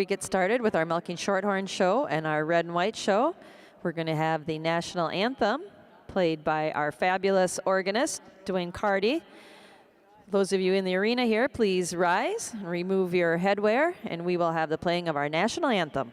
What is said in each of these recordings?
we get started with our Milking Shorthorn show and our red and white show, we're going to have the national anthem played by our fabulous organist, Dwayne Carty. Those of you in the arena here, please rise, remove your headwear, and we will have the playing of our national anthem.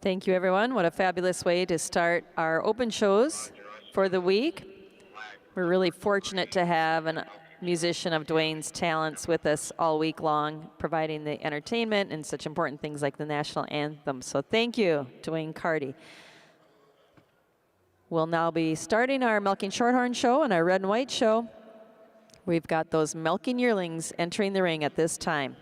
Thank you, everyone. What a fabulous way to start our open shows for the week. We're really fortunate to have a musician of Dwayne's talents with us all week long, providing the entertainment and such important things like the national anthem. So thank you, Dwayne Carty. We'll now be starting our Milking Shorthorn show and our red and white show. We've got those milking yearlings entering the ring at this time.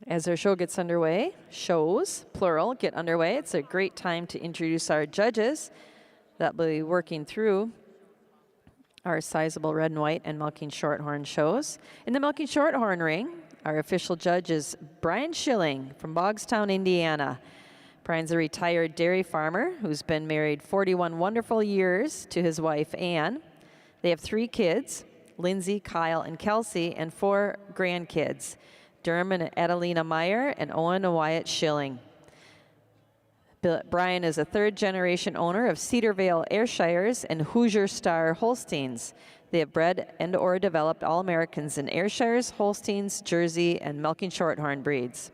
As our show gets underway, shows, plural, get underway. It's a great time to introduce our judges that will be working through our sizable red and white and Milking Shorthorn shows. In the Milking Shorthorn ring, our official judge is Brian Schilling from Bogstown, Indiana. Brian's a retired dairy farmer who's been married 41 wonderful years to his wife, Ann. They have 3 kids, Lindsay, Kyle, and Kelsey, and 4 grandkids, Durham and Adelina Meyer, and Owen and Wyatt Schilling. Brian is a 3rd-generation owner of Cedar Vale Ayrshires and Hoosier Star Holsteins. They have bred and/or developed All-Americans in Ayrshires, Holsteins, Jersey, and Milking Shorthorn breeds.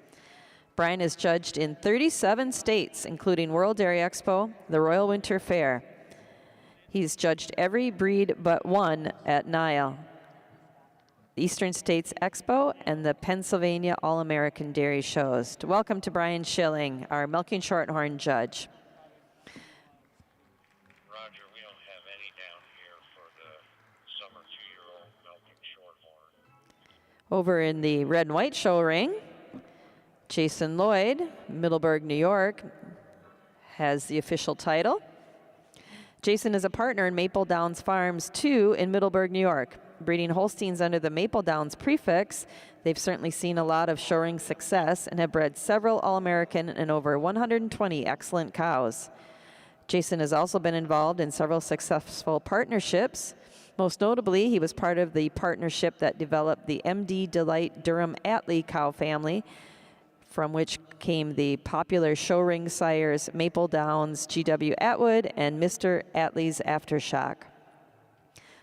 Brian is judged in 37 states, including World Dairy Expo, the Royal Winter Fair. He's judged every breed but one at NAILE, the Eastern States Expo, and the Pennsylvania All-American Dairy Shows. Welcome to Brian Schilling, our Milking Shorthorn judge. Roger, we don't have any down here for the summer 2-year-old milking Shorthorn. Over in the red and white show ring, Jason Lloyd, Middleburg, New York, has the official title. Jason is a partner in Maple Downs Farms 2 in Middleburg, New York. Breeding Holsteins under the Maple Downs prefix, they've certainly seen a lot of show ring success and have bred several All-American and over 120 excellent cows. Jason has also been involved in several successful partnerships. Most notably, he was part of the partnership that developed the MD Delight Durham Atlee cow family, from which came the popular show ring sires Maple Downs, GW Atwood, and Mr. Atlee's Aftershock.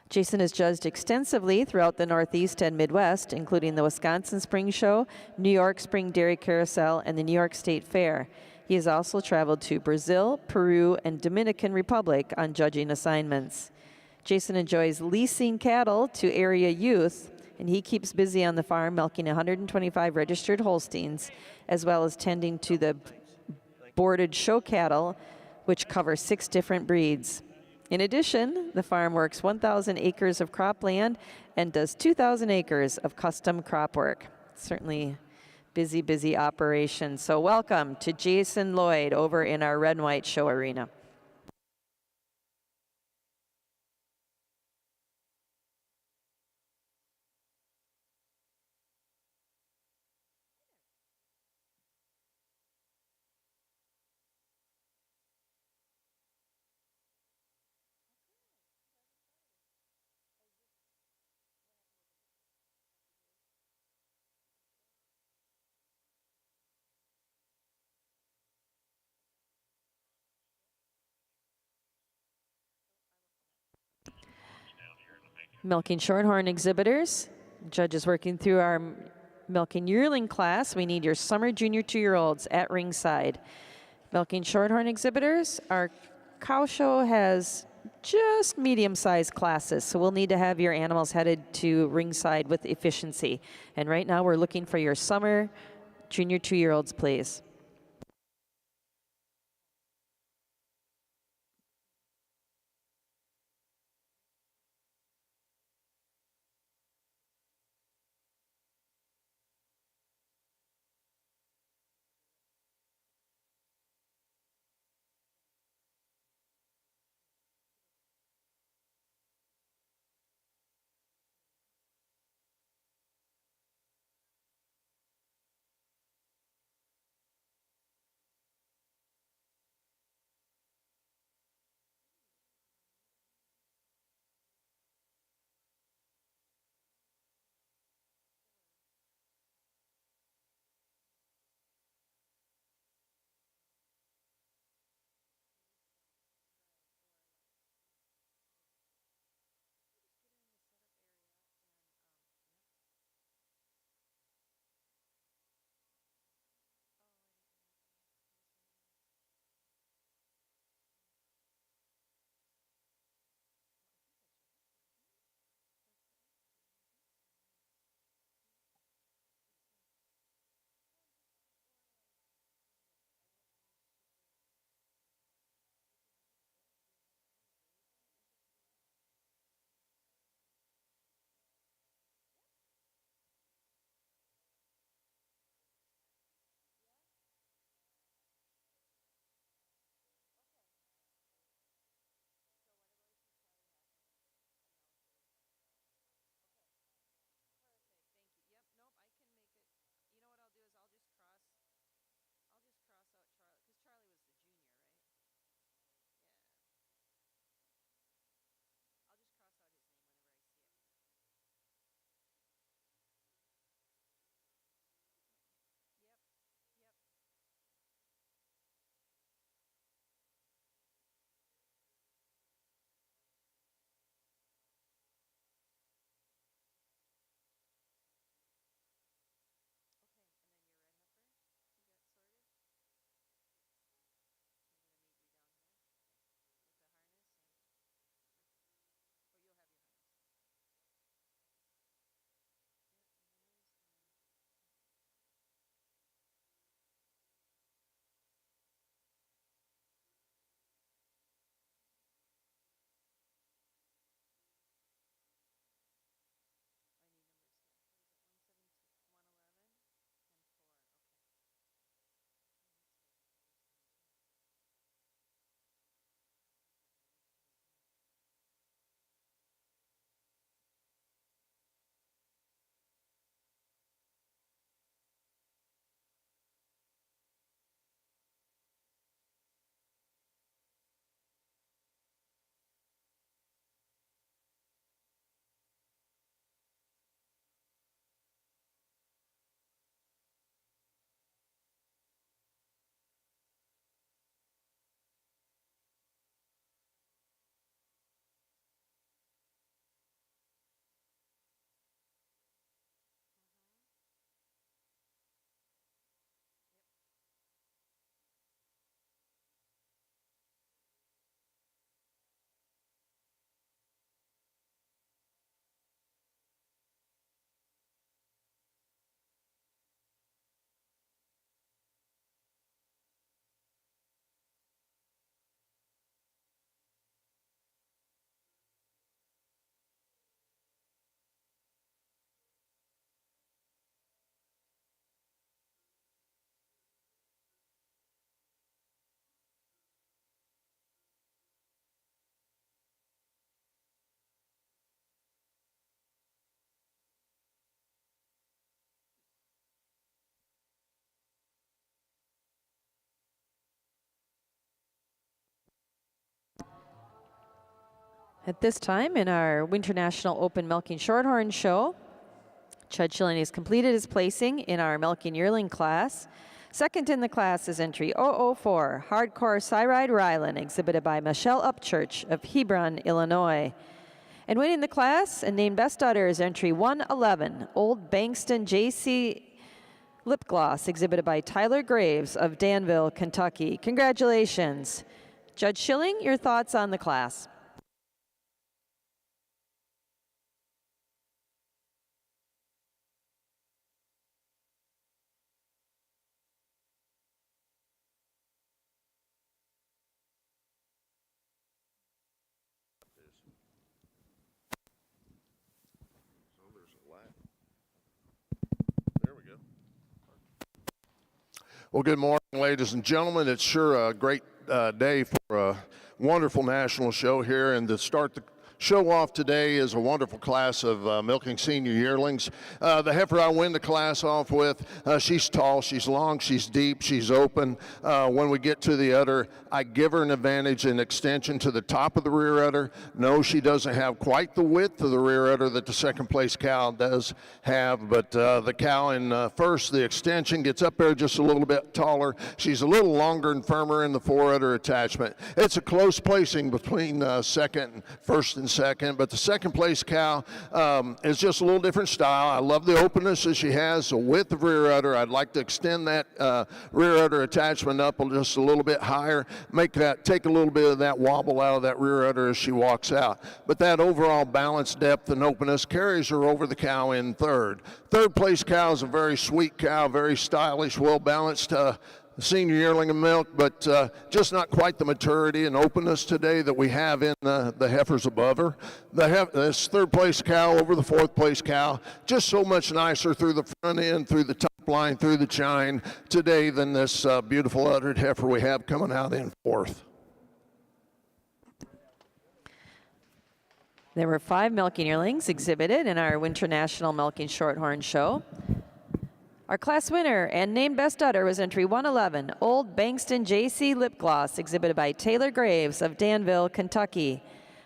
Jason has judged extensively throughout the Northeast and Midwest, including the Wisconsin Spring Show, New York Spring Dairy Carousel, and the New York State Fair. He has also traveled to Brazil, Peru, and Dominican Republic on judging assignments. Jason enjoys leasing cattle to area youth, and he keeps busy on the farm milking 125 registered Holsteins, as well as tending to the boarded show cattle, which cover 6 different breeds. In addition, the farm works 1,000 acres of cropland and does 2,000 acres of custom crop work. Certainly busy, busy operation. So welcome to Jason Lloyd over in our red and white show arena. Milking Shorthorn exhibitors. Judges working through our milking yearling class. We need your summer junior 2-year-olds at ringside. Milking Shorthorn exhibitors, our cow show has just medium-sized classes, so we'll need to have your animals headed to ringside with efficiency. And right now we're looking for your summer junior 2-year-olds, please. At this time in our Winter National Open Milking Shorthorn show, Chud Schilling has completed his placing in our Milking Yearling class. Second in the class is entry 004, Hardcore Cyride Rylan, exhibited by Michelle Upchurch of Hebron, Illinois. And winning the class and named Best Daughter is entry 111, Old Bankston JC Lip Gloss, exhibited by Tyler Graves of Danville, Kentucky. Congratulations. Judge Schilling, your thoughts on the class? There we go. Well, good morning, ladies and gentlemen. It's sure a great day for a wonderful national show here, and to start the show off today is a wonderful class of milking senior yearlings. The heifer I win the class off with, she's tall, she's long, she's deep, she's open. When we get to the udder, I give her an advantage in extension to the top of the rear udder. No, she doesn't have quite the width of the rear udder that the second place cow does have, but the cow in first, the extension gets up there just a little bit taller. She's a little longer and firmer in the fore udder attachment. It's a close placing between first and second, but the second place cow is just a little different style. I love the openness that she has, the width of rear udder. I'd like to extend that rear udder attachment up just a little bit higher, take a little bit of that wobble out of that rear udder as she walks out. But that overall balance, depth, and openness carries her over the cow in third. Third place cow is a very sweet cow, very stylish, well balanced senior yearling of milk, but just not quite the maturity and openness today that we have in the heifers above her. This third place cow over the fourth place cow, just so much nicer through the front end, through the top line, through the chine today than this beautiful uddered heifer we have coming out in fourth. There were 5 milking yearlings exhibited in our Winter National Milking Shorthorn show. Our class winner and named Best Udder was entry 111, Old Bankston JC Lip Gloss, exhibited by Taylor Graves of Danville, Kentucky.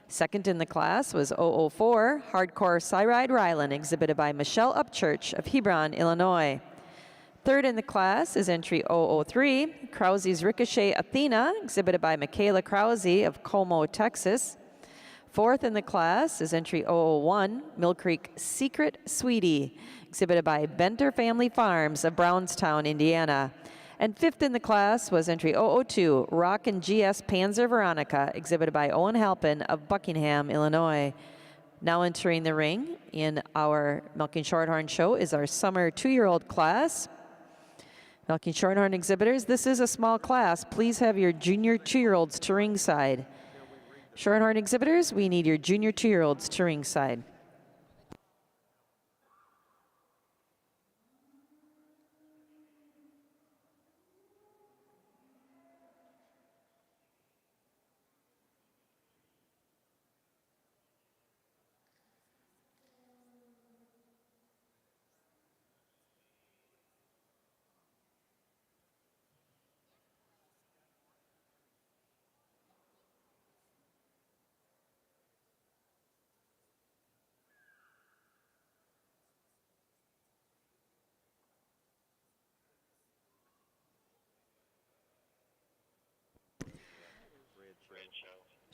Second in the class was 004, Hardcore Cyride Rylan, exhibited by Michelle Upchurch of Hebron, Illinois. Third in the class is entry 003, Krause's Ricochet Athena, exhibited by Michaela Krause of Como, Texas. Fourth in the class is entry 001, Mill Creek Secret Sweetie, exhibited by Benter Family Farms of Brownstown, Indiana. And fifth in the class was entry 002, Rockin' GS Panzer Veronica, exhibited by Owen Halpin of Buckingham, Illinois. Now entering the ring in our Milking Shorthorn show is our summer 2-year-old class. Milking Shorthorn exhibitors, this is a small class. Please have your junior 2-year-olds to ringside. Shorthorn exhibitors, we need your junior 2-year-olds to ringside.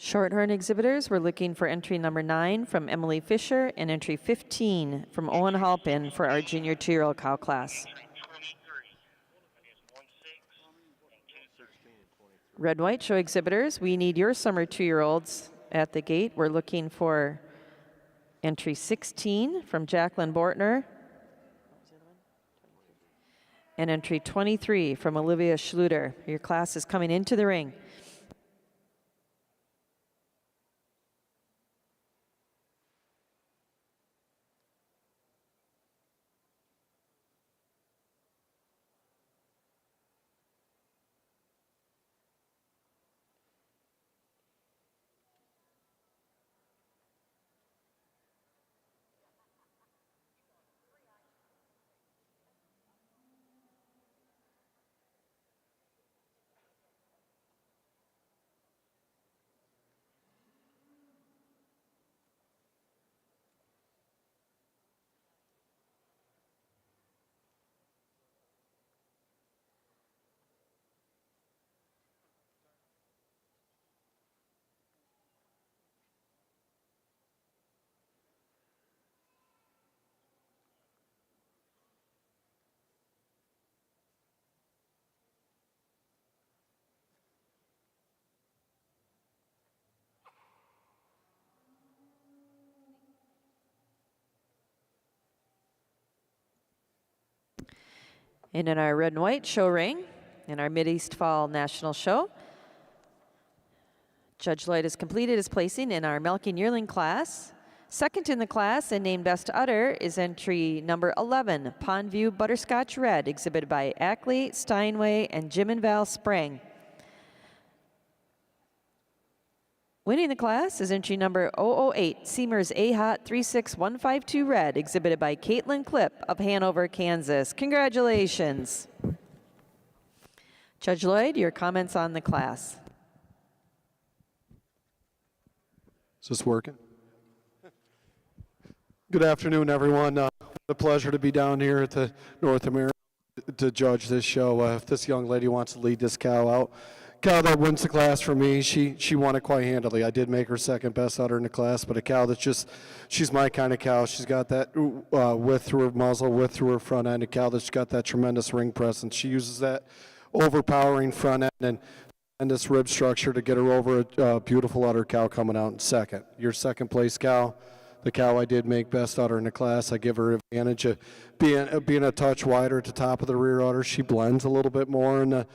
Shorthorn exhibitors, we're looking for entry number 9 from Emily Fisher and entry 15 from Owen Halpin for our junior 2-year-old cow class. Red and white show exhibitors, we need your summer 2-year-olds at the gate. We're looking for entry 16 from Jacqueline Bortner and entry 23 from Olivia Schluter. Your class is coming into the ring. And in our red and white show ring, in our Mid-East Fall National Show, Judge Lloyd has completed his placing in our milking yearling class. Second in the class and named Best Udder is entry number 11, Pondview Butterscotch Red, exhibited by Ackley, Steinway, and Jim and Val Sprang. Winning the class is entry number 008, Seamers A-Hot 36152 Red, exhibited by Caitlin Klipp of Hanover, Kansas. Congratulations. Judge Lloyd, your comments on the class. Is this working? Good afternoon, everyone. What a pleasure to be down here at the North America to judge this show. If this young lady wants to lead this cow out, cow that wins the class for me, she won it quite handily. I did make her second best udder in the class, but a cow that's just, she's my kind of cow. She's got that width through her muzzle, width through her front end, a cow that's got that tremendous ring presence. She uses that overpowering front end and this rib structure to get her over a beautiful udder cow coming out in second. Your second place cow, the cow I did make best udder in the class. I give her advantage of being a touch wider at the top of the rear udder. She blends a little bit more and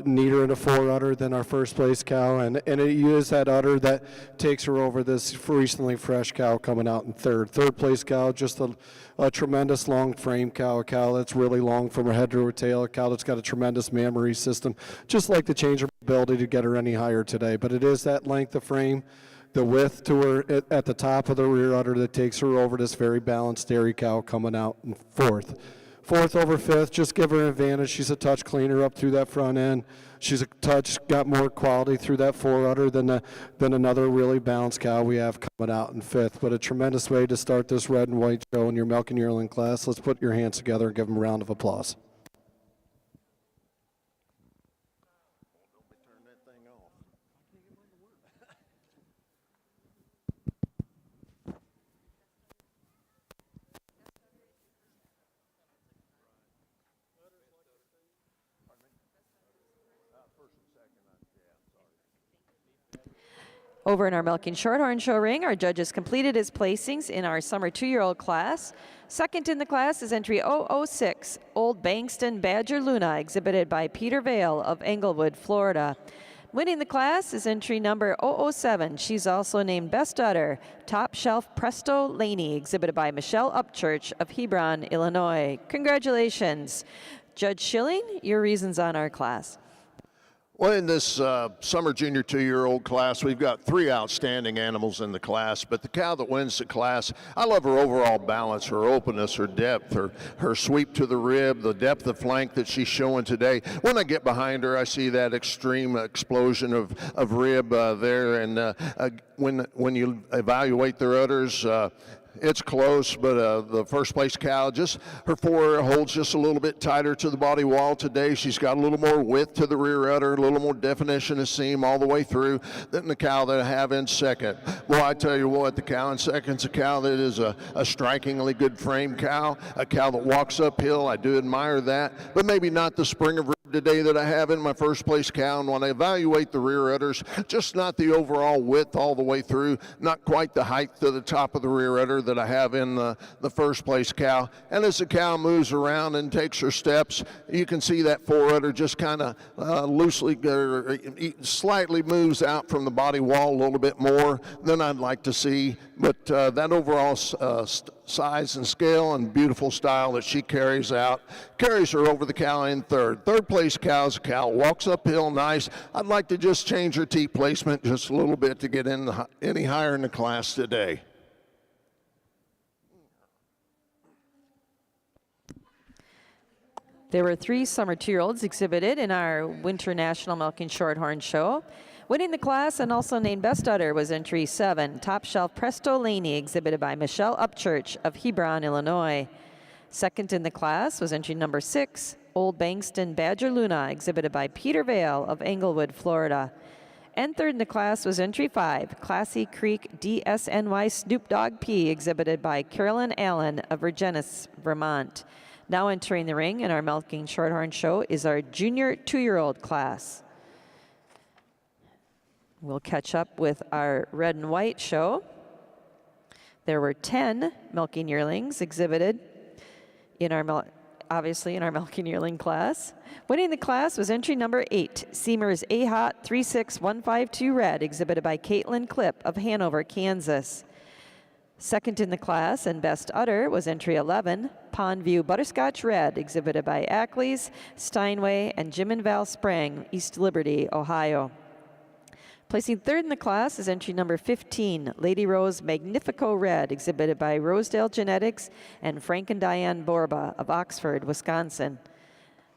neater in the fore udder than our first place cow, and it is that udder that takes her over this recently fresh cow coming out in third. Third place cow, just a tremendous long frame cow, a cow that's really long from her head to her tail, a cow that's got a tremendous mammary system. Just like to change her ability to get her any higher today, but it is that length of frame, the width to her at the top of the rear udder that takes her over this very balanced dairy cow coming out in fourth. Fourth over fifth, just give her an advantage. She's a touch cleaner up through that front end. She's a touch, got more quality through that fore udder than another really balanced cow we have coming out in fifth. But a tremendous way to start this red and white show in your milking yearling class. Let's put your hands together and give them a round of applause. Over in our Milking Shorthorn show ring, our judges completed his placings in our summer 2-year-old class. Second in the class is entry 006, Old Bankston Badger Luna, exhibited by Peter Vale of Englewood, Florida. Winning the class is entry number 007. She's also named Best Udder, Top Shelf Presto Laney, exhibited by Michelle Upchurch of Hebron, Illinois. Congratulations. Judge Schilling, your reasons on our class. Well, in this summer junior 2-year-old class, we've got 3 outstanding animals in the class, but the cow that wins the class, I love her overall balance, her openness, her depth, her sweep to the rib, the depth of flank that she's showing today. When I get behind her, I see that extreme explosion of rib there, and when you evaluate their udders, it's close, but the first place cow, just her fore holds just a little bit tighter to the body wall today. She's got a little more width to the rear udder, a little more definition of seam all the way through than the cow that I have in second. Well, I tell you what, the cow in second's a cow that is a strikingly good frame cow, a cow that walks uphill. I do admire that, but maybe not the spring of rib today that I have in my first place cow. And when I evaluate the rear udders, just not the overall width all the way through, not quite the height to the top of the rear udder that I have in the first place cow. And as the cow moves around and takes her steps, you can see that fore udder just kind of loosely, slightly moves out from the body wall a little bit more than I'd like to see. But that overall size and scale and beautiful style that she carries her over the cow in third. Third place cow is a cow, walks uphill nice. I'd like to just change her teat placement just a little bit to get in any higher in the class today. There were 3 summer 2-year-olds exhibited in our Winter National Milking Shorthorn show. Winning the class and also named Best Udder was entry 7, Top Shelf Presto Laney, exhibited by Michelle Upchurch of Hebron, Illinois. Second in the class was entry number 6, Old Bankston Badger Luna, exhibited by Peter Vale of Englewood, Florida. And third in the class was entry 5, Classy Creek DSNY Snoop Dogg P, exhibited by Carolyn Allen of Virginis, Vermont. Now entering the ring in our Milking Shorthorn show is our junior 2-year-old class. We'll catch up with our red and white show. There were 10 milking yearlings exhibited in our obviously, in our milking yearling class. Winning the class was entry number 8, Seamers AHOT 36152 Red, exhibited by Caitlin Klipp of Hanover, Kansas. Second in the class and best udder was entry 11, Pondview Butterscotch Red, exhibited by Ackley's, Steinway, and Jim and Val Sprang, East Liberty, Ohio. Placing third in the class is entry number 15, Lady Rose Magnifico Red, exhibited by Rosedale Genetics and Frank and Diane Borba of Oxford, Wisconsin.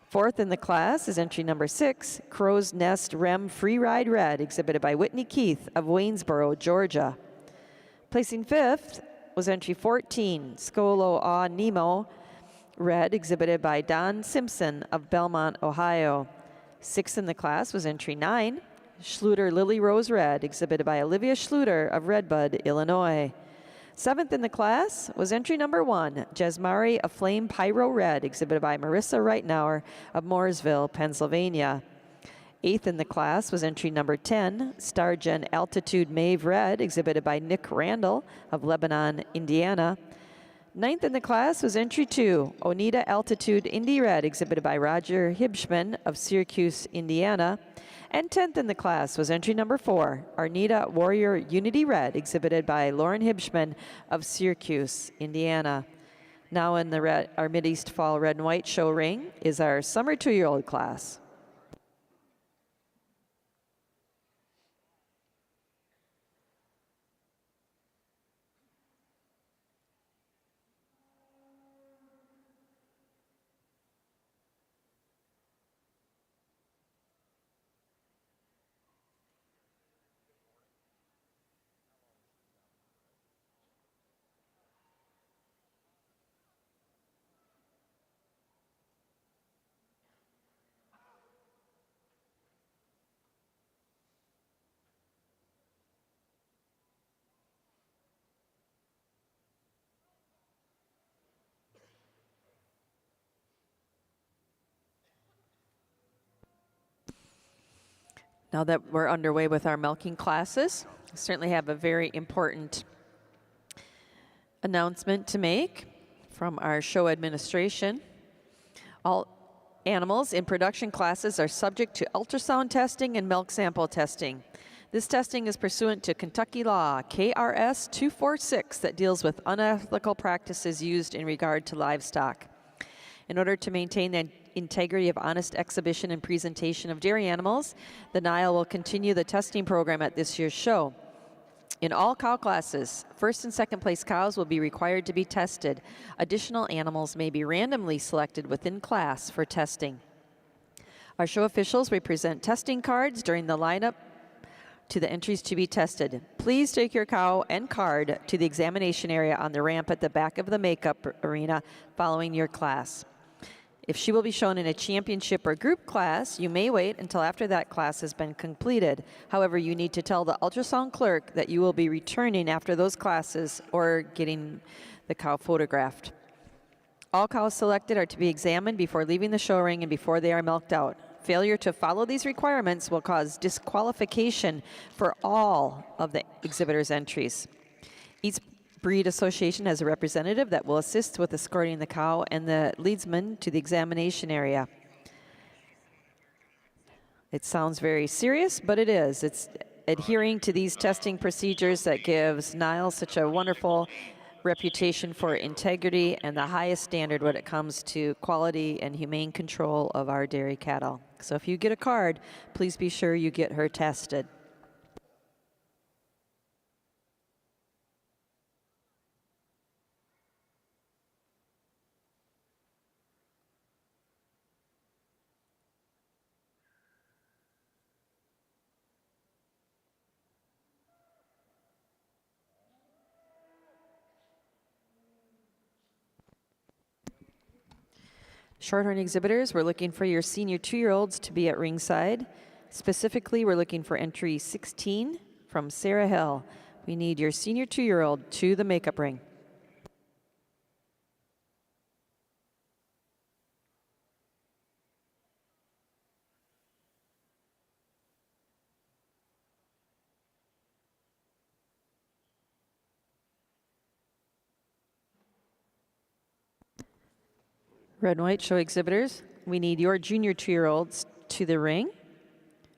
Fourth in the class is entry number 6, Crow's Nest Rem Free Ride Red, exhibited by Whitney Keith of Waynesboro, Georgia. Placing fifth was entry 14, Scolo Aw Nemo Red, exhibited by Don Simpson of Belmont, Ohio. Sixth in the class was entry 9, Schluter Lily Rose Red, exhibited by Olivia Schluter of Redbud, Illinois. Seventh in the class was entry number 1, Jesmari Aflame Pyro Red, exhibited by Marissa Reitnauer of Mooresville, Pennsylvania. Eighth in the class was entry number 10, Stargen Altitude Mave Red, exhibited by Nick Randall of Lebanon, Indiana. Ninth in the class was entry 2, Oneida Altitude Indy Red, exhibited by Roger Hibschman of Syracuse, Indiana. And 10th in the class was entry number 4, Arnita Warrior Unity Red, exhibited by Lauren Hibschman of Syracuse, Indiana. Now in our Mideast Fall Red and White show ring is our summer 2-year-old class. Now that we're underway with our milking classes, I certainly have a very important announcement to make from our show administration. All animals in production classes are subject to ultrasound testing and milk sample testing. This testing is pursuant to Kentucky law, KRS 246, that deals with unethical practices used in regard to livestock. In order to maintain the integrity of honest exhibition and presentation of dairy animals, the NAILE will continue the testing program at this year's show. In all cow classes, first and second place cows will be required to be tested. Additional animals may be randomly selected within class for testing. Our show officials will present testing cards during the lineup to the entries to be tested. Please take your cow and card to the examination area on the ramp at the back of the makeup arena following your class. If she will be shown in a championship or group class, you may wait until after that class has been completed. However, you need to tell the ultrasound clerk that you will be returning after those classes or getting the cow photographed. All cows selected are to be examined before leaving the show ring and before they are milked out. Failure to follow these requirements will cause disqualification for all of the exhibitor's entries. Each breed association has a representative that will assist with escorting the cow and the leadsman to the examination area. It sounds very serious, but it is. It's adhering to these testing procedures that gives NAILE such a wonderful reputation for integrity and the highest standard when it comes to quality and humane control of our dairy cattle. So if you get a card, please be sure you get her tested. Shorthorn exhibitors, we're looking for your senior 2-year-olds to be at ringside. Specifically, we're looking for entry 16 from Sarah Hill. We need your senior 2-year-old to the makeup ring. Red and white show exhibitors, we need your junior 2-year-olds to the ring.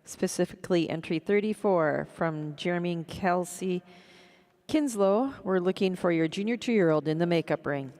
Specifically, entry 34 from Jeremy and Kelsey Kinslow. We're looking for your junior 2-year-old in the makeup ring.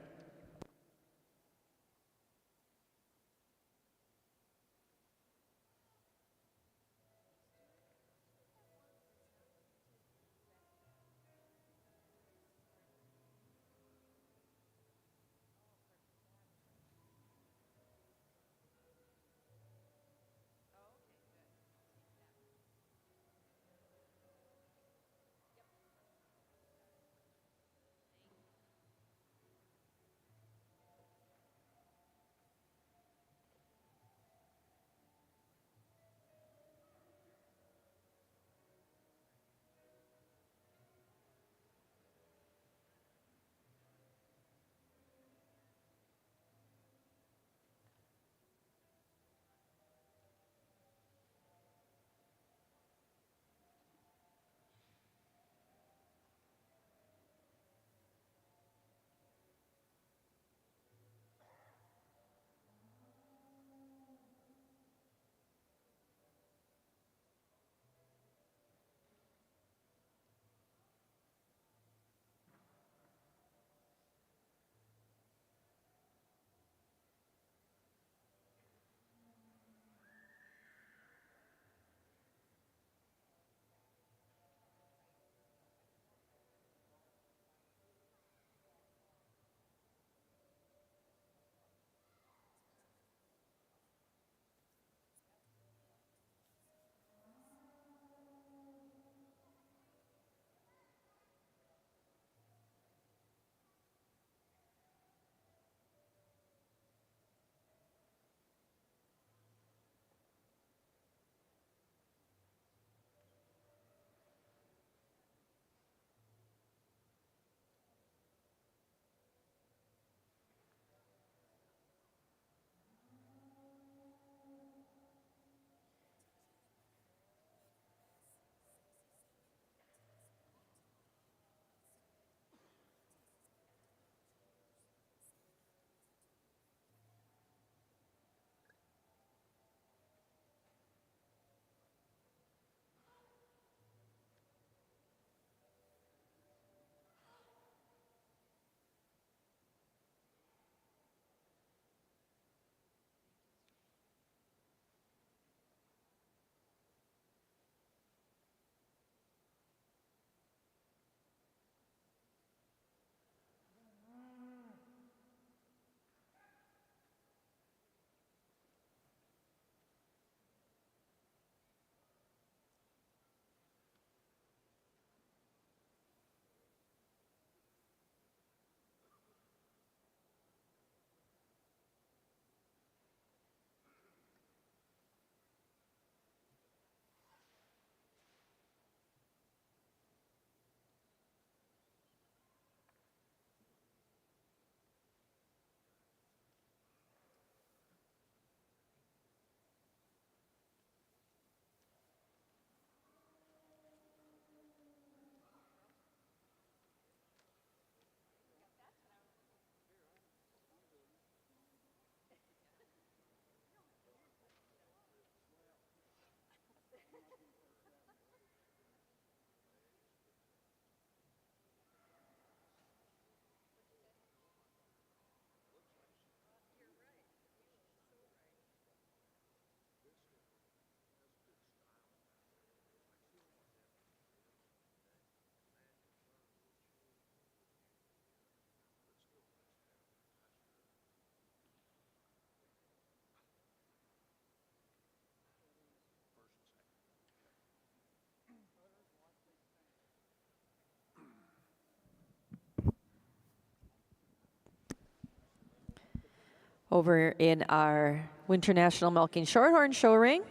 Over in our Winter National Milking Shorthorn show ring,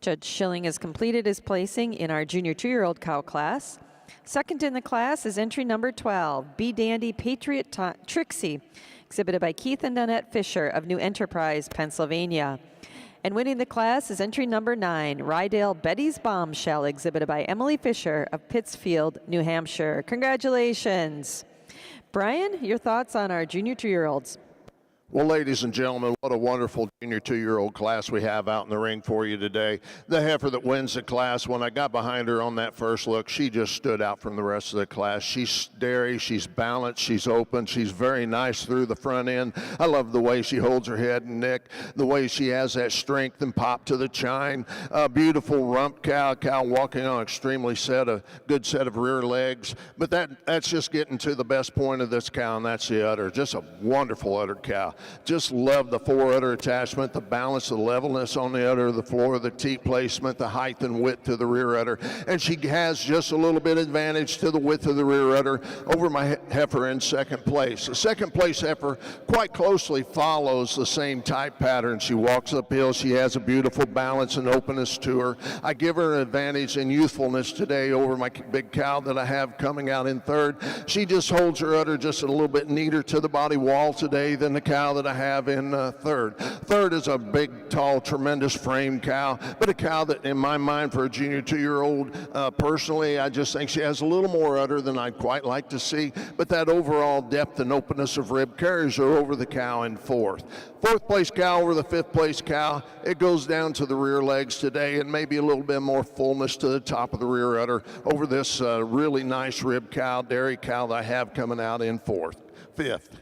Judge Schilling has completed his placing in our junior 2-year-old cow class. Second in the class is entry number 12, Be Dandy Patriot Trixie, exhibited by Keith and Donette Fisher of New Enterprise, Pennsylvania. And winning the class is entry number 9, Rydale Betty's Bombshell, exhibited by Emily Fisher of Pittsfield, New Hampshire. Congratulations. Brian, your thoughts on our junior 2-year-olds? Well, ladies and gentlemen, what a wonderful junior 2-year-old class we have out in the ring for you today. The heifer that wins the class, when I got behind her on that first look, she just stood out from the rest of the class. She's dairy, she's balanced, she's open, she's very nice through the front end. I love the way she holds her head and neck, the way she has that strength and pop to the chine. A beautiful rump cow walking on extremely good set of rear legs. But that's just getting to the best point of this cow, and that's the udder. Just a wonderful udder cow. Just love the fore-udder attachment, the balance, the levelness on the udder of the floor, the teat placement, the height and width to the rear udder. And she has just a little bit advantage to the width of the rear udder over my heifer in second place. The second place heifer quite closely follows the same type pattern. She walks uphill. She has a beautiful balance and openness to her. I give her an advantage in youthfulness today over my big cow that I have coming out in third. She just holds her udder just a little bit neater to the body wall today than the cow that I have in third. Third is a big, tall, tremendous frame cow, but a cow that in my mind for a junior 2-year-old, personally, I just think she has a little more udder than I'd quite like to see, but that overall depth and openness of rib carries her over the cow in fourth. Fourth place cow over the fifth place cow, it goes down to the rear legs today and maybe a little bit more fullness to the top of the rear udder over this really nice rib cow, dairy cow that I have coming out in fifth.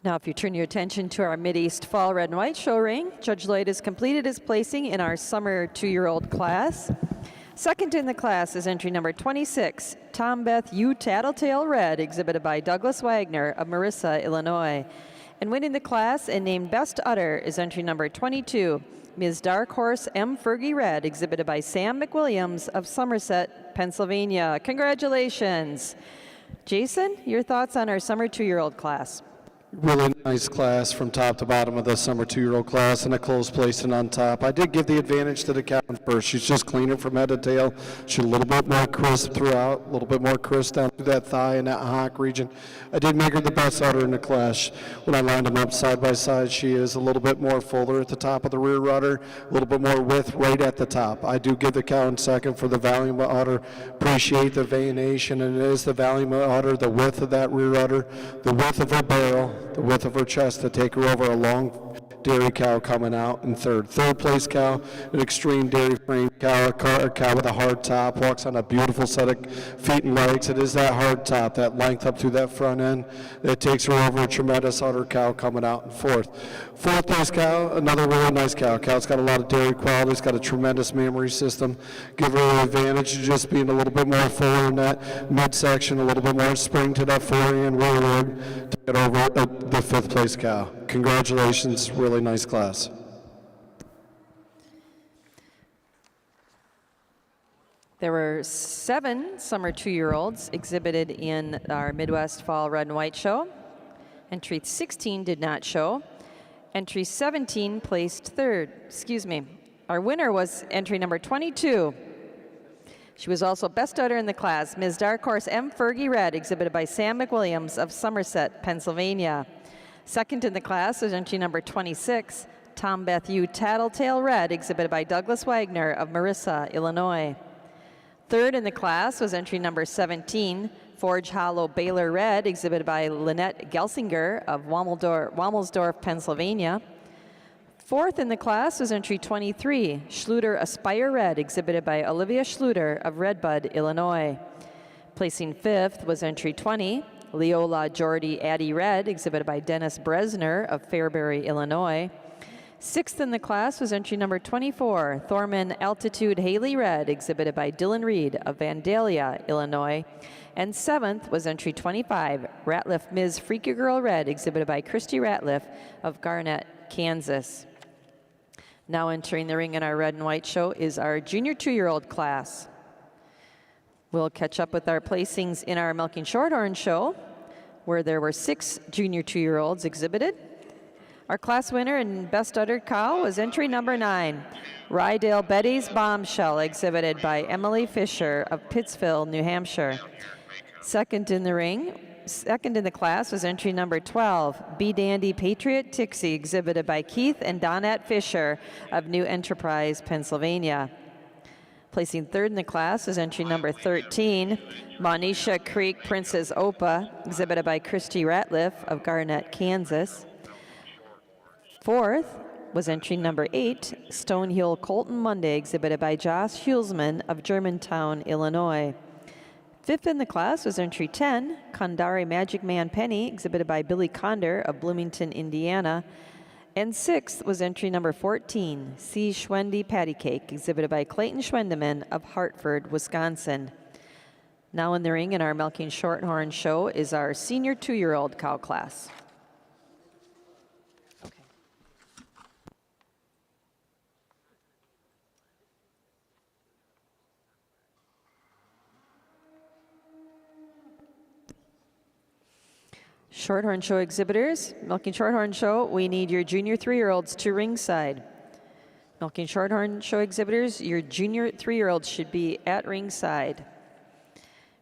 Now, if you turn your attention to our Mid-East Fall Red and White show ring, Judge Lloyd has completed his placing in our summer 2-year-old class. Second in the class is entry number 26, Tom Beth U Tattletale Red, exhibited by Douglas Wagner of Marissa, Illinois. And winning the class and named Best Udder is entry number 22, Ms. Dark Horse M Fergie Red, exhibited by Sam McWilliams of Somerset, Pennsylvania. Congratulations. Jason, your thoughts on our summer 2-year-old class? Really nice class from top to bottom of the summer 2-year-old class, and a close placing on top. I did give the advantage to the cow first. She's just cleaner from head to tail. She's a little bit more crisp throughout, a little bit more crisp down through that thigh and that hock region. I did make her the best udder in the class. When I lined them up side by side, she is a little bit more fuller at the top of the rear udder, a little bit more width right at the top. I do give the cow in second for the volume of udder. Appreciate the veination, and it is the volume of udder, the width of that rear udder, the width of her barrel, the width of her chest to take her over a long dairy cow coming out in third. Third place cow, an extreme dairy frame cow, a cow with a hard top, walks on a beautiful set of feet and legs. It is that hard top, that length up through that front end that takes her over a tremendous udder cow coming out in fourth. Fourth place cow, another really nice cow. Cow's got a lot of dairy qualities, got a tremendous mammary system. Give her an advantage of just being a little bit more fuller in that midsection, a little bit more spring to that fore and rear leg to get over the fifth place cow. Congratulations, really nice class. There were 7 summer 2-year-olds exhibited in our Midwest Fall Red and White show. Entry 16 did not show. Entry 17 placed third. Our winner was entry number 22. She was also best udder in the class, Ms. Dark Horse M Fergie Red, exhibited by Sam McWilliams of Somerset, Pennsylvania. Second in the class is entry number 26, Tom Beth U Tattletale Red, exhibited by Douglas Wagner of Marissa, Illinois. Third in the class was entry number 17, Forge Hollow Baylor Red, exhibited by Lynette Gelsinger of Womelsdorf, Pennsylvania. Fourth in the class was entry 23, Schluter Aspire Red, exhibited by Olivia Schluter of Redbud, Illinois. Placing fifth was entry 20, Leola Jordy Addy Red, exhibited by Dennis Bresner of Fairbury, Illinois. Sixth in the class was entry number 24, Thorman Altitude Haley Red, exhibited by Dylan Reed of Vandalia, Illinois. And seventh was entry 25, Ratliff Ms. Freaky Girl Red, exhibited by Christy Ratliff of Garnett, Kansas. Now entering the ring in our red and white show is our junior 2-year-old class. We'll catch up with our placings in our Milking Shorthorn show, where there were 6 junior 2-year-olds exhibited. Our class winner and best uddered cow was entry number 9, Rydale Betty's Bombshell, exhibited by Emily Fisher of Pittsville, New Hampshire. Second in the class was entry number 12, B Dandy Patriot Tixie, exhibited by Keith and Donette Fisher of New Enterprise, Pennsylvania. Placing third in the class is entry number 13, Monisha Creek Princess Opa, exhibited by Christy Ratliff of Garnett, Kansas. Fourth was entry number 8, Stonehill Colton Monday, exhibited by Josh Hulsman of Germantown, Illinois. Fifth in the class was entry 10, Kandari Magic Man Penny, exhibited by Billy Condor of Bloomington, Indiana. And sixth was entry number 14, C. Schwendy Patty Cake, exhibited by Clayton Schwendeman of Hartford, Wisconsin. Now in the ring in our Milking Shorthorn show is our senior 2-year-old cow class. Shorthorn show exhibitors, Milking Shorthorn show, we need your junior 3-year-olds to ringside. Milking Shorthorn show exhibitors, your junior 3-year-olds should be at ringside.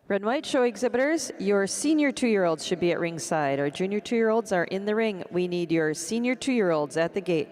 Red and white show exhibitors, your senior 2-year-olds should be at ringside. Our junior 2-year-olds are in the ring. We need your senior 2-year-olds at the gate.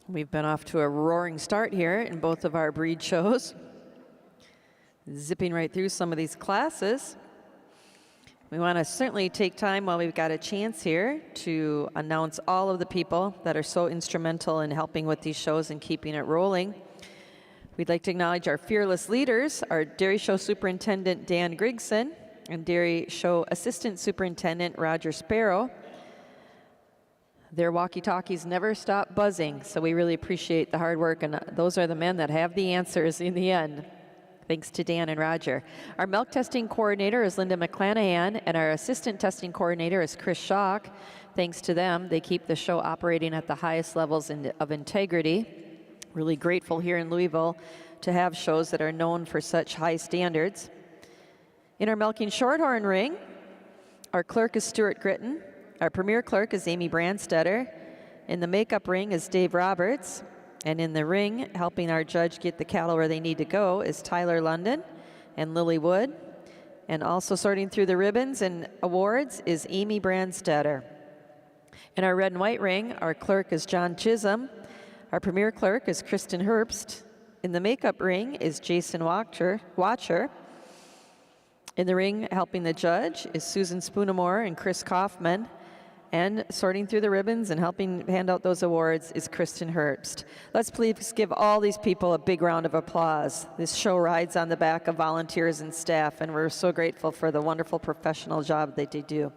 We've been off to a roaring start here in both of our breed shows. Zipping right through some of these classes. We want to certainly take time while we've got a chance here to announce all of the people that are so instrumental in helping with these shows and keeping it rolling. We'd like to acknowledge our fearless leaders, our Dairy Show Superintendent Dan Grigson and Dairy Show Assistant Superintendent Roger Sparrow. Their walkie-talkies never stop buzzing, so we really appreciate the hard work, and those are the men that have the answers in the end. Thanks to Dan and Roger. Our milk testing coordinator is Linda McClanahan, and our assistant testing coordinator is Chris Schock. Thanks to them, they keep the show operating at the highest levels of integrity. Really grateful here in Louisville to have shows that are known for such high standards. In our Milking Shorthorn ring, our clerk is Stuart Gritton. Our premier clerk is Amy Brandstetter. In the makeup ring is Dave Roberts. And in the ring, helping our judge get the cattle where they need to go, is Tyler London and Lily Wood. And also sorting through the ribbons and awards is Amy Brandstetter. In our red and white ring, our clerk is John Chisholm. Our premier clerk is Kristen Herbst. In the makeup ring is Jason Watcher. In the ring, helping the judge is Susan Spoonamore and Chris Kaufman. And sorting through the ribbons and helping hand out those awards is Kristen Herbst. Let's please give all these people a big round of applause. This show rides on the back of volunteers and staff, and we're so grateful for the wonderful professional job that they do.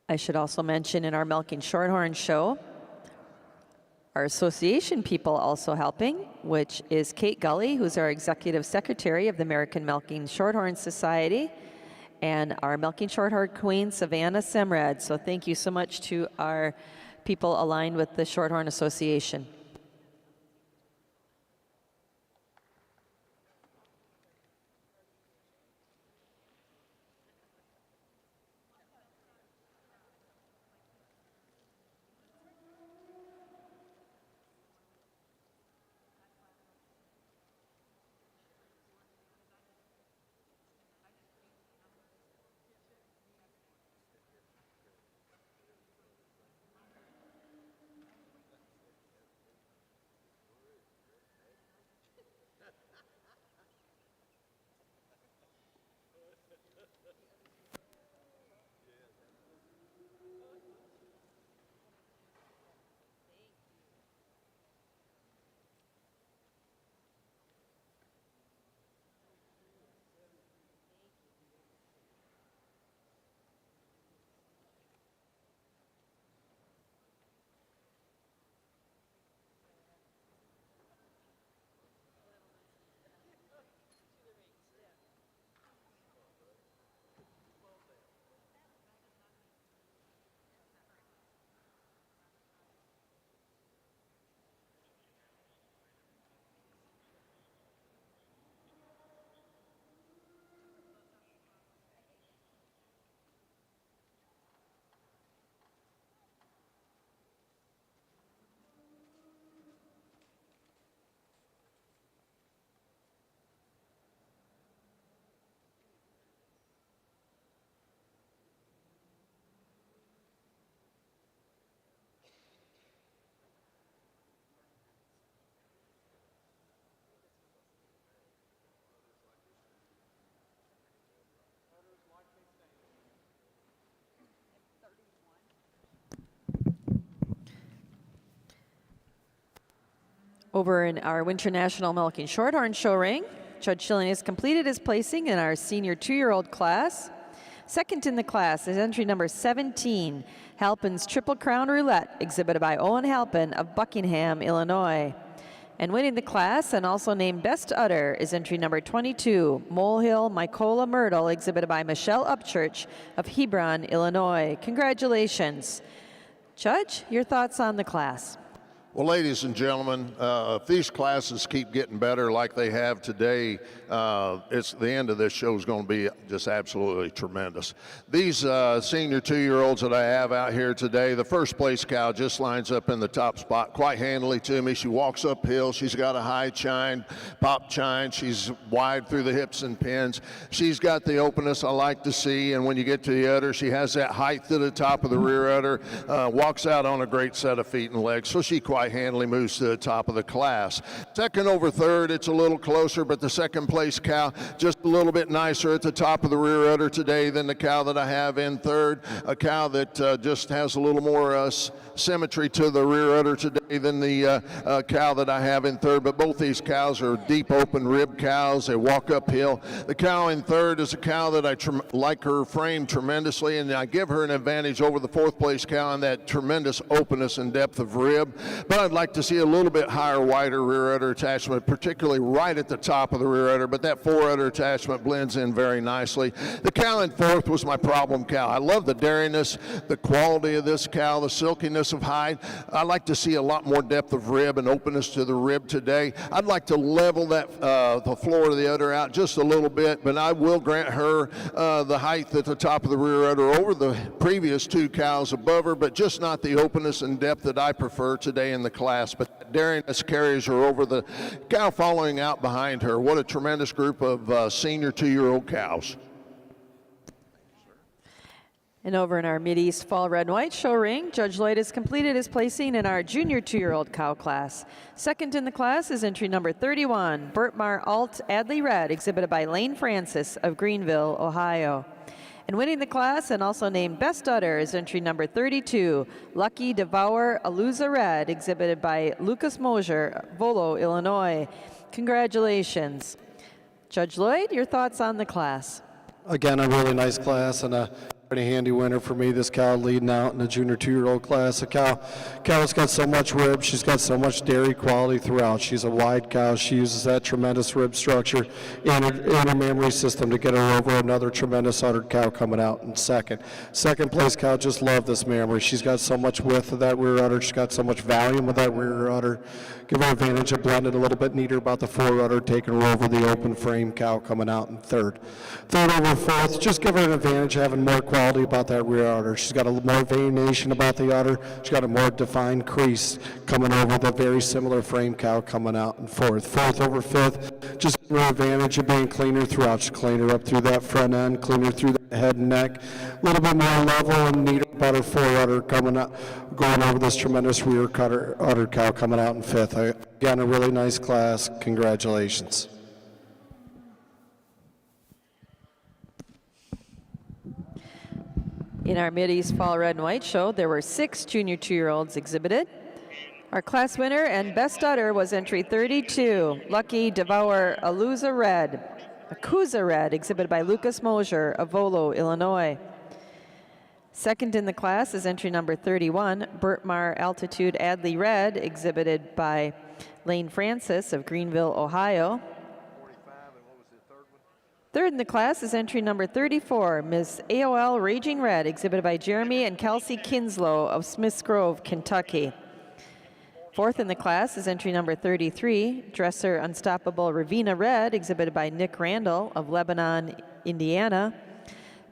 I should also mention in our Milking Shorthorn show, our association people also helping, which is Kate Gully, who's our executive secretary of the American Milking Shorthorn Society, and our Milking Shorthorn queen, Savannah Semrad. So thank you so much to our people aligned with the Shorthorn Association. Over in our Winter National Milking Shorthorn show ring, Judge Schilling has completed his placing in our senior 2-year-old class. Second in the class is entry number 17, Halpin's Triple Crown Roulette, exhibited by Owen Halpin of Buckingham, Illinois. And winning the class, and also named Best Udder, is entry number 22, Molehill Mykola Myrtle, exhibited by Michelle Upchurch of Hebron, Illinois. Congratulations. Judge, your thoughts on the class? Well, ladies and gentlemen, if these classes keep getting better like they have today, it's the end of this show is going to be just absolutely tremendous. These senior 2-year-olds that I have out here today, the first place cow just lines up in the top spot quite handily to me. She walks uphill. She's got a high chine, pop chine. She's wide through the hips and pins. She's got the openness I like to see, and when you get to the udder, she has that height to the top of the rear udder, walks out on a great set of feet and legs, so she quite handily moves to the top of the class. Second over third, it's a little closer, but the second place cow just a little bit nicer at the top of the rear udder today than the cow that I have in third. A cow that just has a little more symmetry to the rear udder today than the cow that I have in third, but both these cows are deep open rib cows. They walk uphill. The cow in third is a cow that I like her frame tremendously, and I give her an advantage over the fourth place cow in that tremendous openness and depth of rib. But I'd like to see a little bit higher, wider rear udder attachment, particularly right at the top of the rear udder, but that fore udder attachment blends in very nicely. The cow in fourth was my problem cow. I love the dairiness, the quality of this cow, the silkiness of hide. I'd like to see a lot more depth of rib and openness to the rib today. I'd like to level that the floor of the udder out just a little bit, but I will grant her the height at the top of the rear udder over the previous two cows above her, but just not the openness and depth that I prefer today in the class. But dairiness carries her over the cow following out behind her. What a tremendous group of senior 2-year-old cows. And over in our Mideast Fall Red and White show ring, Judge Lloyd has completed his placing in our junior 2-year-old cow class. Second in the class is entry number 31, Bertmar Alt Adley Red, exhibited by Lane Francis of Greenville, Ohio. And winning the class, and also named Best Udder, is entry number 32, Lucky Devour Aluza Red, exhibited by Lucas Mosier, Volo, Illinois. Congratulations. Judge Lloyd, your thoughts on the class? Again, a really nice class and a pretty handy winner for me. This cow leading out in the junior 2-year-old class. The cow's got so much rib. She's got so much dairy quality throughout. She's a wide cow. She uses that tremendous rib structure in her mammary system to get her over another tremendous uddered cow coming out in second. Second place cow, just love this mammary. She's got so much width of that rear udder. She's got so much volume of that rear udder. Give her advantage of blending a little bit neater about the fore udder, taking her over the open frame cow coming out in third. Third over fourth, just give her an advantage having more quality about that rear udder. She's got a little more veination about the udder. She's got a more defined crease coming over the very similar frame cow coming out in fourth. Fourth over fifth, just give her an advantage of being cleaner throughout. She's cleaner up through that front end, cleaner through the head and neck, a little bit more level and neater about her fore udder coming out, going over this tremendous rear udder cow coming out in fifth. Again, a really nice class. Congratulations. In our Mideast Fall Red and White show, there were 6 junior 2-year-olds exhibited. Our class winner and best udder was entry 32, Lucky Devour Aluza Red, Akuza Red, exhibited by Lucas Mosier of Volo, Illinois. Second in the class is entry number 31, Bertmar Altitude Adley Red, exhibited by Lane Francis of Greenville, Ohio. Third in the class is entry number 34, Miss AOL Raging Red, exhibited by Jeremy and Kelsey Kinslow of Smiths Grove, Kentucky. Fourth in the class is entry number 33, Dresser Unstoppable Ravina Red, exhibited by Nick Randall of Lebanon, Indiana.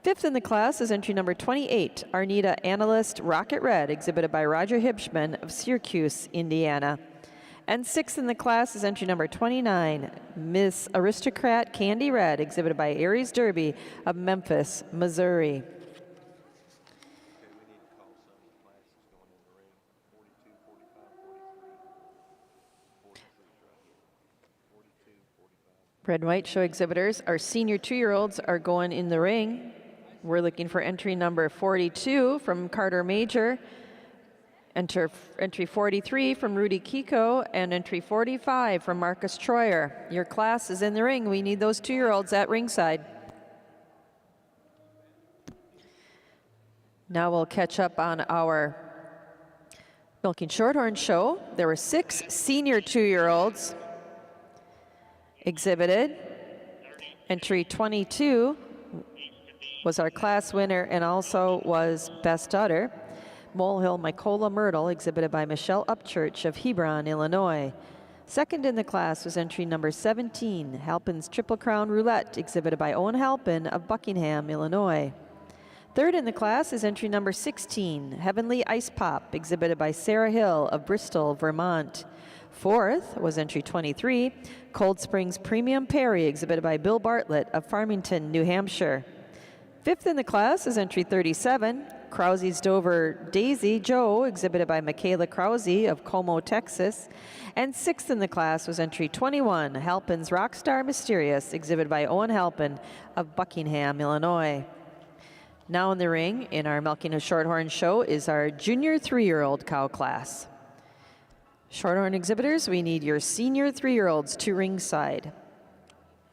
Fifth in the class is entry number 28, Arnita Analyst Rocket Red, exhibited by Roger Hibschman of Syracuse, Indiana. And sixth in the class is entry number 29, Miss Aristocrat Candy Red, exhibited by Aries Derby of Memphis, Missouri. Red and White show exhibitors, our senior 2-year-olds are going in the ring. We're looking for entry number 42 from Carter Major, Entry 43 from Rudy Kiko and entry 45 from Marcus Troyer. Your class is in the ring. We need those 2-year-olds at ringside. Now we'll catch up on our Milking Shorthorn show. There were 6 senior 2-year-olds exhibited. Entry 22 was our class winner and also was best udder. Molehill Mykola Myrtle, exhibited by Michelle Upchurch of Hebron, Illinois. Second in the class was entry number 17, Halpin's Triple Crown Roulette, exhibited by Owen Halpin of Buckingham, Illinois. Third in the class is entry number 16, Heavenly Ice Pop, exhibited by Sarah Hill of Bristol, Vermont. Fourth was entry 23, Cold Springs Premium Perry, exhibited by Bill Bartlett of Farmington, New Hampshire. Fifth in the class is entry 37, Krause's Dover Daisy Joe, exhibited by Michaela Krause of Como, Texas. And sixth in the class was entry 21, Halpin's Rockstar Mysterious, exhibited by Owen Halpin of Buckingham, Illinois. Now in the ring, in our Milking of Shorthorn show, is our junior 3-year-old cow class. Shorthorn exhibitors, we need your senior 3-year-olds to ringside.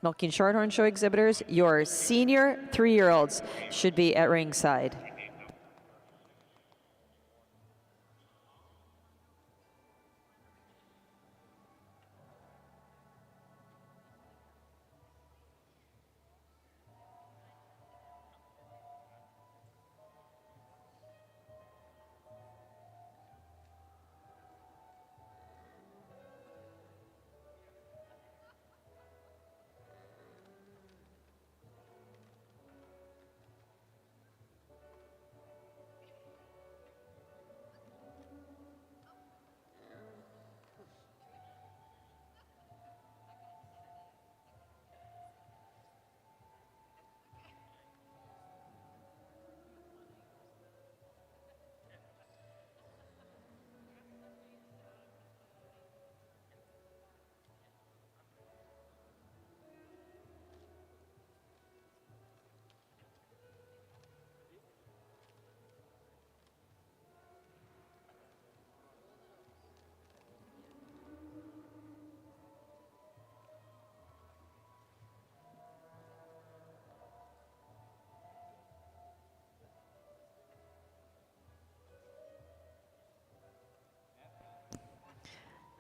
Milking Shorthorn show exhibitors, your senior 3-year-olds should be at ringside.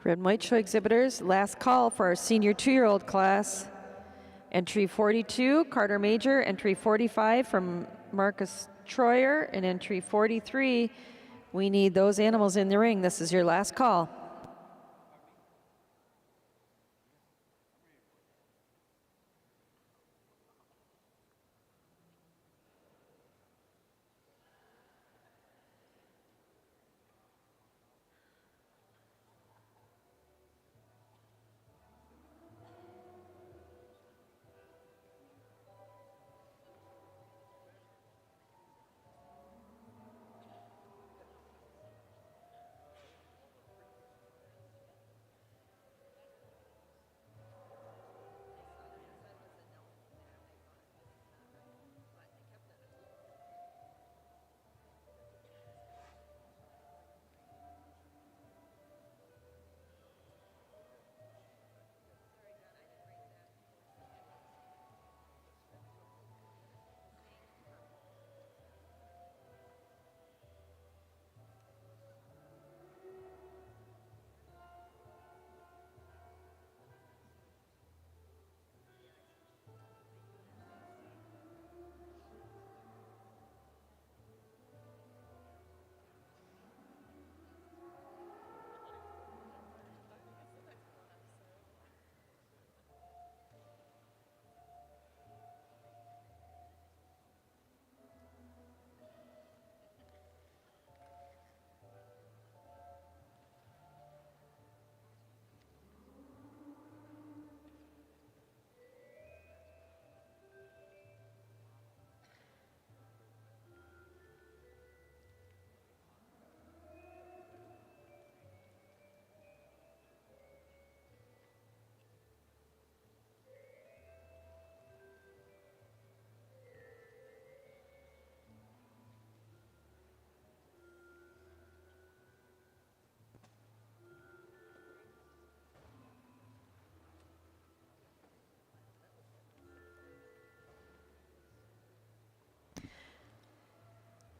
Red and white show exhibitors, last call for our senior 2-year-old class. Entry 42, Carter Major. Entry 45 from Marcus Troyer. And entry 43, we need those animals in the ring. This is your last call.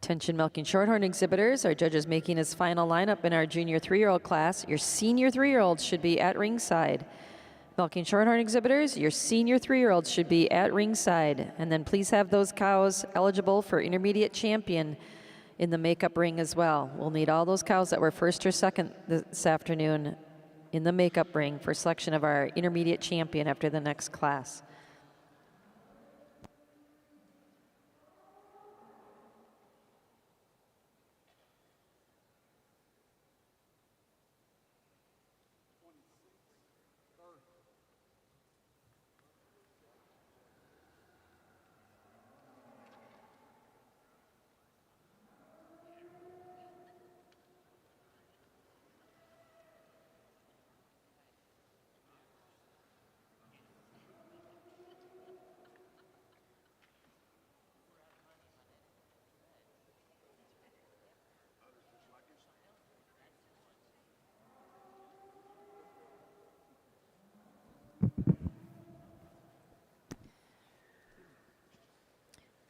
Attention milking shorthorn exhibitors, our judge is making his final lineup in our junior 3-year-old class. Your senior 3-year-olds should be at ringside. Milking shorthorn exhibitors, your senior 3-year-olds should be at ringside. And then please have those cows eligible for intermediate champion in the makeup ring as well. We'll need all those cows that were first or second this afternoon in the makeup ring for selection of our intermediate champion after the next class.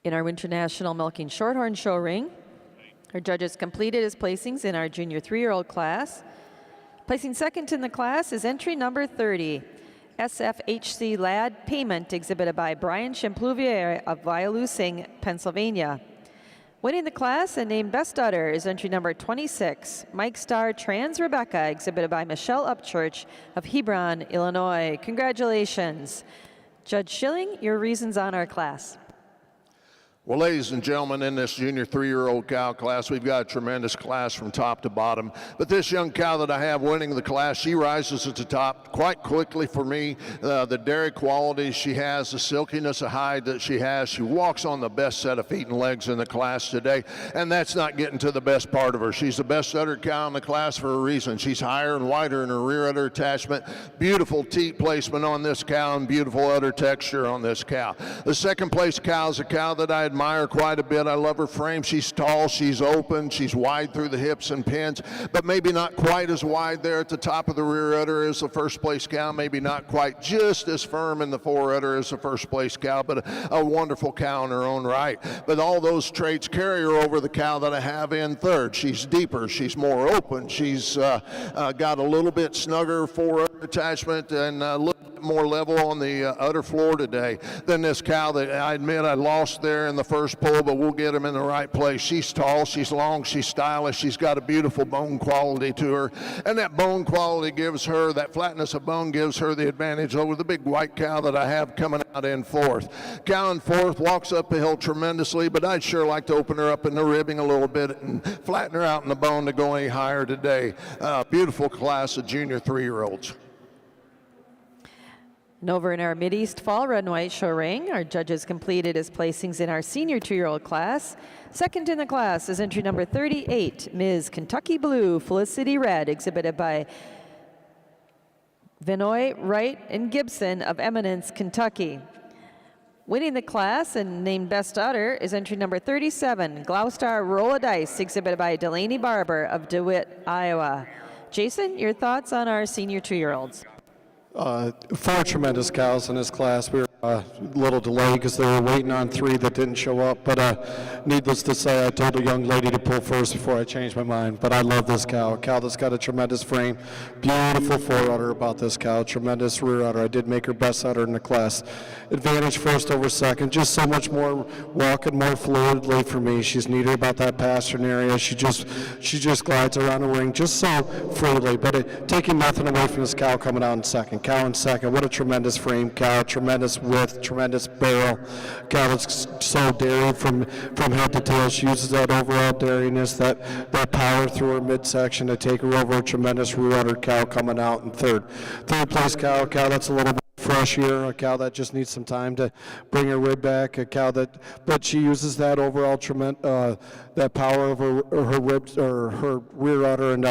In our International Milking Shorthorn Show ring, our judges completed his placings in our junior 3-year-old class. Placing second in the class is entry number 30, SFHC Lad Payment, exhibited by Brian Champlouvier of Wyalusing, Pennsylvania. Winning the class and named Best Udder is entry number 26, Mike Star Trans Rebecca, exhibited by Michelle Upchurch of Hebron, Illinois. Congratulations. Judge Schilling, your reasons on our class. Well, ladies and gentlemen, in this junior 3-year-old cow class, we've got a tremendous class from top to bottom. But this young cow that I have winning the class, she rises at the top quite quickly for me. The dairy qualities she has, the silkiness of hide that she has, she walks on the best set of feet and legs in the class today. And that's not getting to the best part of her. She's the best udder cow in the class for a reason. She's higher and wider in her rear udder attachment. Beautiful teat placement on this cow and beautiful udder texture on this cow. The second place cow is a cow that I admire quite a bit. I love her frame. She's tall, she's open, she's wide through the hips and pins, but maybe not quite as wide there at the top of the rear udder as the first place cow, maybe not quite just as firm in the fore udder as the first place cow, but a wonderful cow in her own right. But all those traits carry her over the cow that I have in third. She's deeper, she's more open, she's got a little bit snugger fore udder attachment and a little bit more level on the udder floor today than this cow that I admit I lost there in the first pull, but we'll get him in the right place. She's tall, she's long, she's stylish, she's got a beautiful bone quality to her, and that bone quality gives her, that flatness of bone gives her the advantage over the big white cow that I have coming out in fourth. Cow in fourth walks up the hill tremendously, but I'd sure like to open her up in the ribbing a little bit and flatten her out in the bone to go any higher today. Beautiful class of junior 3-year-olds. And over in our Mideast Fall Red and White Show ring, our judges completed his placings in our senior 2-year-old class. Second in the class is entry number 38, Ms. Kentucky Blue, Felicity Red, exhibited by Vinoy, Wright, and Gibson of Eminence, Kentucky. Winning the class and named Best Udder is entry number 37, Gloucester Roll a Dice, exhibited by Delaney Barber of DeWitt, Iowa. Jason, your thoughts on our senior 2-year-olds? 4 tremendous cows in this class. We were a little delayed because they were waiting on 3 that didn't show up. But needless to say, I told a young lady to pull first before I changed my mind. But I love this cow. A cow that's got a tremendous frame. Beautiful fore udder about this cow. Tremendous rear udder. I did make her best udder in the class. Advantage first over second. Just so much more walking more fluidly for me. She's neater about that pastern area. She just glides around the ring just so freely. But taking nothing away from this cow coming out in second. Cow in second. What a tremendous frame cow. Tremendous width, tremendous barrel. Cow that's so dairy from head to tail. She uses that overall dairiness, that power through her midsection to take her over. A tremendous rear udder cow coming out in third. Third place cow, a cow that's a little bit fresh here, a cow that just needs some time to bring her rib back, a cow but she uses that overall that power of her ribs or her rear udder and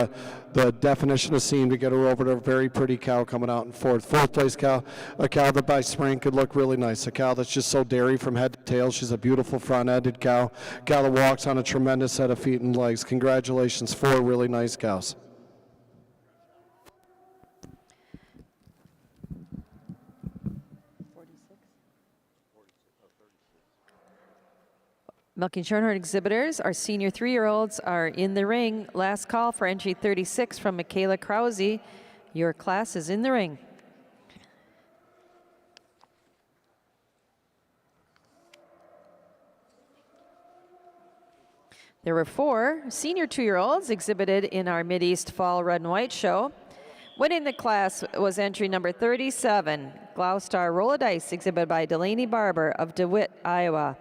the definition of seam to get her over to a very pretty cow coming out in fourth. Fourth place cow, a cow that by spring could look really nice, a cow that's just so dairy from head to tail. She's a beautiful front-ended cow that walks on a tremendous set of feet and legs. Congratulations, 4 really nice cows. Milking Shorthorn exhibitors, our senior 3-year-olds are in the ring. Last call for entry 36 from Michaela Krause. Your class is in the ring. There were 4 senior 2-year-olds exhibited in our Mideast Fall Red and White show. Winning the class was entry number 37, Gloucester Roll a Dice, exhibited by Delaney Barber of DeWitt, Iowa.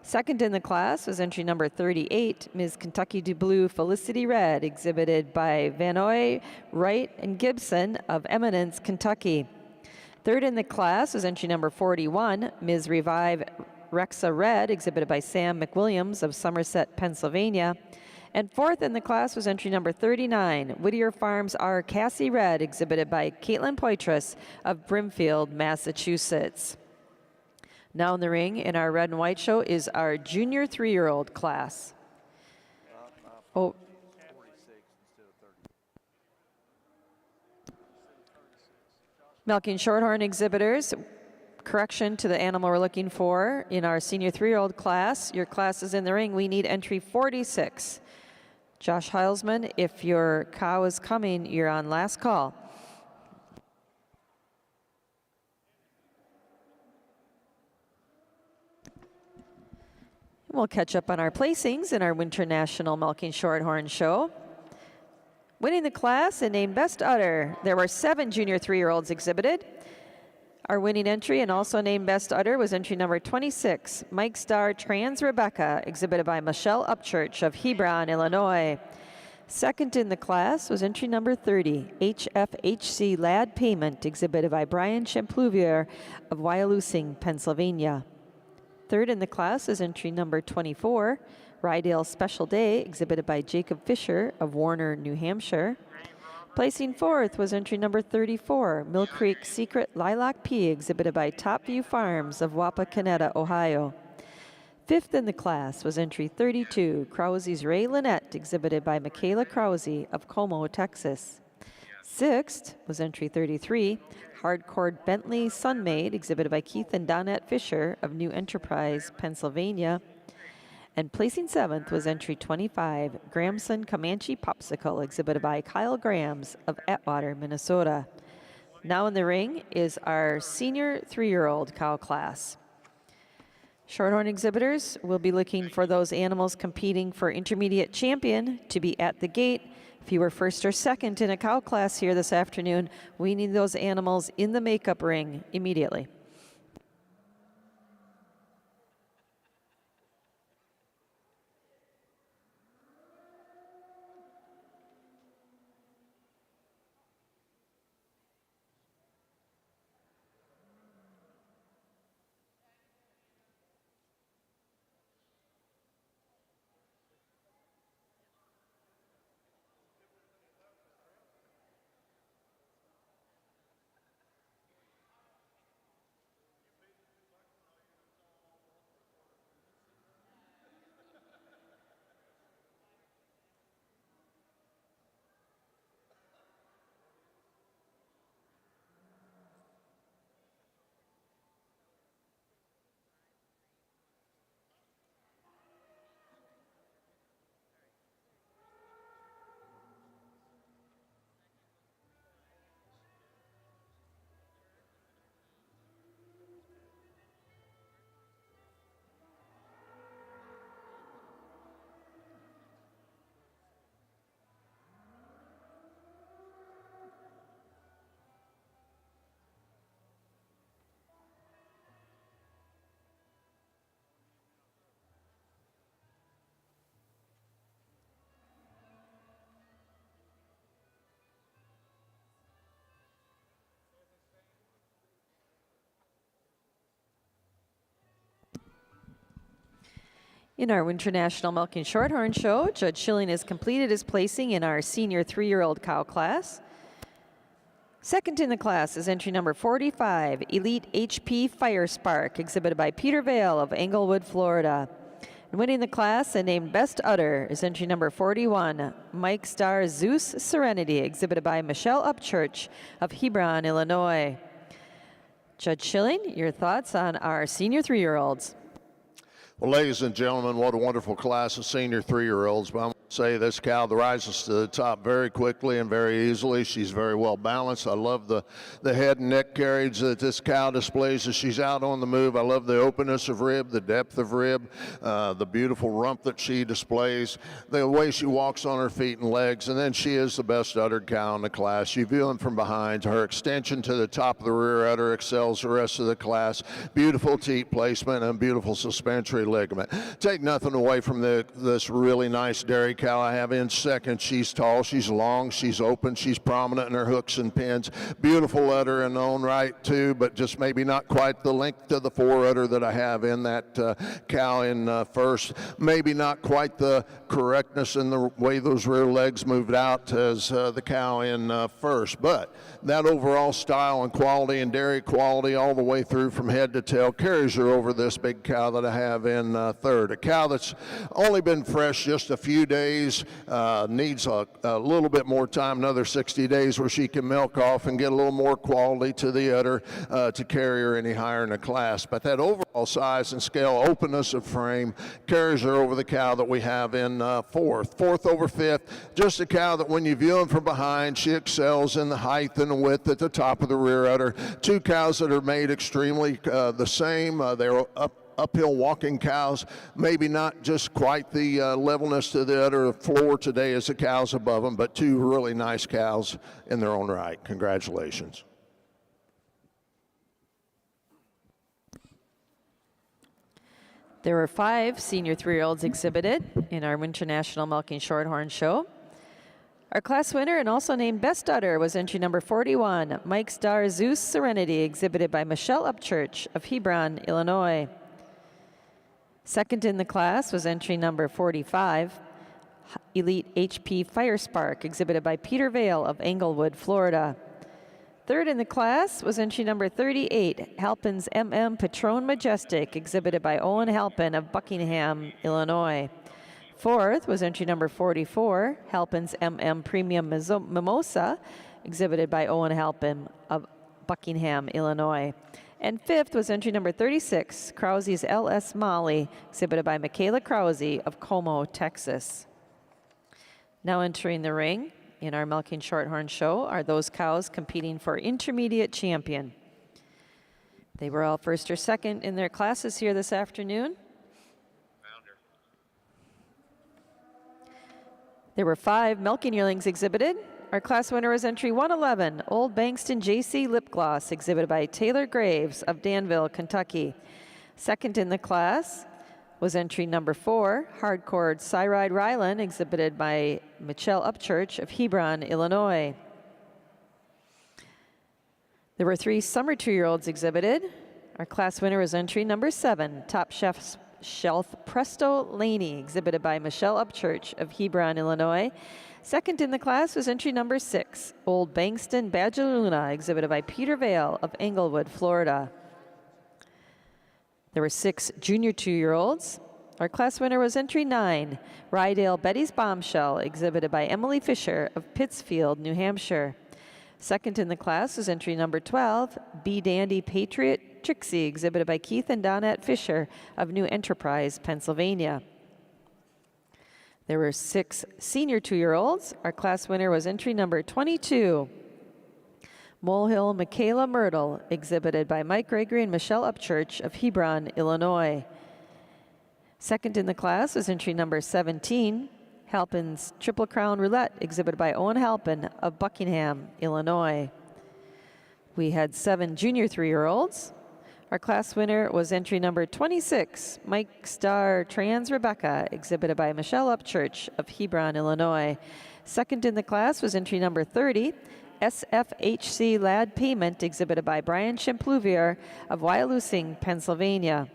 Second in the class was entry number 38, Ms. Kentucky DeBlue Felicity Red, exhibited by Vanoy, Wright, and Gibson of Eminence, Kentucky. Third in the class was entry number 41, Ms. Revive Rexa Red, exhibited by Sam McWilliams of Somerset, Pennsylvania. And fourth in the class was entry number 39, Whittier Farms R. Cassie Red, exhibited by Caitlin Poitras of Brimfield, Massachusetts. Now in the ring in our red and white show is our junior 3-year-old class. Oh. Milking Shorthorn exhibitors, correction to the animal we're looking for in our senior 3-year-old class. Your class is in the ring. We need entry 46. Josh Heilsman, if your cow is coming, you're on last call. We'll catch up on our placings in our Winter National Milking Shorthorn show. Winning the class and named Best Udder, there were 7 junior 3-year-olds exhibited. Our winning entry and also named Best Udder was entry number 26, Mike Star Trans Rebecca, exhibited by Michelle Upchurch of Hebron, Illinois. Second in the class was entry number 30, HFHC Lad Payment, exhibited by Brian Champlouvier of Wyalusing, Pennsylvania. Third in the class is entry number 24, Rydale Special Day, exhibited by Jacob Fisher of Warner, New Hampshire. Placing fourth was entry number 34, Mill Creek Secret Lilac Pea, exhibited by Topview Farms of Wapakoneta, Ohio. Fifth in the class was entry 32, Krause's Ray Lynette, exhibited by Michaela Krause of Como, Texas. Sixth was entry 33, Hardcore Bentley Sunmaid, exhibited by Keith and Donette Fisher of New Enterprise, Pennsylvania. And placing 7th was entry 25, Gramson Comanche Popsicle, exhibited by Kyle Grams of Atwater, Minnesota. Now in the ring is our senior 3-year-old cow class. Shorthorn exhibitors will be looking for those animals competing for intermediate champion to be at the gate. If you were first or second in a cow class here this afternoon, we need those animals in the makeup ring immediately. In our Winter National Milking Shorthorn show, Judge Schilling has completed his placing in our senior 3-year-old cow class. Second in the class is entry number 45, Elite HP Fire Spark, exhibited by Peter Vale of Englewood, Florida. And winning the class and named Best Udder is entry number 41, Mike Star Zeus Serenity, exhibited by Michelle Upchurch of Hebron, Illinois. Judge Schilling, your thoughts on our senior 3-year-olds? Well, ladies and gentlemen, what a wonderful class of senior 3-year-olds. But I'm going to say this cow rises to the top very quickly and very easily. She's very well balanced. I love the head and neck carriage that this cow displays as she's out on the move. I love the openness of rib, the depth of rib, the beautiful rump that she displays, the way she walks on her feet and legs, and then she is the best uddered cow in the class. You view them from behind. Her extension to the top of the rear udder excels the rest of the class. Beautiful teat placement and beautiful suspensory ligament. Take nothing away from this really nice dairy cow I have in second. She's tall, she's long, she's open, she's prominent in her hooks and pins. Beautiful udder in her own right too, but just maybe not quite the length of the fore udder that I have in that cow in first. Maybe not quite the correctness in the way those rear legs moved out as the cow in first, but that overall style and quality and dairy quality all the way through from head to tail carries her over this big cow that I have in third. A cow that's only been fresh just a few days, needs a little bit more time, another 60 days where she can milk off and get a little more quality to the udder to carry her any higher in the class. But that overall size and scale, openness of frame, carries her over the cow that we have in fourth. Fourth over fifth, just a cow that when you view them from behind, she excels in the height and the width at the top of the rear udder. Two cows that are made extremely the same. They're uphill walking cows, maybe not just quite the levelness to the udder floor today as the cows above them, but two really nice cows in their own right. Congratulations. There were 5 senior 3-year-olds exhibited in our Winter National Milking Shorthorn show. Our class winner and also named Best Udder was entry number 41, Mike Star Zeus Serenity, exhibited by Michelle Upchurch of Hebron, Illinois. Second in the class was entry number 45, Elite HP Fire Spark, exhibited by Peter Vale of Englewood, Florida. Third in the class was entry number 38, Halpin's MM Patron Majestic, exhibited by Owen Halpin of Buckingham, Illinois. Fourth was entry number 44, Halpin's MM Premium Mimosa, exhibited by Owen Halpin of Buckingham, Illinois. And fifth was entry number 36, Krause's LS Molly, exhibited by Michaela Krause of Como, Texas. Now entering the ring in our Milking Shorthorn show are those cows competing for intermediate champion. They were all first or second in their classes here this afternoon. There were 5 milking yearlings exhibited. Our class winner was entry 111, Old Bankston JC Lip Gloss, exhibited by Taylor Graves of Danville, Kentucky. Second in the class was entry number 4, Hardcore Cyride Rylan, exhibited by Michelle Upchurch of Hebron, Illinois. There were 3 summer 2-year-olds exhibited. Our class winner was entry number 7, Top Shelf Presto Laney, exhibited by Michelle Upchurch of Hebron, Illinois. Second in the class was entry number 6, Old Bankston Badgerluna, exhibited by Peter Vale of Englewood, Florida. There were 6 junior 2-year-olds. Our class winner was entry 9, Rydale Betty's Bombshell, exhibited by Emily Fisher of Pittsfield, New Hampshire. Second in the class was entry number 12, B Dandy Patriot Trixie, exhibited by Keith and Donette Fisher of New Enterprise, Pennsylvania. There were 6 senior 2-year-olds. Our class winner was entry number 22, Molehill Michaela Myrtle, exhibited by Mike Gregory and Michelle Upchurch of Hebron, Illinois. Second in the class was entry number 17, Halpin's Triple Crown Roulette, exhibited by Owen Halpin of Buckingham, Illinois. We had 7 junior 3-year-olds. Our class winner was entry number 26, Mike Star Trans Rebecca, exhibited by Michelle Upchurch of Hebron, Illinois. Second in the class was entry number 30, SFHC Lad Payment, exhibited by Brian Chimpluvier of Wyalusing, Pennsylvania.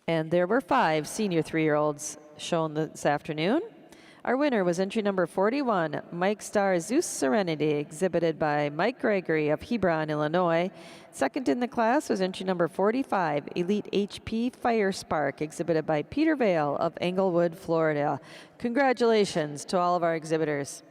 And there were 5 senior 3-year-olds shown this afternoon. Our winner was entry number 41, Mike Star Zeus Serenity, exhibited by Mike Gregory of Hebron, Illinois. Second in the class was entry number 45, Elite HP Fire Spark, exhibited by Peter Vale of Englewood, Florida. Congratulations to all of our exhibitors.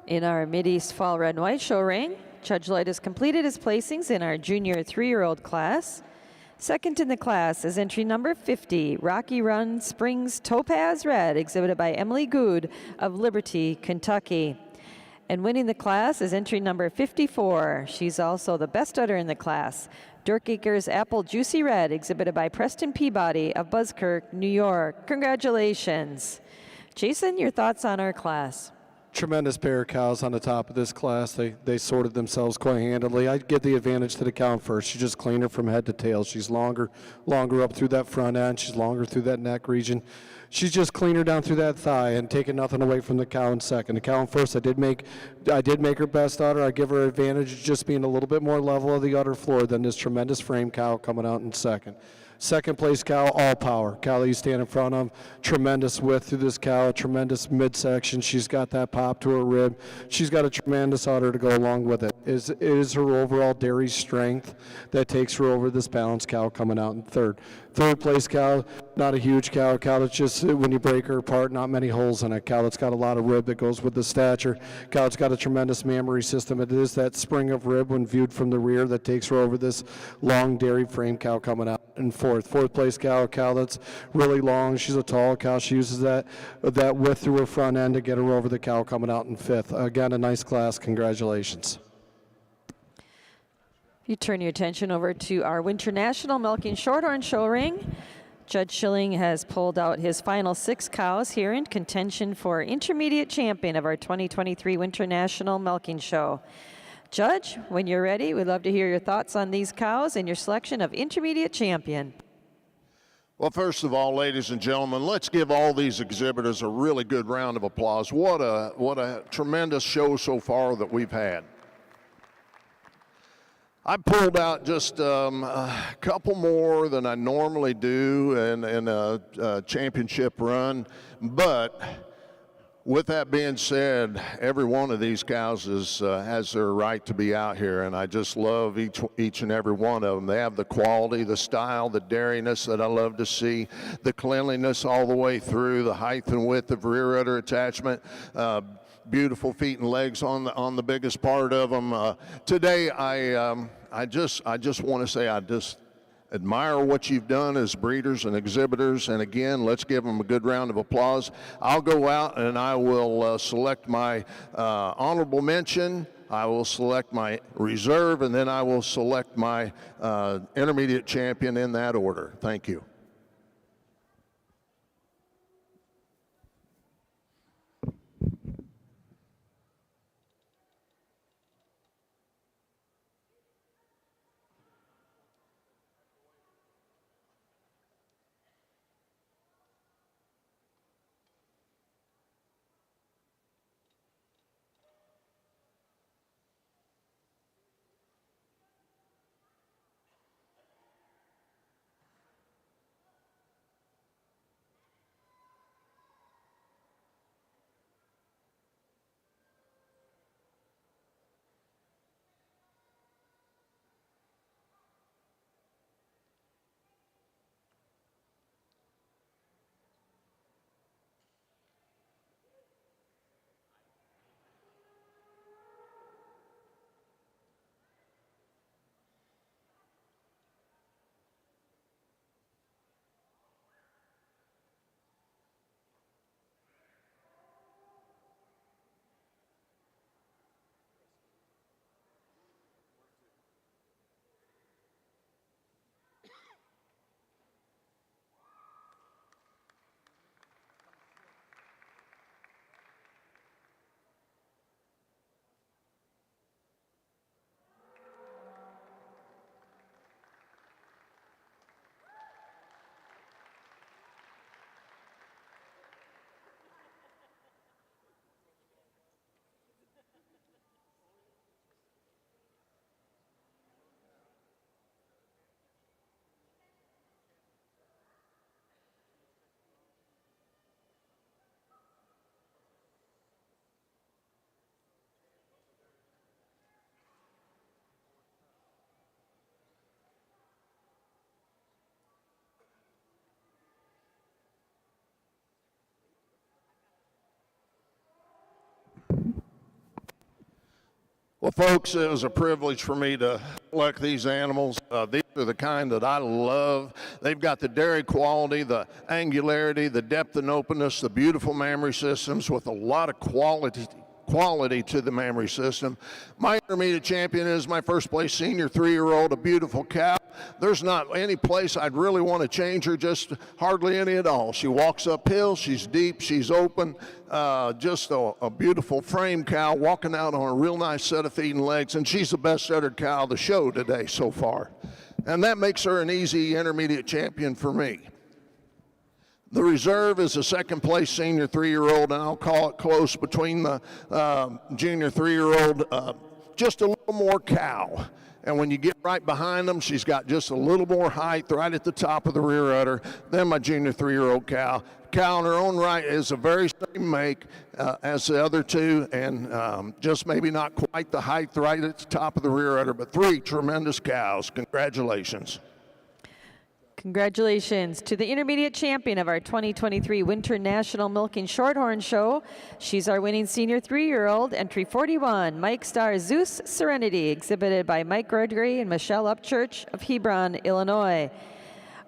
In our Mideast Fall Red and White show ring, Judge Lloyd has completed his placings in our junior 3-year-old class. Second in the class is entry number 50, Rocky Run Springs Topaz Red, exhibited by Emily Good of Liberty, Kentucky. And winning the class is entry number 54. She's also the best udder in the class, Dirkacre's Apple Juicy Red, exhibited by Preston Peabody of Buzzkirk, New York. Congratulations. Jason, your thoughts on our class? Tremendous pair of cows on the top of this class. They sorted themselves quite handily. I give the advantage to the cow first. She's just cleaner from head to tail. She's longer up through that front end. She's longer through that neck region. She's just cleaner down through that thigh and taking nothing away from the cow in second. The cow in first, I did make her best udder. I give her advantage of just being a little bit more level of the udder floor than this tremendous frame cow coming out in second. Second place cow, all power. Cow that you stand in front of, tremendous width through this cow, tremendous midsection. She's got that pop to her rib. She's got a tremendous udder to go along with it. It is her overall dairy strength that takes her over this balanced cow coming out in third. Third place cow, not a huge cow. Cow that's just, when you break her apart, not many holes in it. Cow that's got a lot of rib that goes with the stature. Cow that's got a tremendous mammary system. It is that spring of rib when viewed from the rear that takes her over this long dairy frame cow coming out in fourth. Fourth place cow, a cow that's really long. She's a tall cow. She uses that width through her front end to get her over the cow coming out in fifth. Again, a nice class. Congratulations. You turn your attention over to our Winter National Milking Shorthorn show ring. Judge Schilling has pulled out his final 6 cows here in contention for intermediate champion of our 2023 Winter National Milking Show. Judge, when you're ready, we'd love to hear your thoughts on these cows and your selection of intermediate champion. Well, first of all, ladies and gentlemen, let's give all these exhibitors a really good round of applause. What a tremendous show so far that we've had. I pulled out just a couple more than I normally do in a championship run, but with that being said, every one of these cows has their right to be out here, and I just love each and every one of them. They have the quality, the style, the dairiness that I love to see, the cleanliness all the way through, the height and width of rear udder attachment, beautiful feet and legs on the biggest part of them. Today, I just want to say I just admire what you've done as breeders and exhibitors, and again, let's give them a good round of applause. I'll go out and I will select my honorable mention, I will select my reserve, and then I will select my intermediate champion in that order. Thank you. Well, folks, it was a privilege for me to select these animals. These are the kind that I love. They've got the dairy quality, the angularity, the depth and openness, the beautiful mammary systems with a lot of quality to the mammary system. My intermediate champion is my first place senior 3-year-old, a beautiful cow. There's not any place I'd really want to change her, just hardly any at all. She walks uphill, she's deep, she's open, just a beautiful frame cow walking out on a real nice set of feet and legs, and she's the best uttered cow of the show today so far. And that makes her an easy intermediate champion for me. The reserve is a second place senior 3-year-old, and I'll call it close between the junior 3-year-old, just a little more cow. And when you get right behind them, she's got just a little more height right at the top of the rear udder than my junior 3-year-old cow. Cow in her own right is a very same make as the other two, and just maybe not quite the height right at the top of the rear udder, but 3 tremendous cows. Congratulations. Congratulations to the intermediate champion of our 2023 Winter National Milking Shorthorn Show. She's our winning senior 3-year-old, entry 41, Mike Star Zeus Serenity, exhibited by Mike Gregory and Michelle Upchurch of Hebron, Illinois.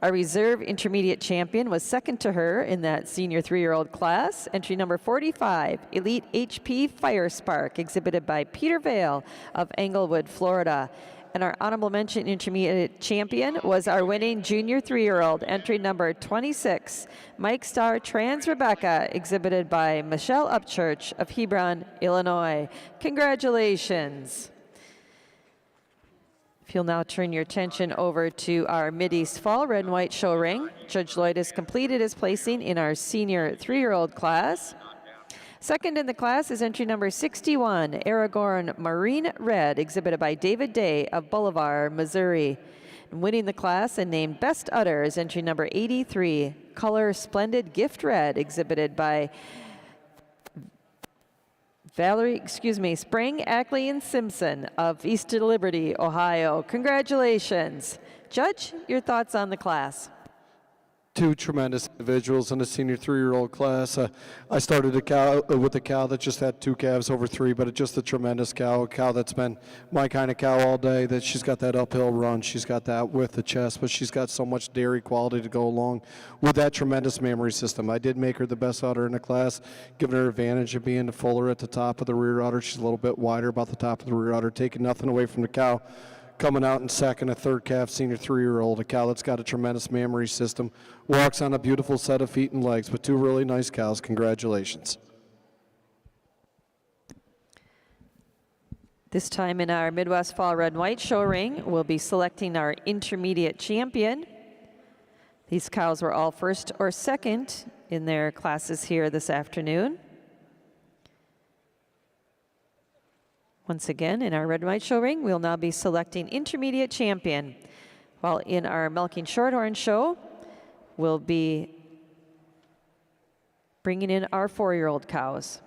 Our reserve intermediate champion was second to her in that senior 3-year-old class, entry number 45, Elite HP Fire Spark, exhibited by Peter Vale of Englewood, Florida. And our honorable mention intermediate champion was our winning junior 3-year-old, entry number 26, Mike Star Trans Rebecca, exhibited by Michelle Upchurch of Hebron, Illinois. Congratulations. If you'll now turn your attention over to our Mideast Fall Red and White Show Ring, Judge Lloyd has completed his placing in our senior 3-year-old class. Second in the class is entry number 61, Aragorn Marine Red, exhibited by David Day of Bolivar, Missouri. And winning the class and named Best Udder is entry number 83, Color Splendid Gift Red, exhibited by Spring, Ackley, and Simpson of East Liberty, Ohio. Congratulations. Judge, your thoughts on the class? 2 tremendous individuals in the senior 3-year-old class. I started with a cow that just had 2 calves over 3, but it's just a tremendous cow, a cow that's been my kind of cow all day, that she's got that uphill run, she's got that with the chest, but she's got so much dairy quality to go along with that tremendous mammary system. I did make her the best udder in the class, giving her advantage of being the fuller at the top of the rear udder. She's a little bit wider about the top of the rear udder, taking nothing away from the cow. Coming out in second, a third calf, senior 3-year-old, a cow that's got a tremendous mammary system, walks on a beautiful set of feet and legs, but 2 really nice cows. Congratulations. This time in our Midwest Fall Red and White Show Ring, we'll be selecting our intermediate champion. These cows were all first or second in their classes here this afternoon. Once again, in our Red and White Show Ring, we'll now be selecting intermediate champion. While in our Milking Shorthorn Show, we'll be bringing in our 4-year-old cows.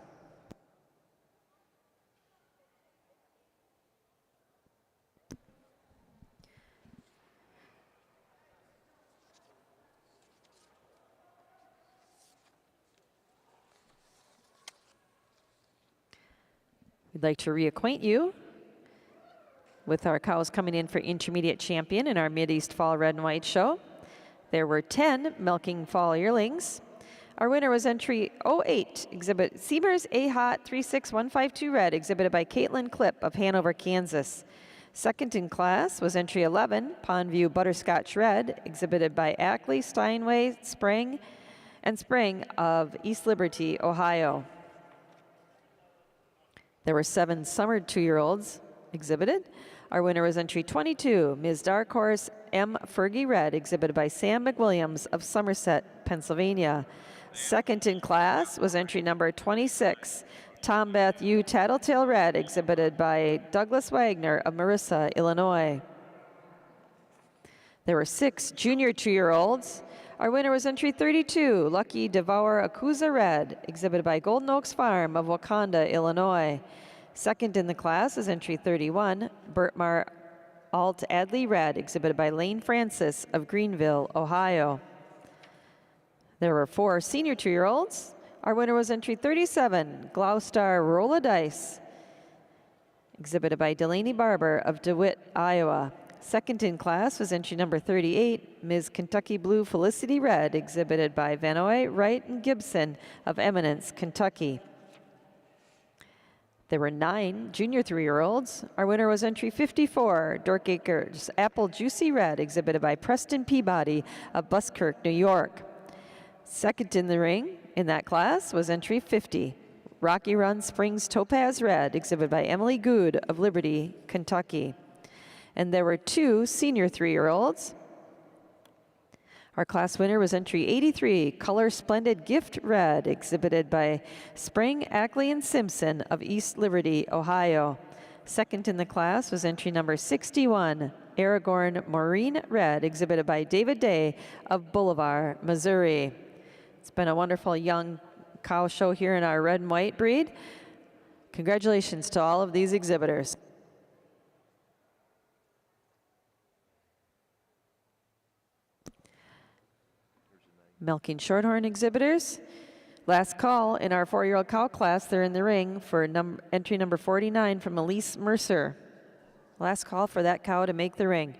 We'd like to reacquaint you with our cows coming in for intermediate champion in our Mideast Fall Red and White Show. There were 10 milking fall yearlings. Our winner was entry 08, exhibit Seamers A-Hot 36152 Red, exhibited by Caitlin Klipp of Hanover, Kansas. Second in class was entry 11, Pondview Butterscotch Red, exhibited by Ackley, Steinway, Spring of East Liberty, Ohio. There were 7 summer 2-year-olds exhibited. Our winner was entry 22, Ms. Dark Horse M. Fergie Red, exhibited by Sam McWilliams of Somerset, Pennsylvania. Second in class was entry number 26, Tom Beth U. Tattletale Red, exhibited by Douglas Wagner of Marissa, Illinois. There were 6 junior 2-year-olds. Our winner was entry 32, Lucky Devour Akuza Red, exhibited by Golden Oaks Farm of Wakanda, Illinois. Second in the class is entry 31, Bertmar Alt Adley Red, exhibited by Lane Francis of Greenville, Ohio. There were 4 senior 2-year-olds. Our winner was entry 37, Gloucester Roll-A-Dice, exhibited by Delaney Barber of DeWitt, Iowa. Second in class was entry number 38, Ms. Kentucky Blue Felicity Red, exhibited by Vanoy, Wright, and Gibson of Eminence, Kentucky. There were 9 junior 3-year-olds. Our winner was entry 54, Dorkacres Apple Juicy Red, exhibited by Preston Peabody of Buskirk, New York. Second in the ring in that class was entry 50, Rocky Run Springs Topaz Red, exhibited by Emily Good of Liberty, Kentucky. And there were 2 senior 3-year-olds. Our class winner was entry 83, Color Splendid Gift Red, exhibited by Spring, Ackley, and Simpson of East Liberty, Ohio. Second in the class was entry number 61, Aragorn Maureen Red, exhibited by David Day of Bolivar, Missouri. It's been a wonderful young cow show here in our red and white breed. Congratulations to all of these exhibitors. Milking Shorthorn exhibitors. Last call in our 4-year-old cow class. They're in the ring for entry number 49 from Elise Mercer. Last call for that cow to make the ring.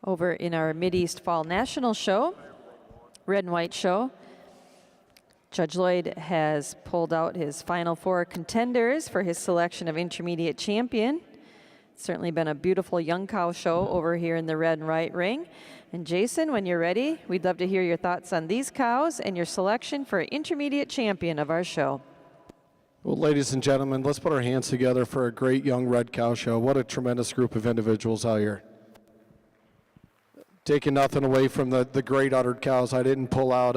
Over in our Mideast Fall National Show, Red and White Show, Judge Lloyd has pulled out his final 4 contenders for his selection of intermediate champion. Certainly been a beautiful young cow show over here in the red and white ring. And Jason, when you're ready, we'd love to hear your thoughts on these cows and your selection for intermediate champion of our show. Well, ladies and gentlemen, let's put our hands together for a great young red cow show. What a tremendous group of individuals out here. Taking nothing away from the great uddered cows, I didn't pull out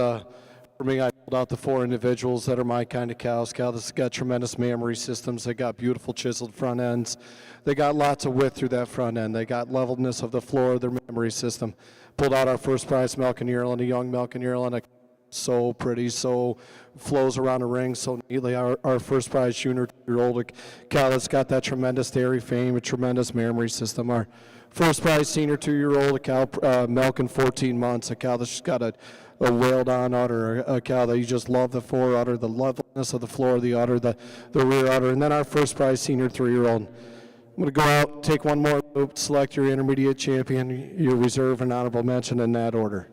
for me, I pulled out the 4 individuals that are my kind of cows. Cow that's got tremendous mammary systems. They got beautiful chiseled front ends. They got lots of width through that front end. They got levelness of the floor of their mammary system. Pulled out our first prize milking yearling, a young milking yearling. So pretty, so flows around the ring so neatly. Our first prize junior 2-year-old cow that's got that tremendous dairy fame, a tremendous mammary system. Our first prize senior 2-year-old, a cow milking 14 months, a cow that's just got a wailed on udder, a cow that you just love the fore udder, the levelness of the floor of the udder, the rear udder, and then our first prize senior 3-year-old. I'm going to go out, take one more loop, select your intermediate champion, your reserve and honorable mention in that order.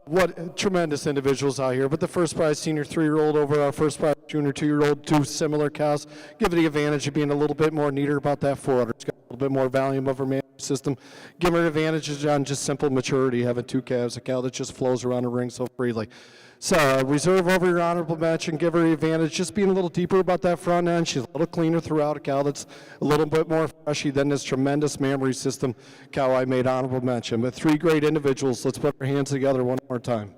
What tremendous individuals out here. But the first prize senior 3-year-old over our first prize junior 2-year-old, 2 similar cows. Give it the advantage of being a little bit more neater about that forudder. It's got a little bit more volume of her mammary system. Give her advantages on just simple maturity, having 2 calves, a cow that just flows around the ring so freely. So reserve over your honorable mention, give her the advantage, just being a little deeper about that front end. She's a little cleaner throughout, a cow that's a little bit more freshy than this tremendous mammary system cow I made honorable mention. But 3 great individuals, let's put our hands together one more time.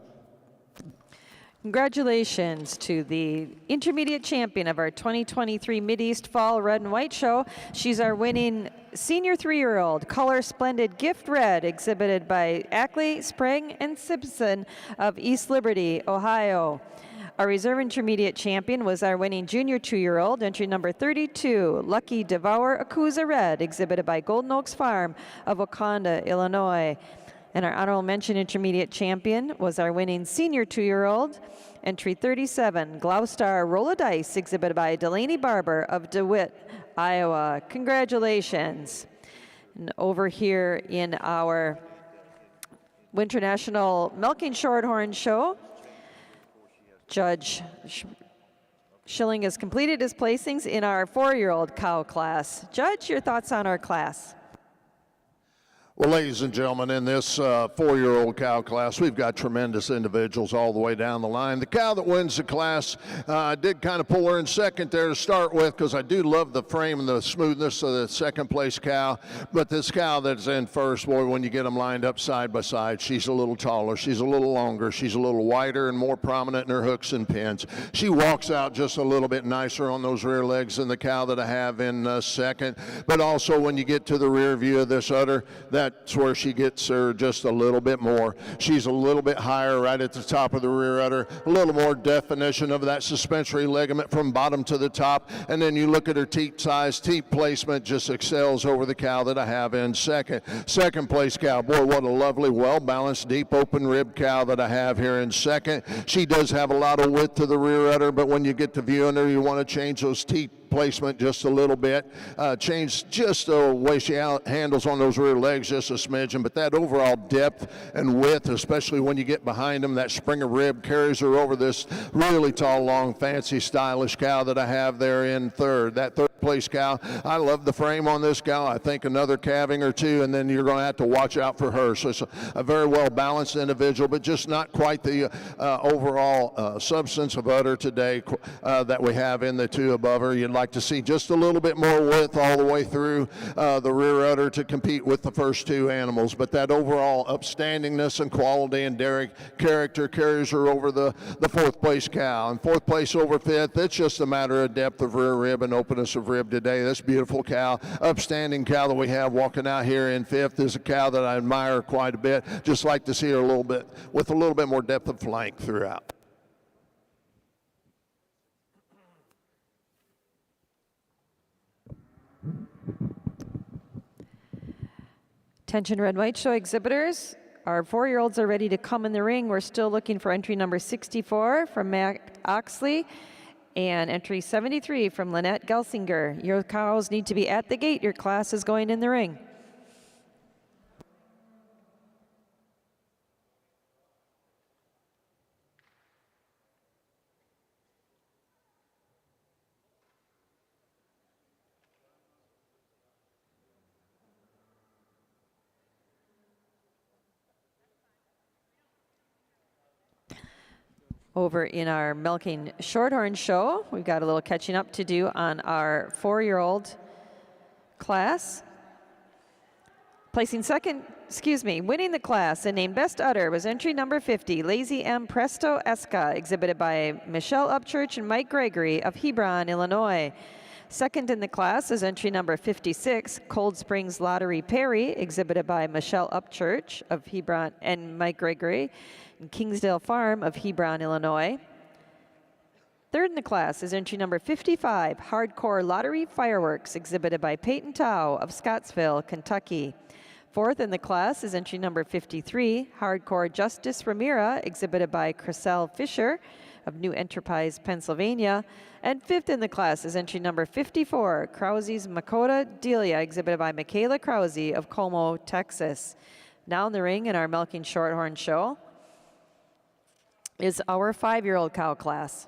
Congratulations to the intermediate champion of our 2023 Mideast Fall Red and White Show. She's our winning senior 3-year-old, color splendid gift red, exhibited by Ackley, Sprague, and Simpson of East Liberty, Ohio. Our reserve intermediate champion was our winning junior 2-year-old, entry number 32, Lucky Devour Akuza Red, exhibited by Golden Oaks Farm of Wakonda, Illinois. And our honorable mention intermediate champion was our winning senior 2-year-old, entry 37, Gloucester Roll of Dice, exhibited by Delaney Barber of DeWitt, Iowa. Congratulations. And over here in our Winter National Milking Shorthorn Show, Judge Schilling has completed his placings in our 4-year-old cow class. Judge, your thoughts on our class? Well, ladies and gentlemen, in this 4-year-old cow class, we've got tremendous individuals all the way down the line. The cow that wins the class, I did kind of pull her in second there to start with because I do love the frame and the smoothness of the second place cow. But this cow that's in first, boy, when you get them lined up side by side, she's a little taller, she's a little longer, she's a little wider and more prominent in her hooks and pins. She walks out just a little bit nicer on those rear legs than the cow that I have in second. But also when you get to the rear view of this udder, that's where she gets her just a little bit more. She's a little bit higher right at the top of the rear udder, a little more definition of that suspensory ligament from bottom to the top. And then you look at her teat size, teat placement just excels over the cow that I have in second. Second place cow, boy, what a lovely, well-balanced, deep open rib cow that I have here in second. She does have a lot of width to the rear udder, but when you get to viewing her, you want to change those teat placement just a little bit, change just the way she handles on those rear legs just a smidgen, but that overall depth and width, especially when you get behind them, that Springer rib carries her over this really tall, long, fancy, stylish cow that I have there in third. That third place cow, I love the frame on this cow. I think another calving or two, and then you're going to have to watch out for her. So it's a very well-balanced individual, but just not quite the overall substance of udder today that we have in the two above her. You'd like to see just a little bit more width all the way through the rear udder to compete with the first two animals. But that overall upstandingness and quality and dairy character carries her over the fourth place cow. And fourth place over fifth, it's just a matter of depth of rear rib and openness of rib today. This beautiful cow, upstanding cow that we have walking out here in fifth is a cow that I admire quite a bit. Just like to see her a little bit with a little bit more depth of flank throughout. Attention Red White Show exhibitors. Our 4-year-olds are ready to come in the ring. We're still looking for entry number 64 from Matt Oxley and entry 73 from Lynette Gelsinger. Your cows need to be at the gate. Your class is going in the ring. Over in our milking Shorthorn show, we've got a little catching up to do on our 4-year-old class. Winning the class and named Best Udder was entry number 50, Lazy M Presto Esca, exhibited by Michelle Upchurch and Mike Gregory of Hebron, Illinois. Second in the class is entry number 56, Cold Springs Lottery Perry, exhibited by Michelle Upchurch of Hebron and Mike Gregory, and Kingsdale Farm of Hebron, Illinois. Third in the class is entry number 55, Hardcore Lottery Fireworks, exhibited by Peyton Tao of Scottsville, Kentucky. Fourth in the class is entry number 53, Hardcore Justice Ramira, exhibited by Chriselle Fisher of New Enterprise, Pennsylvania. And fifth in the class is entry number 54, Krause's Makota Delia, exhibited by Michaela Krause of Como, Texas. Now in the ring in our Milking Shorthorn show is our 5-year-old cow class.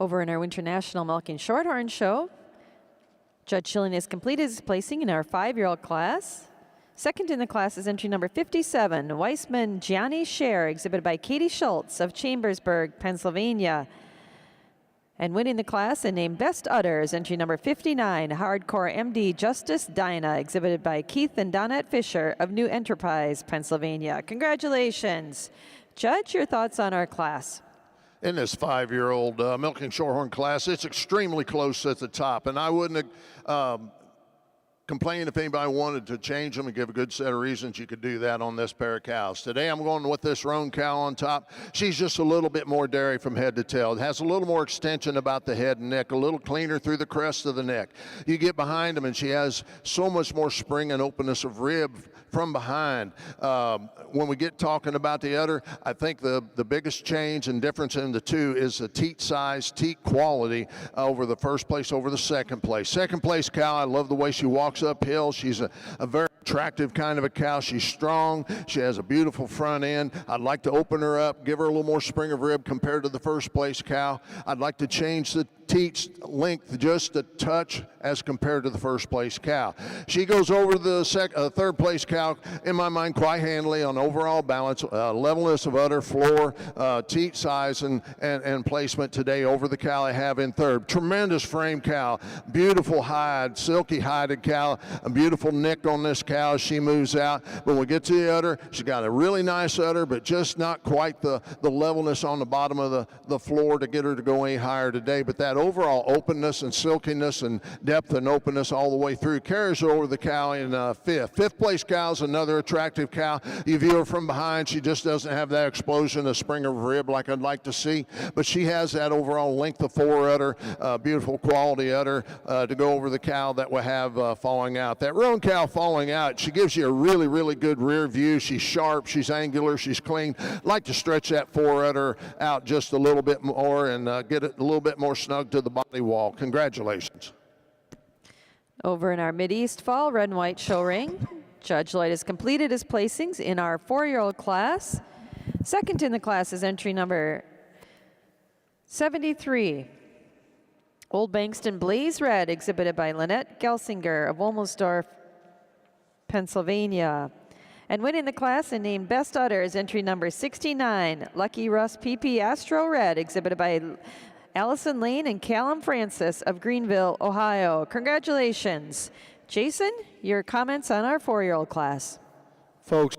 Over in our Winter National Milking Shorthorn show, Judge Schilling has completed his placing in our 5-year-old class. Second in the class is entry number 57, Weissman Gianni Scher, exhibited by Katie Schultz of Chambersburg, Pennsylvania. And winning the class and named Best Udder is entry number 59, Hardcore MD Justice Dinah, exhibited by Keith and Donette Fisher of New Enterprise, Pennsylvania. Congratulations. Judge, your thoughts on our class? In this 5-year-old milking shorthorn class, it's extremely close at the top, and I wouldn't complain if anybody wanted to change them and give a good set of reasons. You could do that on this pair of cows. Today I'm going with this roan cow on top. She's just a little bit more dairy from head to tail. It has a little more extension about the head and neck, a little cleaner through the crest of the neck. You get behind them and she has so much more spring and openness of rib from behind. When we get talking about the udder, I think the biggest change and difference in the two is the teat size, teat quality over the first place, over the second place. Second place cow, I love the way she walks uphill. She's a very attractive kind of a cow. She's strong. She has a beautiful front end. I'd like to open her up, give her a little more spring of rib compared to the first place cow. I'd like to change the teat's length just a touch as compared to the first place cow. She goes over the third place cow, in my mind, quite handily on overall balance, levelness of udder, floor, teat size, and placement today over the cow I have in third. Tremendous frame cow, beautiful hide, silky hided cow, a beautiful neck on this cow as she moves out. When we get to the udder, she's got a really nice udder, but just not quite the levelness on the bottom of the floor to get her to go any higher today. But that overall openness and silkiness and depth and openness all the way through carries her over the cow in fifth. Fifth place cow's another attractive cow. You view her from behind, she just doesn't have that explosion of spring of rib like I'd like to see, but she has that overall length of fore udder, beautiful quality udder to go over the cow that will have falling out. That roan cow falling out, she gives you a really, really good rear view. She's sharp, she's angular, she's clean. Like to stretch that fore udder out just a little bit more and get it a little bit more snug to the body wall. Congratulations. Over in our Mideast Fall Red and White show ring, Judge Lloyd has completed his placings in our 4-year-old class. Second in the class is entry number 73, Old Bankston Blaze Red, exhibited by Lynette Gelsinger of Wilmersdorf, Pennsylvania. And winning the class and named Best Udder is entry number 69, Lucky Russ PP Astro Red, exhibited by Allison Lane and Callum Francis of Greenville, Ohio. Congratulations. Jason, your comments on our 4-year-old class. Folks,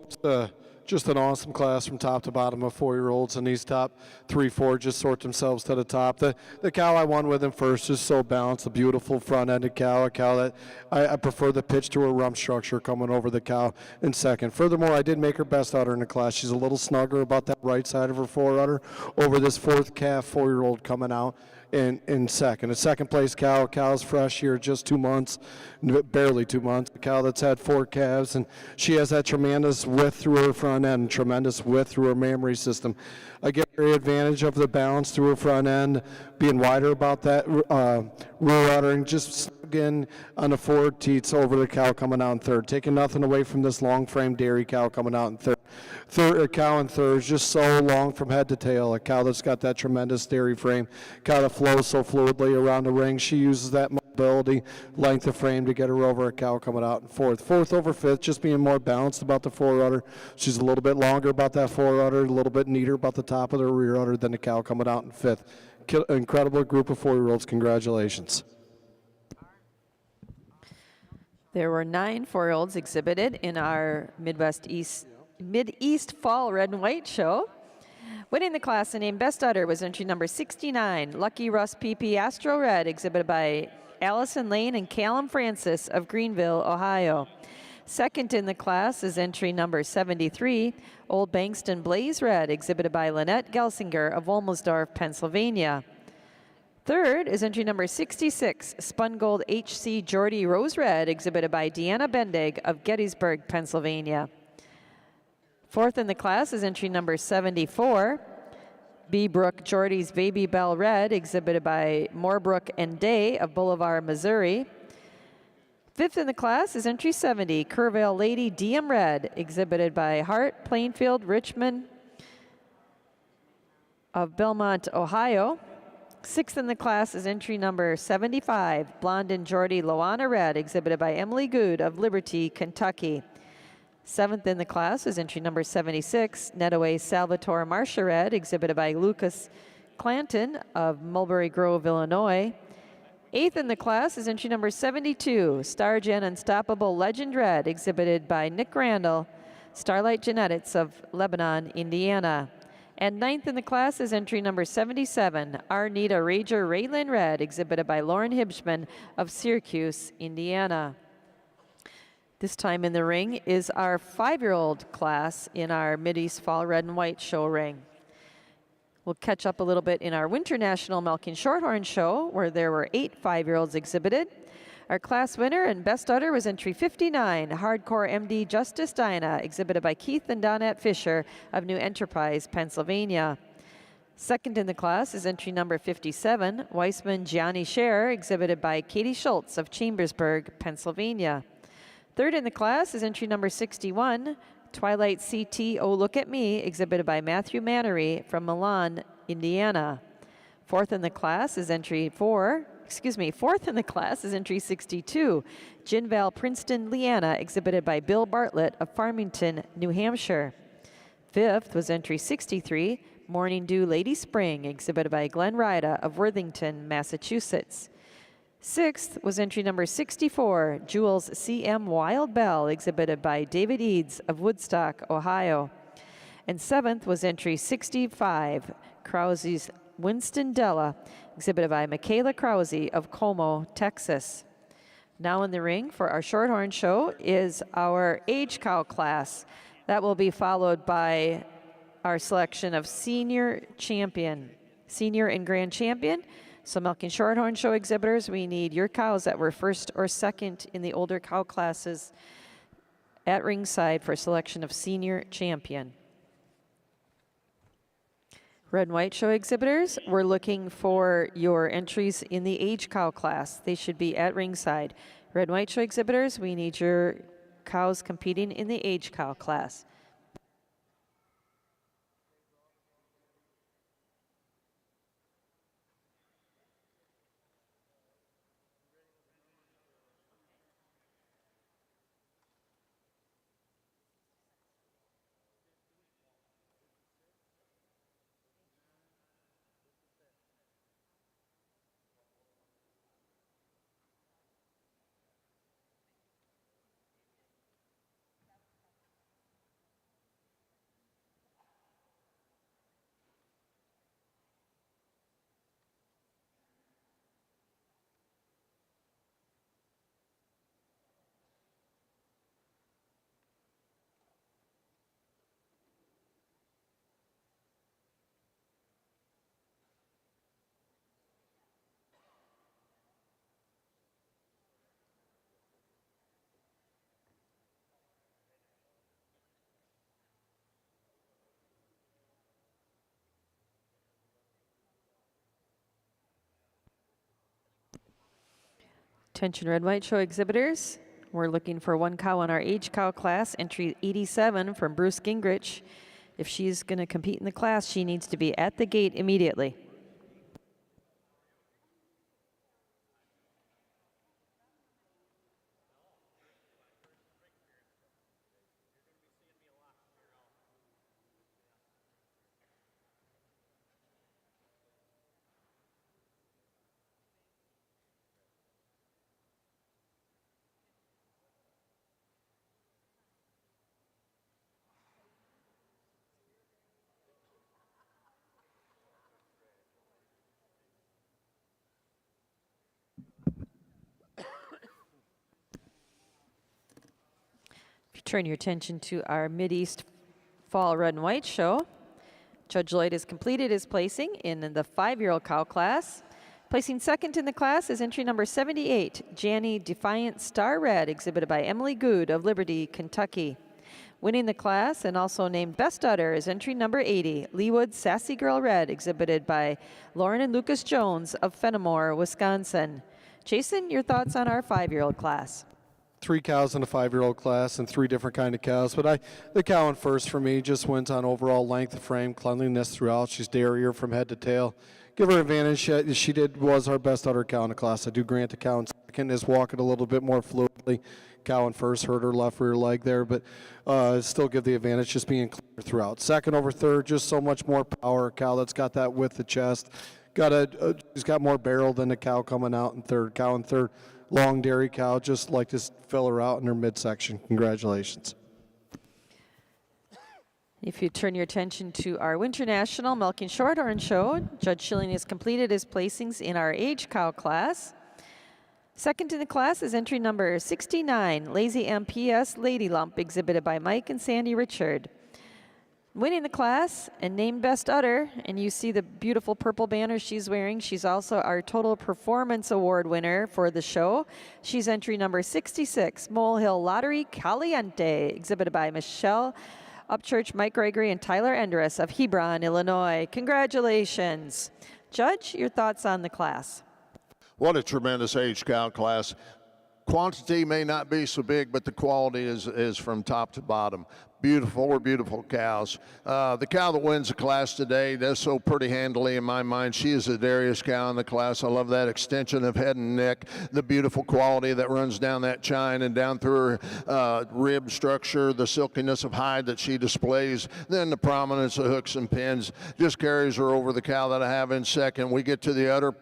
just an awesome class from top to bottom of 4-year-olds, and these top 3, 4 just sort themselves to the top. The cow I won with in first is so balanced, a beautiful front-ended cow, a cow that I prefer the pitch to her rump structure coming over the cow in second. Furthermore, I did make her best udder in the class. She's a little snugger about that right side of her fore udder over this fourth calf 4-year-old coming out in second. A second place cow. Cow's fresh here, just 2 months, barely 2 months. A cow that's had 4 calves, and she has that tremendous width through her front end, tremendous width through her mammary system. I get every advantage of the balance through her front end, being wider about that rear udder, and just again on the forward teats over the cow coming out in third, taking nothing away from this long frame dairy cow coming out in third. A cow in third is just so long from head to tail, a cow that's got that tremendous dairy frame, cow that flows so fluidly around the ring. She uses that mobility, length of frame to get her over a cow coming out in fourth. Fourth over fifth, just being more balanced about the fore udder. She's a little bit longer about that fore udder, a little bit neater about the top of the rear udder than the cow coming out in fifth. Incredible group of 4-year-olds. Congratulations. There were 9 4-year-olds exhibited in our Mid-East Fall Red and White show. Winning the class and named Best Udder was entry number 69, Lucky Russ PP Astro Red, exhibited by Allison Lane and Callum Francis of Greenville, Ohio. Second in the class is entry number 73, Old Bankston Blaze Red, exhibited by Lynette Gelsinger of Wilmersdorf, Pennsylvania. Third is entry number 66, Spun Gold HC Geordie Rose Red, exhibited by Deanna Bendig of Gettysburg, Pennsylvania. Fourth in the class is entry number 74, B. Brook Geordie's Baby Bell Red, exhibited by Moorbrook and Day of Boulevard, Missouri. Fifth in the class is entry 70, Kerrville Lady DM Red, exhibited by Hart Plainfield Richmond of Belmont, Ohio. Sixth in the class is entry number 75, Blonde and Jordy Loana Red, exhibited by Emily Good of Liberty, Kentucky. Seventh in the class is entry number 76, Netaway Salvatore Marcia Red, exhibited by Lucas Clanton of Mulberry Grove, Illinois. Eighth in the class is entry number 72, Stargen Unstoppable Legend Red, exhibited by Nick Randall, Starlight Genetics of Lebanon, Indiana. And ninth in the class is entry number 77, Arnita Rager Raylin Red, exhibited by Lauren Hibschman of Syracuse, Indiana. This time in the ring is our 5-year-old class in our Mideast Fall Red and White show ring. We'll catch up a little bit in our Winter National Milking Shorthorn show, where there were 8 5-year-olds exhibited. Our class winner and best udder was entry 59, Hardcore MD Justice Dinah, exhibited by Keith and Donette Fisher of New Enterprise, Pennsylvania. Second in the class is entry number 57, Weissman Gianni Scher, exhibited by Katie Schultz of Chambersburg, Pennsylvania. Third in the class is entry number 61, Twilight CT Oh Look at Me, exhibited by Matthew Mannery from Milan, Indiana. Fourth in the class is entry 62, Ginval Princeton Leanna, exhibited by Bill Bartlett of Farmington, New Hampshire. Fifth was entry 63, Morning Dew Lady Spring, exhibited by Glenn Ryda of Worthington, Massachusetts. Sixth was entry number 64, Jules C.M. Wild Bell, exhibited by David Eads of Woodstock, Ohio. And seventh was entry 65, Krause's Winston Della, exhibited by Michaela Krause of Como, Texas. Now in the ring for our Shorthorn show is our age cow class. That will be followed by our selection of senior and grand champion. So Milking Shorthorn show exhibitors, we need your cows that were first or second in the older cow classes at ringside for selection of senior champion. Red and White show exhibitors, we're looking for your entries in the age cow class. They should be at ringside. Red and White show exhibitors, we need your cows competing in the age cow class. Attention Red White show exhibitors, we're looking for one cow in our age cow class, entry 87 from Bruce Gingrich. If she's going to compete in the class, she needs to be at the gate immediately. Turn your attention to our Mideast Fall Red and White show. Judge Lloyd has completed his placing in the 5-year-old cow class. Placing second in the class is entry number 78, Janny Defiant Star Red, exhibited by Emily Good of Liberty, Kentucky. Winning the class and also named Best Udder is entry number 80, Leewood Sassy Girl Red, exhibited by Lauren and Lucas Jones of Fenimore, Wisconsin. Jason, your thoughts on our 5-year-old class? 3 cows in a 5-year-old class and 3 different kind of cows. But the cow in first for me just wins on overall length of frame, cleanliness throughout. She's derriere from head to tail. give her advantage. She was our best udder cow in the class. I do grant the cow in second is walking a little bit more fluidly. Cow in first hurt her left rear leg there, but still give the advantage just being clear throughout. Second over third, just so much more power. Cow that's got that width of chest. She's got more barrel than the cow coming out in third. Cow in third, long dairy cow, just like to fill her out in her midsection. Congratulations. If you turn your attention to our Winter National Milking Shorthorn show, Judge Schilling has completed his placings in our age cow class. Second in the class is entry number 69, Lazy MPS Lady Lump, exhibited by Mike and Sandy Richard. Winning the class and named Best Udder, and you see the beautiful purple banner she's wearing. She's also our Total Performance Award winner for the show. She's entry number 66, Molehill Lottery Caliente, exhibited by Michelle Upchurch, Mike Gregory, and Tyler Endress of Hebron, Illinois. Congratulations. Judge, your thoughts on the class? What a tremendous age cow class. Quantity may not be so big, but the quality is from top to bottom. Beautiful cows. The cow that wins the class today does so pretty handily in my mind. She is the Darius cow in the class. I love that extension of head and neck, the beautiful quality that runs down that chine and down through her rib structure, the silkiness of hide that she displays, then the prominence of hooks and pins just carries her over the cow that I have in second. We get to the udder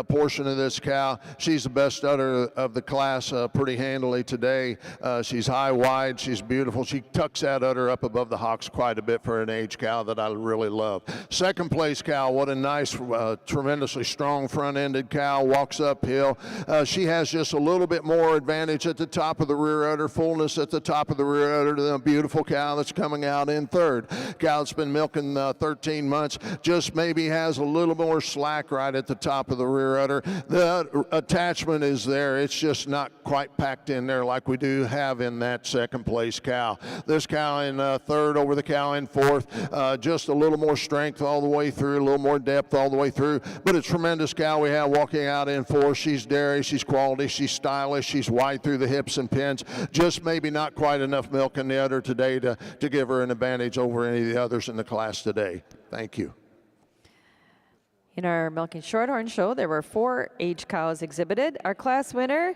portion of this cow. She's the best udder of the class pretty handily today. She's high, wide, she's beautiful. She tucks that udder up above the hocks quite a bit for an age cow that I really love. Second place cow, what a nice, tremendously strong front-ended cow, walks uphill. She has just a little bit more advantage at the top of the rear udder, fullness at the top of the rear udder than a beautiful cow that's coming out in third. Cow that's been milking 13 months, just maybe has a little more slack right at the top of the rear udder. The attachment is there. It's just not quite packed in there like we do have in that second place cow. This cow in third over the cow in fourth. Just a little more strength all the way through, a little more depth all the way through. But a tremendous cow we have walking out in fourth. She's dairy, she's quality, she's stylish, she's wide through the hips and pins. Just maybe not quite enough milk in the udder today to give her an advantage over any of the others in the class today. Thank you. In our Milking Shorthorn show, there were 4 age cows exhibited. Our class winner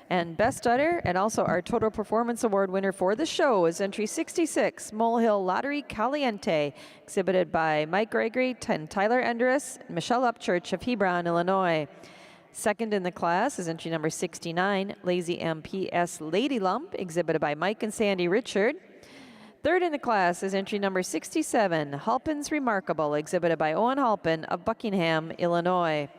and best udder, and also our Total Performance Award winner for the show is entry 66, Molehill Lottery Caliente, exhibited by Mike Gregory and Tyler Endress and Michelle Upchurch of Hebron, Illinois. Second in the class is entry number 69, Lazy MPS Lady Lump, exhibited by Mike and Sandy Richard. Third in the class is entry number 67, Halpin's Remarkable, exhibited by Owen Halpin of Buckingham, Illinois.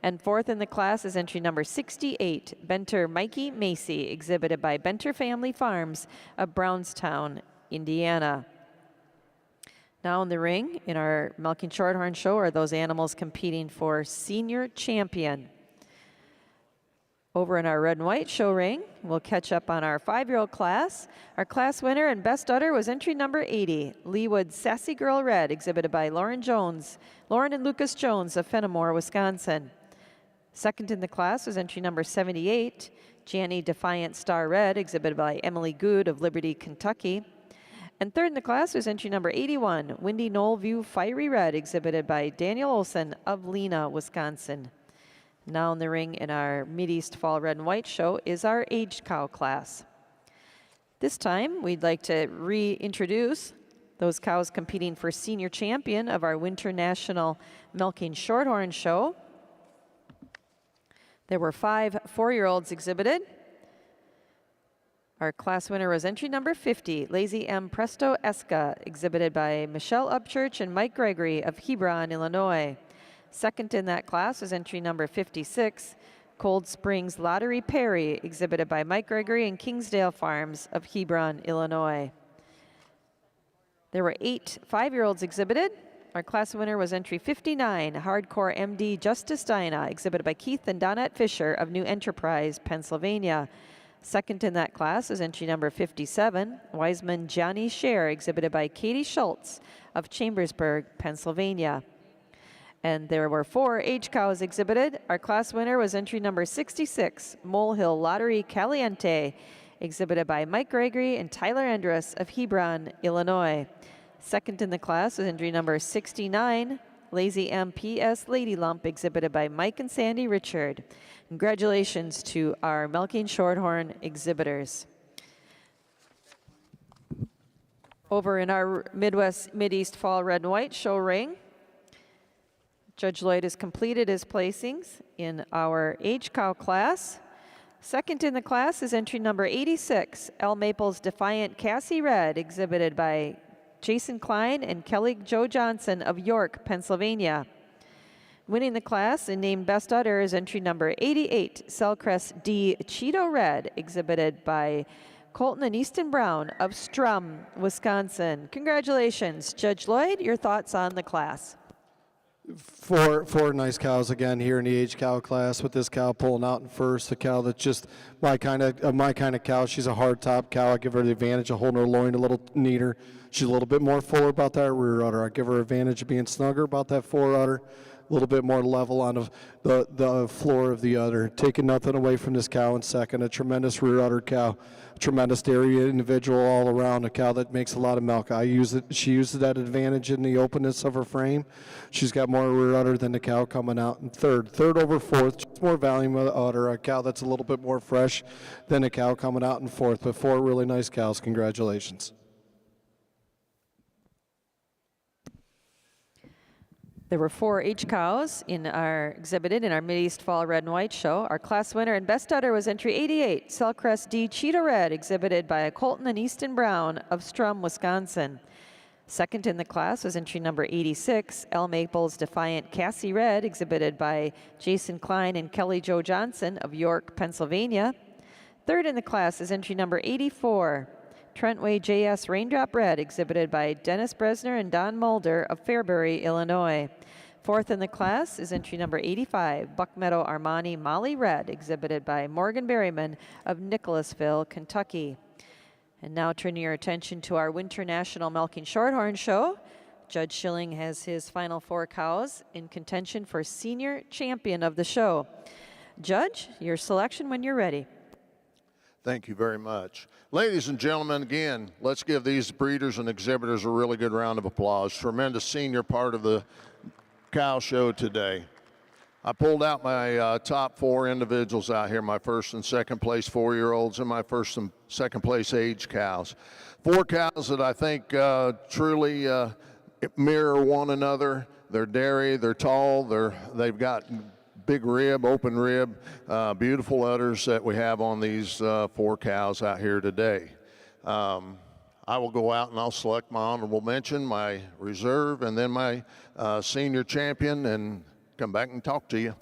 And fourth in the class is entry number 68, Benter Mikey Macy, exhibited by Benter Family Farms of Brownstown, Indiana. Now in the ring, in our Milking Shorthorn show, are those animals competing for senior champion. Over in our red and white show ring, we'll catch up on our 5-year-old class. Our class winner and best udder was entry number 80, Leewood Sassy Girl Red, exhibited by Lauren and Lucas Jones of Fenimore, Wisconsin. Second in the class was entry number 78, Janny Defiant Star Red, exhibited by Emily Good of Liberty, Kentucky. And third in the class was entry number 81, Windy Knoll View Fiery Red, exhibited by Daniel Olson of Lena, Wisconsin. Now in the ring in our Mideast Fall Red and White show is our aged cow class. This time, we'd like to reintroduce those cows competing for senior champion of our Winter National Milking Shorthorn show. There were 5 4-year-olds exhibited. Our class winner was entry number 50, Lazy M. Presto Esca, exhibited by Michelle Upchurch and Mike Gregory of Hebron, Illinois. Second in that class was entry number 56, Cold Springs Lottery Perry, exhibited by Mike Gregory and Kingsdale Farms of Hebron, Illinois. There were 8 5-year-olds exhibited. Our class winner was entry 59, Hardcore MD Justice Dinah, exhibited by Keith and Donette Fisher of New Enterprise, Pennsylvania. Second in that class is entry number 57, Wiseman Johnny Scher, exhibited by Katie Schultz of Chambersburg, Pennsylvania. And there were 4 age cows exhibited. Our class winner was entry number 66, Molehill Lottery Caliente, exhibited by Mike Gregory and Tyler Endress of Hebron, Illinois. Second in the class was entry number 69, Lazy MPS Lady Lump, exhibited by Mike and Sandy Richard. Congratulations to our milking shorthorn exhibitors. Over in our Mid-East Fall Red and White show ring, Judge Lloyd has completed his placings in our age cow class. Second in the class is entry number 86, El Maple's Defiant Cassie Red, exhibited by Jason Klein and Kelly Jo Johnson of York, Pennsylvania. Winning the class and named Best Udder is entry number 88, Cellcrest D Cheeto Red, exhibited by Colton and Easton Brown of Strum, Wisconsin. Congratulations. Judge Lloyd, your thoughts on the class? Four nice cows again here in the age cow class, with this cow pulling out in first. A cow that's just my kind of cow. She's a hard top cow. I give her the advantage of holding her loin a little neater. She's a little bit more fuller about that rear udder. I give her advantage of being snugger about that fore udder. A little bit more level on the floor of the udder. Taking nothing away from this cow in second. A tremendous rear udder cow. Tremendous dairy individual all around. A cow that makes a lot of milk. She uses that advantage in the openness of her frame. She's got more rear udder than the cow coming out in third. Third over fourth, just more volume of the udder. A cow that's a little bit more fresh than the cow coming out in fourth. But four really nice cows. Congratulations. There were 4 H cows exhibited in our Mid-East Fall Red and White show. Our class winner and best udder was entry 88, Cellcrest D Cheetah Red, exhibited by Colton and Easton Brown of Strum, Wisconsin. Second in the class was entry number 86, El Maple's Defiant Cassie Red, exhibited by Jason Klein and Kelly Jo Johnson of York, Pennsylvania. Third in the class is entry number 84, Trentway JS Raindrop Red, exhibited by Dennis Bresner and Don Mulder of Fairbury, Illinois. Fourth in the class is entry number 85, Buckmeadow Armani Molly Red, exhibited by Morgan Berryman of Nicholasville, Kentucky. And now turning your attention to our Winter National Milking Shorthorn show. Judge Schilling has his final 4 cows in contention for senior champion of the show. Judge, your selection when you're ready. Thank you very much. Ladies and gentlemen, again, let's give these breeders and exhibitors a really good round of applause. Tremendous senior part of the cow show today. I pulled out my top 4 individuals out here, my first and second place 4-year-olds and my first and second place age cows. 4 cows that I think truly mirror one another. They're dairy, they're tall, they've got big rib, open rib, beautiful udders that we have on these 4 cows out here today. I will go out and I'll select my honorable mention, my reserve, and then my senior champion, and come back and talk to you.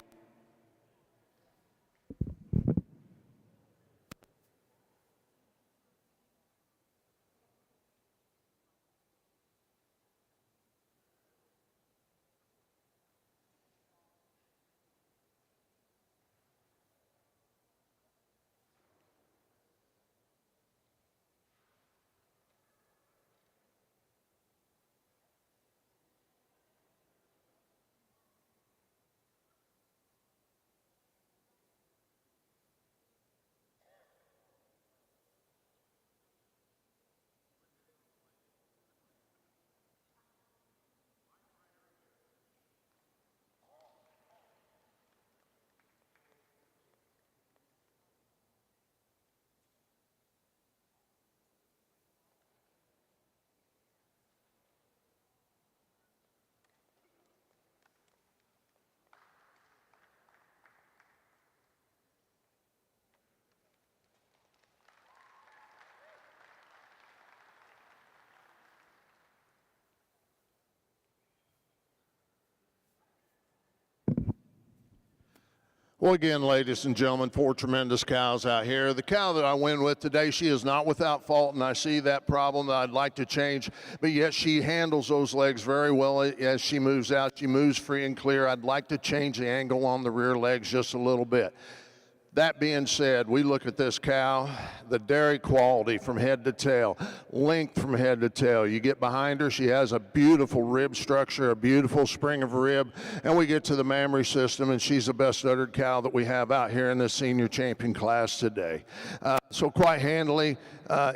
Well, again, ladies and gentlemen, 4 tremendous cows out here. The cow that I win with today, she is not without fault, and I see that problem that I'd like to change, but yet she handles those legs very well as she moves out. She moves free and clear. I'd like to change the angle on the rear legs just a little bit. That being said, we look at this cow, the dairy quality from head to tail, length from head to tail. You get behind her, she has a beautiful rib structure, a beautiful spring of rib, and we get to the mammary system, and she's the best uddered cow that we have out here in the senior champion class today. So quite handily,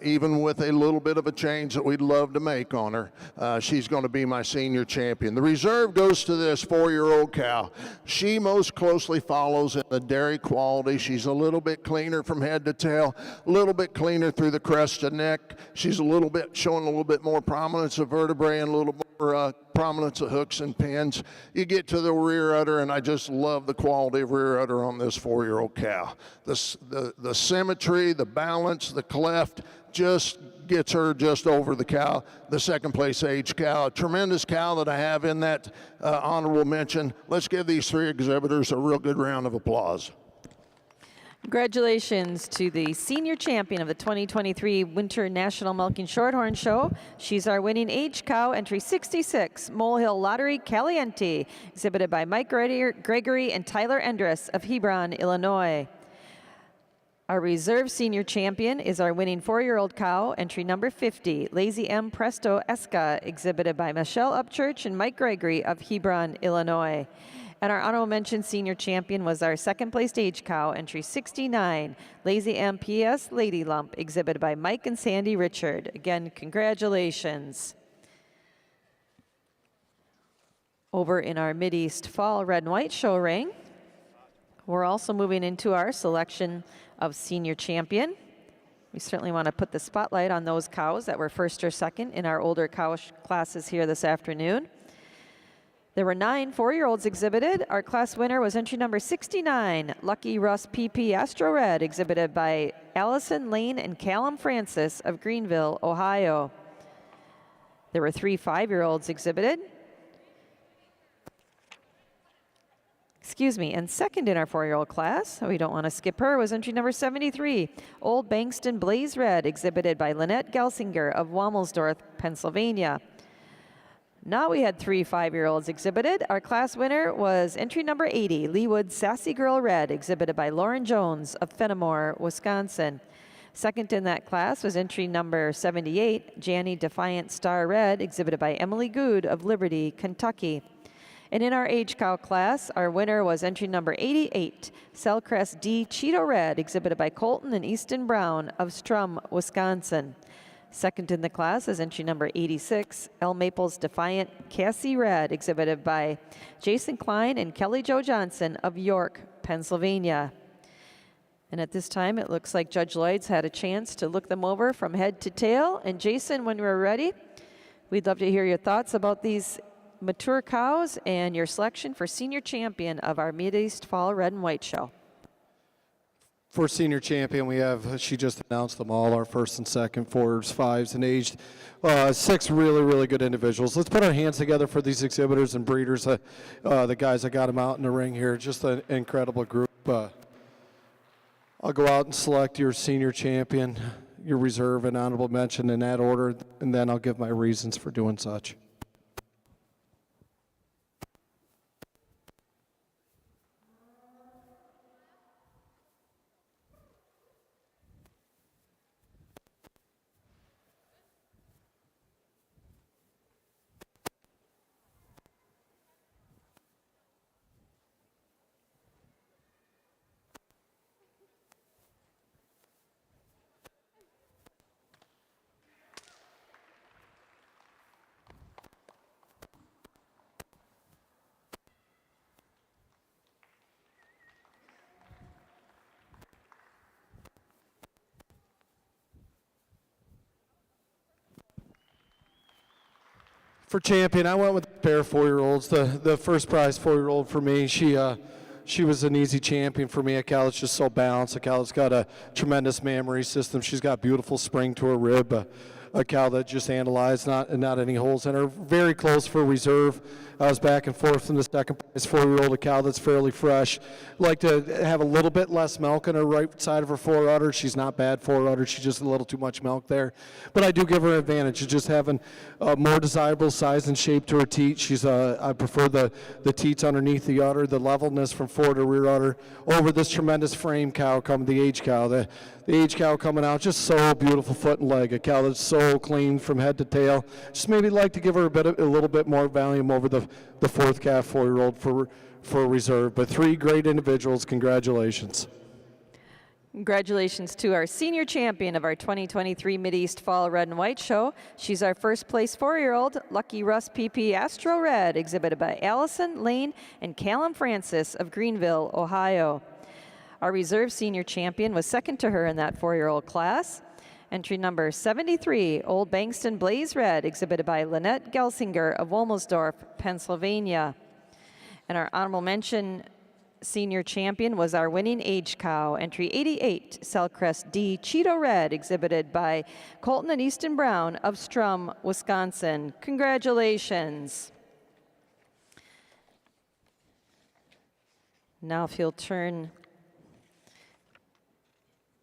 even with a little bit of a change that we'd love to make on her, she's going to be my senior champion. The reserve goes to this 4-year-old cow. She most closely follows in the dairy quality. She's a little bit cleaner from head to tail, a little bit cleaner through the crest of neck. She's a little bit showing a little bit more prominence of vertebrae and a little more prominence of hooks and pins. You get to the rear udder, and I just love the quality of rear udder on this 4-year-old cow. The symmetry, the balance, the cleft just gets her just over the cow, the second place age cow. A tremendous cow that I have in that honorable mention. Let's give these 3 exhibitors a real good round of applause. Congratulations to the senior champion of the 2023 Winter National Milking Shorthorn Show. She's our winning age cow, entry 66, Molehill Lottery Caliente, exhibited by Mike Gregory and Tyler Endress of Hebron, Illinois. Our reserve senior champion is our winning 4-year-old cow, entry number 50, Lazy M Presto Esca, exhibited by Michelle Upchurch and Mike Gregory of Hebron, Illinois. And our honorable mention senior champion was our second placed age cow, entry 69, Lazy M PS Lady Lump, exhibited by Mike and Sandy Richard. Again, congratulations. Over in our Mideast Fall Red and White show ring, we're also moving into our selection of senior champion. We certainly want to put the spotlight on those cows that were first or second in our older cow classes here this afternoon. There were 9 4-year-olds exhibited. Our class winner was entry number 69, Lucky Russ PP Astro Red, exhibited by Allison Lane and Callum Francis of Greenville, Ohio. There were 3 5-year-olds exhibited. And second in our 4-year-old class, so we don't want to skip her, was entry number 73, Old Bankston Blaze Red, exhibited by Lynette Gelsinger of Womelsdorf, Pennsylvania. Now we had 3 5-year-olds exhibited. Our class winner was entry number 80, Leewood Sassy Girl Red, exhibited by Lauren Jones of Fenimore, Wisconsin. Second in that class was entry number 78, Janny Defiant Star Red, exhibited by Emily Good of Liberty, Kentucky. And in our age cow class, our winner was entry number 88, Cellcrest D Cheeto Red, exhibited by Colton and Easton Brown of Strum, Wisconsin. Second in the class is entry number 86, El Maples Defiant Cassie Red, exhibited by Jason Klein and Kelly Jo Johnson of York, Pennsylvania. And at this time, it looks like Judge Lloyd's had a chance to look them over from head to tail. And Jason, when we're ready, we'd love to hear your thoughts about these mature cows and your selection for senior champion of our Mideast Fall Red and White Show. For senior champion, we have, she just announced them all, our first and second, 4s, 5s, and aged 6 really, really good individuals. Let's put our hands together for these exhibitors and breeders, the guys that got them out in the ring here. Just an incredible group. I'll go out and select your senior champion, your reserve, and honorable mention in that order, and then I'll give my reasons for doing such. For champion, I went with a pair of 4-year-olds. The first prize 4-year-old for me, she was an easy champion for me. A cow that's just so balanced. A cow that's got a tremendous mammary system. She's got beautiful spring to her rib. A cow that just analyzed, not any holes in her. Very close for reserve. I was back and forth in the second prize 4-year-old, a cow that's fairly fresh. Like to have a little bit less milk on her right side of her forerudder. She's not bad forerudder. She's just a little too much milk there. But I do give her an advantage of just having a more desirable size and shape to her teat. I prefer the teats underneath the udder, the levelness from fore to rear udder over this tremendous frame cow coming, the age cow. The age cow coming out, just so beautiful foot and leg. A cow that's so clean from head to tail. Just maybe like to give her a little bit more volume over the fourth calf 4-year-old for reserve. But 3 great individuals. Congratulations. Congratulations to our senior champion of our 2023 Mideast Fall Red and White Show. She's our first place 4-year-old, Lucky Russ PP Astro Red, exhibited by Allison Lane and Callum Francis of Greenville, Ohio. Our reserve senior champion was second to her in that 4-year-old class. Entry number 73, Old Bankston Blaze Red, exhibited by Lynette Gelsinger of Wilmsdorf, Pennsylvania. And our honorable mention senior champion was our winning age cow, entry 88, Cellcrest D Cheeto Red, exhibited by Colton and Easton Brown of Strum, Wisconsin. Congratulations. Now if you'll turn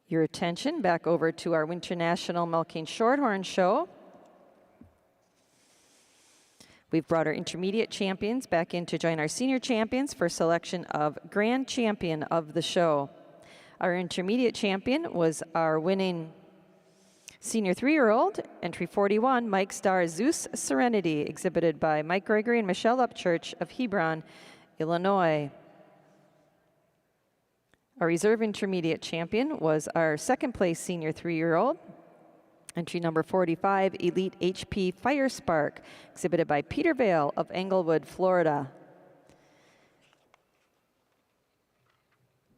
your attention back over to our Winter National Milking Shorthorn Show. We've brought our intermediate champions back in to join our senior champions for selection of grand champion of the show. Our intermediate champion was our winning senior 3-year-old, entry 41, Mike Starr Zeus Serenity, exhibited by Mike Gregory and Michelle Upchurch of Hebron, Illinois. Our reserve intermediate champion was our second place senior 3-year-old, entry number 45, Elite HP Fire Spark, exhibited by Peter Vale of Englewood, Florida.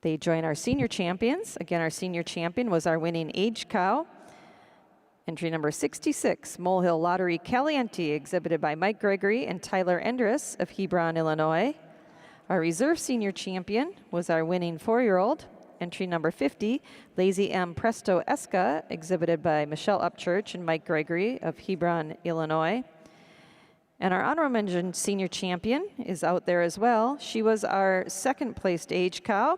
They join our senior champions. Again, our senior champion was our winning age cow, entry number 66, Molehill Lottery Caliente, exhibited by Mike Gregory and Tyler Endress of Hebron, Illinois. Our reserve senior champion was our winning 4-year-old, entry number 50, Lazy M Presto Esca, exhibited by Michelle Upchurch and Mike Gregory of Hebron, Illinois. And our honorable mention senior champion is out there as well. She was our second placed age cow,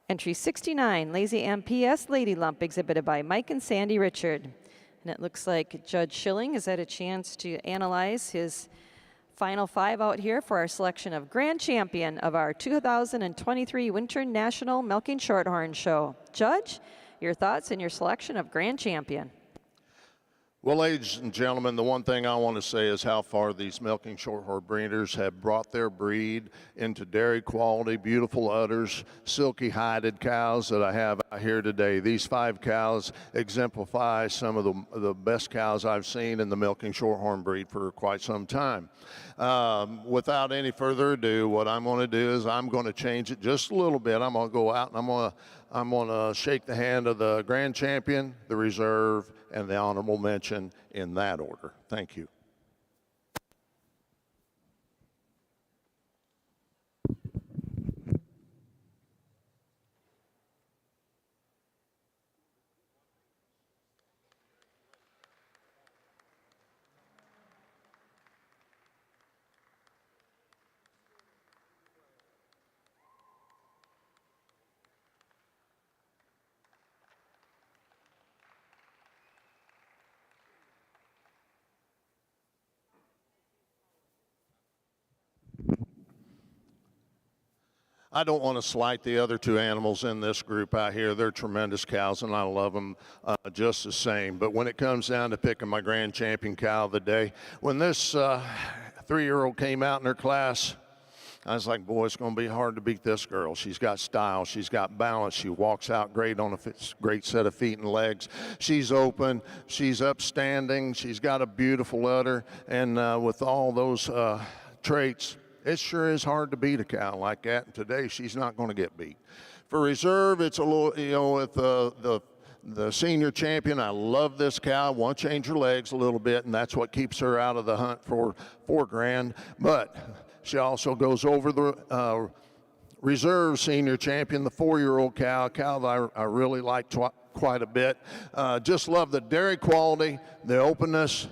entry 69, Lazy M PS Lady Lump, exhibited by Mike and Sandy Richard. And it looks like Judge Schilling has had a chance to analyze his final 5 out here for our selection of grand champion of our 2023 Winter National Milking Shorthorn Show. Judge, your thoughts and your selection of grand champion. Well, ladies and gentlemen, the one thing I want to say is how far these milking shorthorn breeders have brought their breed into dairy quality, beautiful udders, silky hided cows that I have out here today. These 5 cows exemplify some of the best cows I've seen in the milking shorthorn breed for quite some time. Without any further ado, what I'm going to do is I'm going to change it just a little bit. I'm going to go out and I'm going to shake the hand of the grand champion, the reserve, and the honorable mention in that order. Thank you. I don't want to slight the other 2 animals in this group out here. They're tremendous cows, and I love them just the same. But when it comes down to picking my grand champion cow of the day, when this 3-year-old came out in her class, I was like, boy, it's going to be hard to beat this girl. She's got style. She's got balance. She walks out great on a great set of feet and legs. She's open. She's upstanding. She's got a beautiful udder. And with all those traits, it sure is hard to beat a cow like that, and today she's not going to get beat. For reserve, it's a little, with the senior champion, I love this cow. I want to change her legs a little bit, and that's what keeps her out of the hunt for $4 grand. But she also goes over the reserve senior champion, the 4-year-old cow, a cow that I really like quite a bit. Just love the dairy quality, the openness,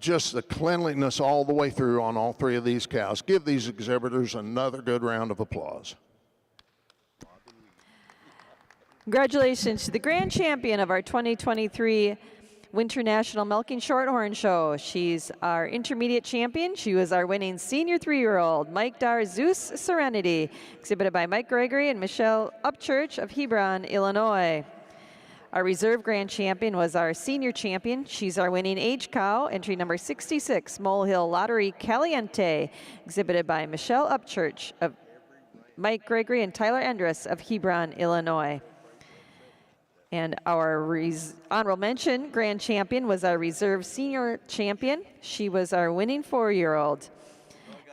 just the cleanliness all the way through on all 3 of these cows. Give these exhibitors another good round of applause. Congratulations to the grand champion of our 2023 Winter National Milking Shorthorn Show. She's our intermediate champion. She was our winning senior 3-year-old, Mike Dar Zeus Serenity, exhibited by Mike Gregory and Michelle Upchurch of Hebron, Illinois. Our reserve grand champion was our senior champion. She's our winning age cow, entry number 66, Molehill Lottery Caliente, exhibited by Michelle Upchurch of Mike Gregory and Tyler Endress of Hebron, Illinois. And our honorable mention grand champion was our reserve senior champion. She was our winning 4-year-old.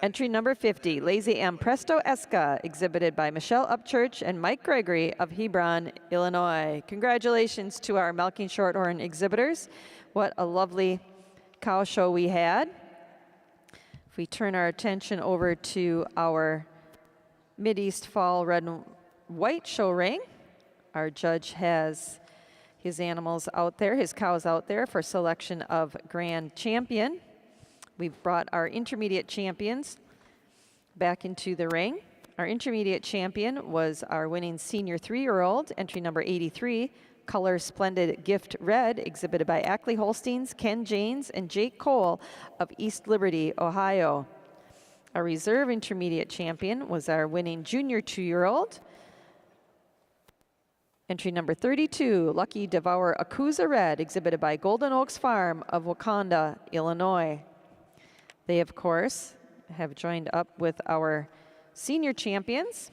Entry number 50, Lazy M Presto Esca, exhibited by Michelle Upchurch and Mike Gregory of Hebron, Illinois. Congratulations to our Milking Shorthorn exhibitors. What a lovely cow show we had. If we turn our attention over to our Mideast Fall Red and White show ring, our judge has his animals out there, his cows out there for selection of grand champion. We've brought our intermediate champions back into the ring. Our intermediate champion was our winning senior 3-year-old, entry number 83, Color Splendid Gift Red, exhibited by Ackley Holsteins, Ken Janes, and Jake Cole of East Liberty, Ohio. Our reserve intermediate champion was our winning junior 2-year-old, entry number 32, Lucky Devour Akuza Red, exhibited by Golden Oaks Farm of Wakanda, Illinois. They, of course, have joined up with our senior champions.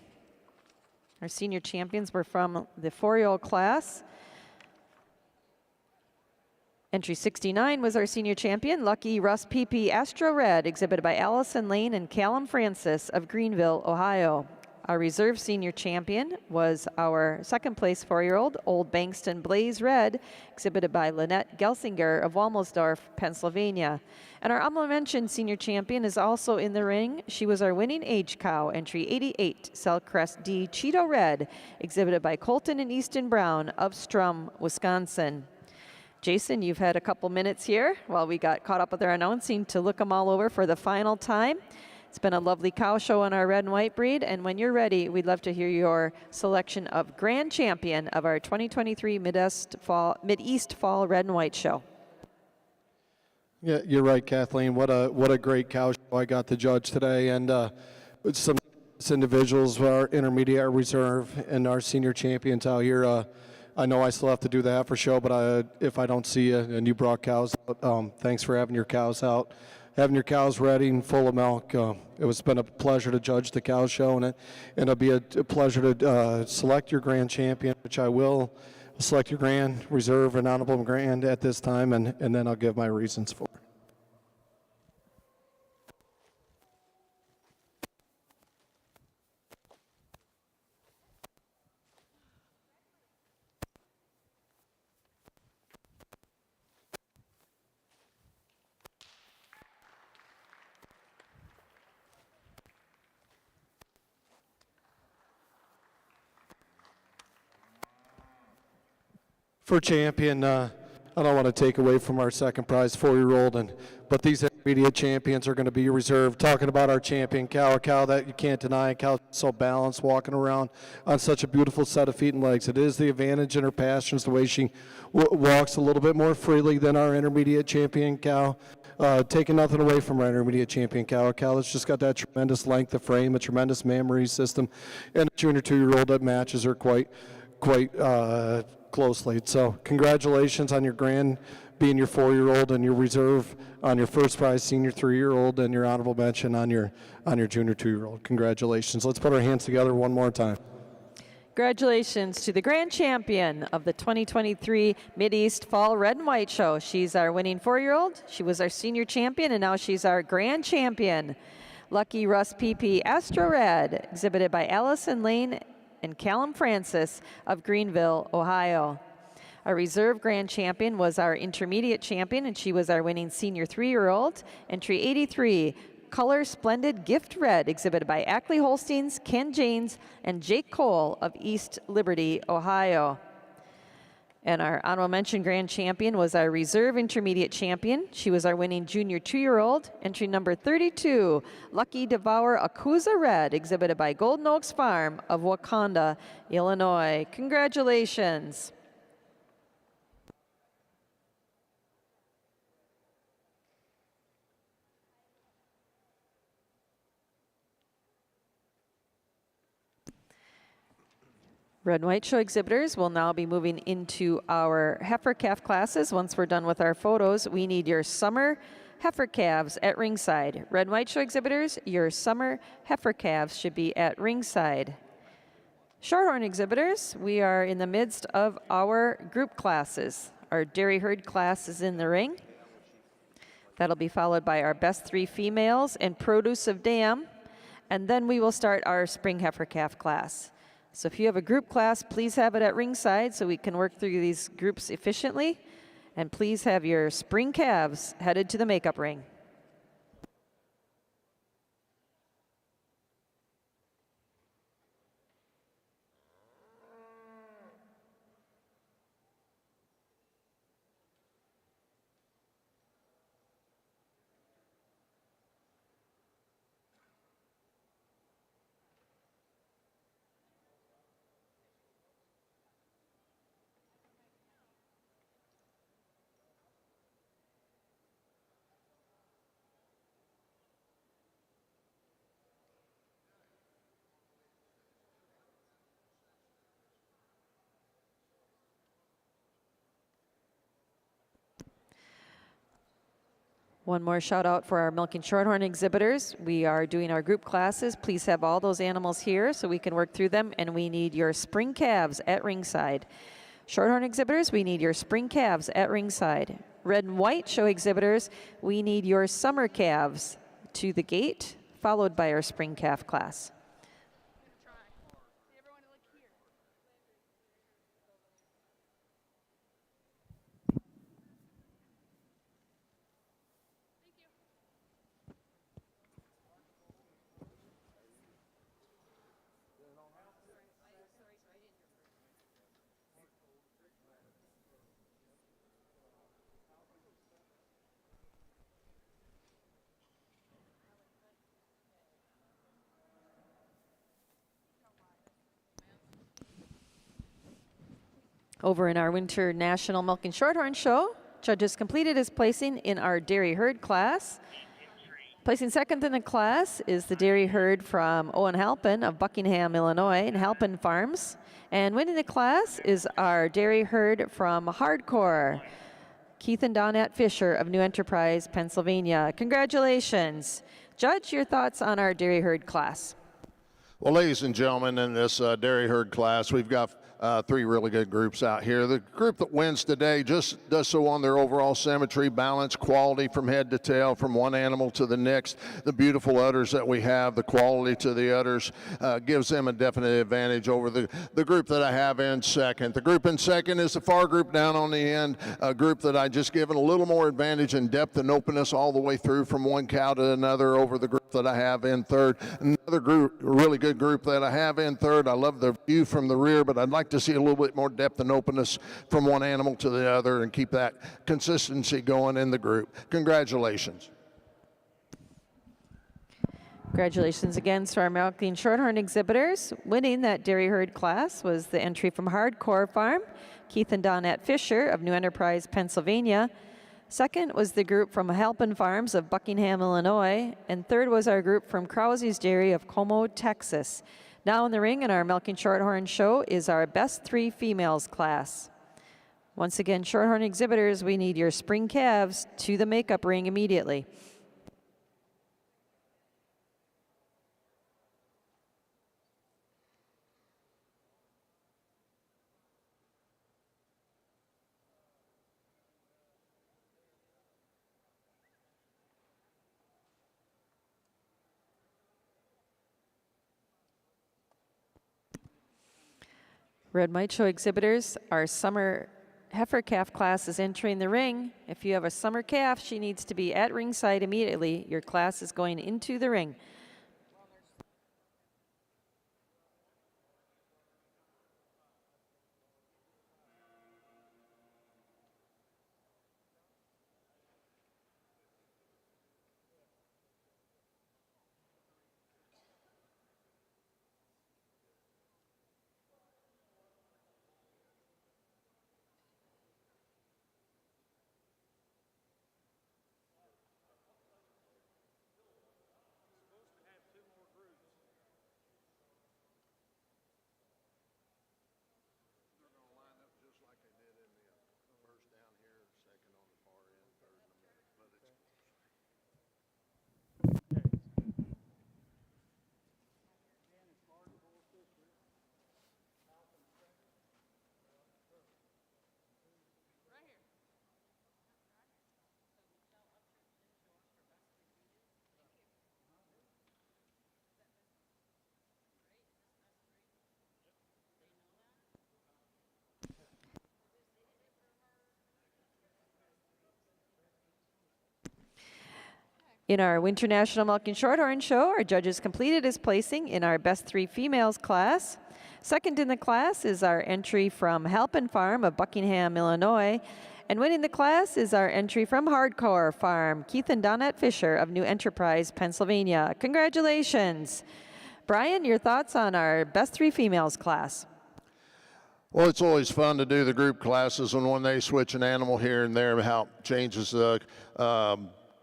Our senior champions were from the 4-year-old class. Entry 69 was our senior champion, Lucky Russ PP Astro Red, exhibited by Allison Lane and Callum Francis of Greenville, Ohio. Our reserve senior champion was our second place 4-year-old, Old Bankston Blaze Red, exhibited by Lynette Gelsinger of Walmelsdorf, Pennsylvania. And our honorable mention senior champion is also in the ring. She was our winning age cow, entry 88, Cellcrest D Cheeto Red, exhibited by Colton and Easton Brown of Strum, Wisconsin. Jason, you've had a couple minutes here while we got caught up with our announcing to look them all over for the final time. It's been a lovely cow show on our red and white breed, and when you're ready, we'd love to hear your selection of grand champion of our 2023 Mideast Fall Red and White Show. Yeah, you're right, Kathleen. What a great cow show I got to judge today, and some individuals, our intermediate reserve and our senior champions out here. I know I still have to do the heifer show, but if I don't see you and you brought cows out, thanks for having your cows out, having your cows ready and full of milk. It's been a pleasure to judge the cow show, and it'll be a pleasure to select your grand champion, which I will select your grand, reserve, and honorable grand at this time, and then I'll give my reasons for it. For champion, I don't want to take away from our second prize 4-year-old, but these intermediate champions are going to be reserved. Talking about our champion cow, a cow that you can't deny, a cow so balanced, walking around on such a beautiful set of feet and legs. It is the advantage in her passions, the way she walks a little bit more freely than our intermediate champion cow. Taking nothing away from our intermediate champion cow, a cow that's just got that tremendous length of frame, a tremendous memory system, and a junior 2-year-old that matches her quite closely. So congratulations on your grand being your 4-year-old and your reserve on your first prize senior 3-year-old and your honorable mention on your junior 2-year-old. Congratulations. Let's put our hands together one more time. Congratulations to the grand champion of the 2023 Mideast Fall Red and White Show. She's our winning 4-year-old. She was our senior champion, and now she's our grand champion. Lucky Russ PP Astro Red, exhibited by Allison Lane and Callum Francis of Greenville, Ohio. Our reserve grand champion was our intermediate champion, and she was our winning senior 3-year-old. Entry 83, Color Splendid Gift Red, exhibited by Ackley Holsteins, Ken Janes, and Jake Cole of East Liberty, Ohio. And our honorable mention grand champion was our reserve intermediate champion. She was our winning junior 2-year-old, entry number 32, Lucky Devour Akuza Red, exhibited by Golden Oaks Farm of Wakanda, Illinois. Congratulations. Red and White Show exhibitors will now be moving into our heifer calf classes. Once we're done with our photos, we need your summer heifer calves at ringside. Red and White Show exhibitors, your summer heifer calves should be at ringside. Shorthorn exhibitors, we are in the midst of our group classes. Our dairy herd class is in the ring. That'll be followed by our best 3 females and produce of dam. And then we will start our spring heifer calf class. So if you have a group class, please have it at ringside so we can work through these groups efficiently. And please have your spring calves headed to the makeup ring. One more shout out for our milking shorthorn exhibitors. We are doing our group classes. Please have all those animals here so we can work through them, and we need your spring calves at ringside. Shorthorn exhibitors, we need your spring calves at ringside. Red and white show exhibitors, we need your summer calves to the gate, followed by our spring calf class. Over in our Winter National Milking Shorthorn Show, judges completed his placing in our dairy herd class. Placing second in the class is the dairy herd from Owen Halpin of Buckingham, Illinois, and Halpin Farms. And winning the class is our dairy herd from Hardcore, Keith and Donette Fisher of New Enterprise, Pennsylvania. Congratulations. Judge, your thoughts on our dairy herd class? Well, ladies and gentlemen, in this dairy herd class, we've got 3 really good groups out here. The group that wins today just does so on their overall symmetry, balance, quality from head to tail, from one animal to the next. The beautiful udders that we have, the quality to the udders gives them a definite advantage over the group that I have in second. The group in second is the far group down on the end, a group that I just given a little more advantage in depth and openness all the way through from one cow to another over the group that I have in third. Another group, really good group that I have in third. I love the view from the rear, but I'd like to see a little bit more depth and openness from one animal to the other and keep that consistency going in the group. Congratulations. Congratulations again to our milking shorthorn exhibitors. Winning that dairy herd class was the entry from Hardcore Farm, Keith and Donette Fisher of New Enterprise, Pennsylvania. Second was the group from Halpin Farms of Buckingham, Illinois. And third was our group from Krause's Dairy of Como, Texas. Now in the ring in our Milking Shorthorn show is our best 3 females class. Once again, shorthorn exhibitors, we need your spring calves to the makeup ring immediately. Red Might Show exhibitors, our summer heifer calf class is entering the ring. If you have a summer calf, she needs to be at ringside immediately. Your class is going into the ring. In our Winter National Milk and Shorthorn show, our judges completed his placing in our Best 3 Females class. Second in the class is our entry from Halpin Farm of Buckingham, Illinois. And winning the class is our entry from Hardcore Farm, Keith and Donette Fisher of New Enterprise, Pennsylvania. Congratulations. Brian, your thoughts on our Best 3 Females class? Well, it's always fun to do the group classes, and when they switch an animal here and there, how it changes the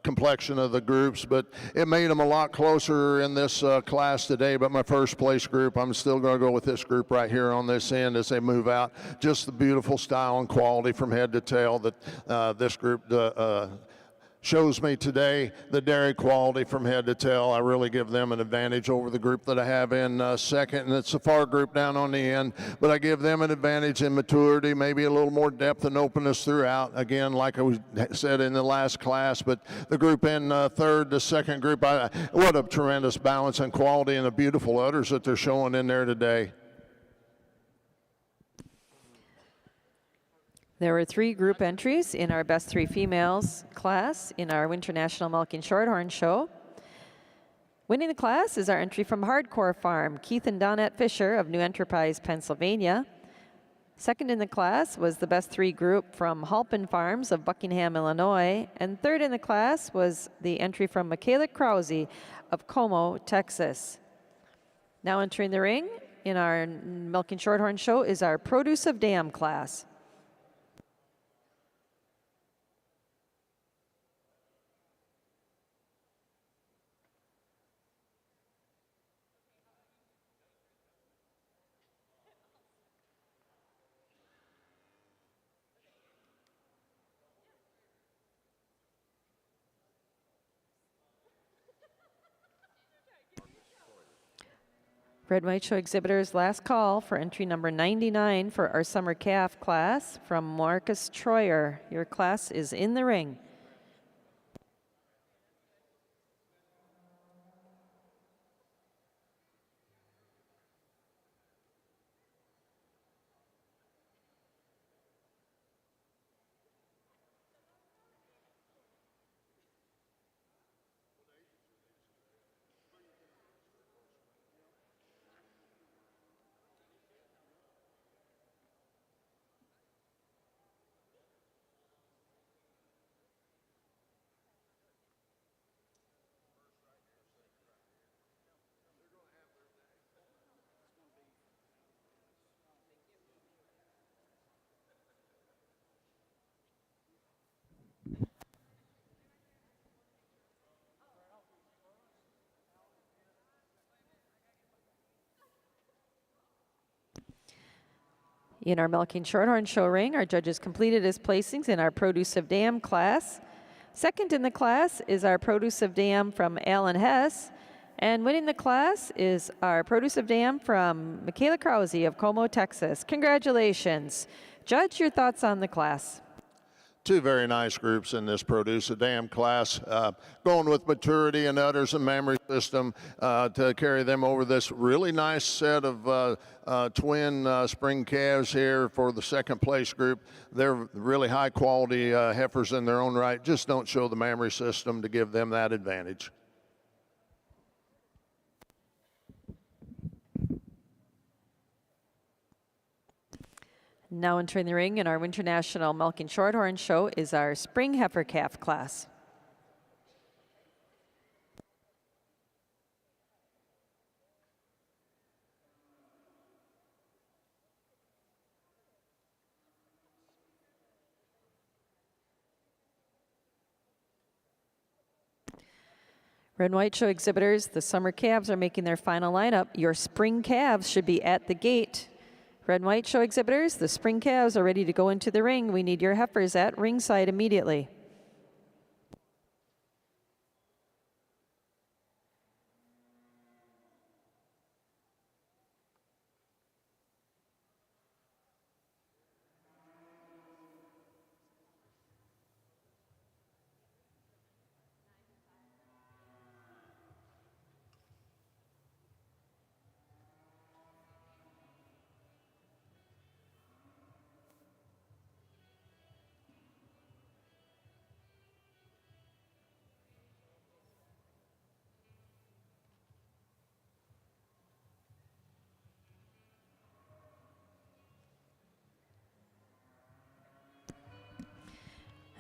complexion of the groups, but it made them a lot closer in this class today. But my first place group, I'm still going to go with this group right here on this end as they move out. Just the beautiful style and quality from head to tail that this group shows me today. The dairy quality from head to tail, I really give them an advantage over the group that I have in second, and it's the far group down on the end, but I give them an advantage in maturity, maybe a little more depth and openness throughout. Again, like I said in the last class, but the group in third, the second group, what a tremendous balance and quality and the beautiful udders that they're showing in there today. There were 3 group entries in our Best 3 Females class in our Winter National Milk and Shorthorn show. Winning the class is our entry from Hardcore Farm, Keith and Donette Fisher of New Enterprise, Pennsylvania. Second in the class was the Best 3 group from Halpin Farms of Buckingham, Illinois. And third in the class was the entry from Michaela Krause of Como, Texas. Now entering the ring in our Milk and Shorthorn show is our Produce of Dam class. Red and White Show exhibitors, last call for entry number 99 for our summer calf class from Marcus Troyer. Your class is in the ring. In our Milk and Shorthorn show ring, our judges completed his placings in our Produce of Dam class. Second in the class is our Produce of Dam from Alan Hess. And winning the class is our Produce of Dam from Michaela Krause of Como, Texas. Congratulations. Judge, your thoughts on the class? 2 very nice groups in this Produce a Dam class, going with maturity and udders and memory system to carry them over this really nice set of twin spring calves here for the second place group. They're really high quality heifers in their own right, just don't show the memory system to give them that advantage. Now entering the ring in our Winter National Milk and Shorthorn show is our Spring Heifer Calf class. Red and White Show exhibitors, the summer calves are making their final lineup. Your spring calves should be at the gate. Red and White Show exhibitors, the spring calves are ready to go into the ring. We need your heifers at ringside immediately.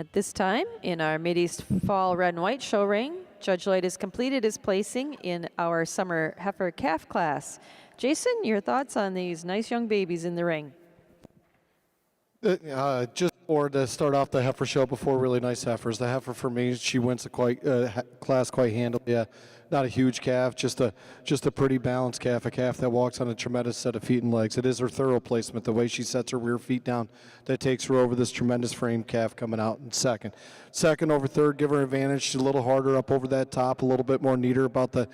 At this time, in our Mideast Fall Red and White show ring, Judge Lloyd has completed his placing in our Summer Heifer Calf class. Jason, your thoughts on these nice young babies in the ring? Just for to start off the heifer show before really nice heifers. The heifer for me, she wins the class quite handily. Yeah, not a huge calf, just a pretty balanced calf, a calf that walks on a tremendous set of feet and legs. It is her thorough placement, the way she sets her rear feet down, that takes her over this tremendous frame calf coming out in second. Second over third, give her advantage. She's a little harder up over that top, a little bit more neater about the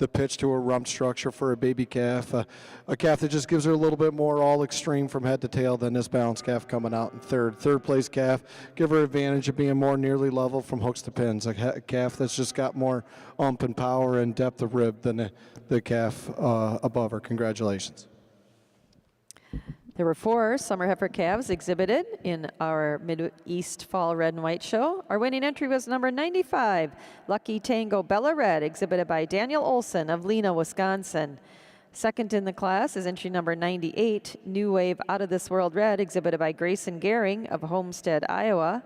pitch to her rump structure for a baby calf. A calf that just gives her a little bit more all extreme from head to tail than this balanced calf coming out in third. Third place calf, give her advantage of being more nearly level from hooks to pins. A calf that's just got more ump and power and depth of rib than the calf above her. Congratulations. There were 4 summer heifer calves exhibited in our Mideast Fall Red and White show. Our winning entry was number 95, Lucky Tango Bella Red, exhibited by Daniel Olson of Lena, Wisconsin. Second in the class is entry number 98, New Wave Out of This World Red, exhibited by Grayson Gehring of Homestead, Iowa.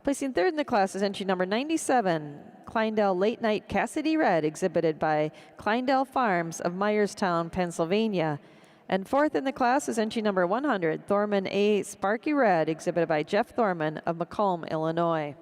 Placing third in the class is entry number 97, Kleindale Late Night Cassidy Red, exhibited by Kleindale Farms of Myerstown, Pennsylvania. And fourth in the class is entry number 100, Thorman A. Sparky Red, exhibited by Jeff Thorman of Macomb, Illinois.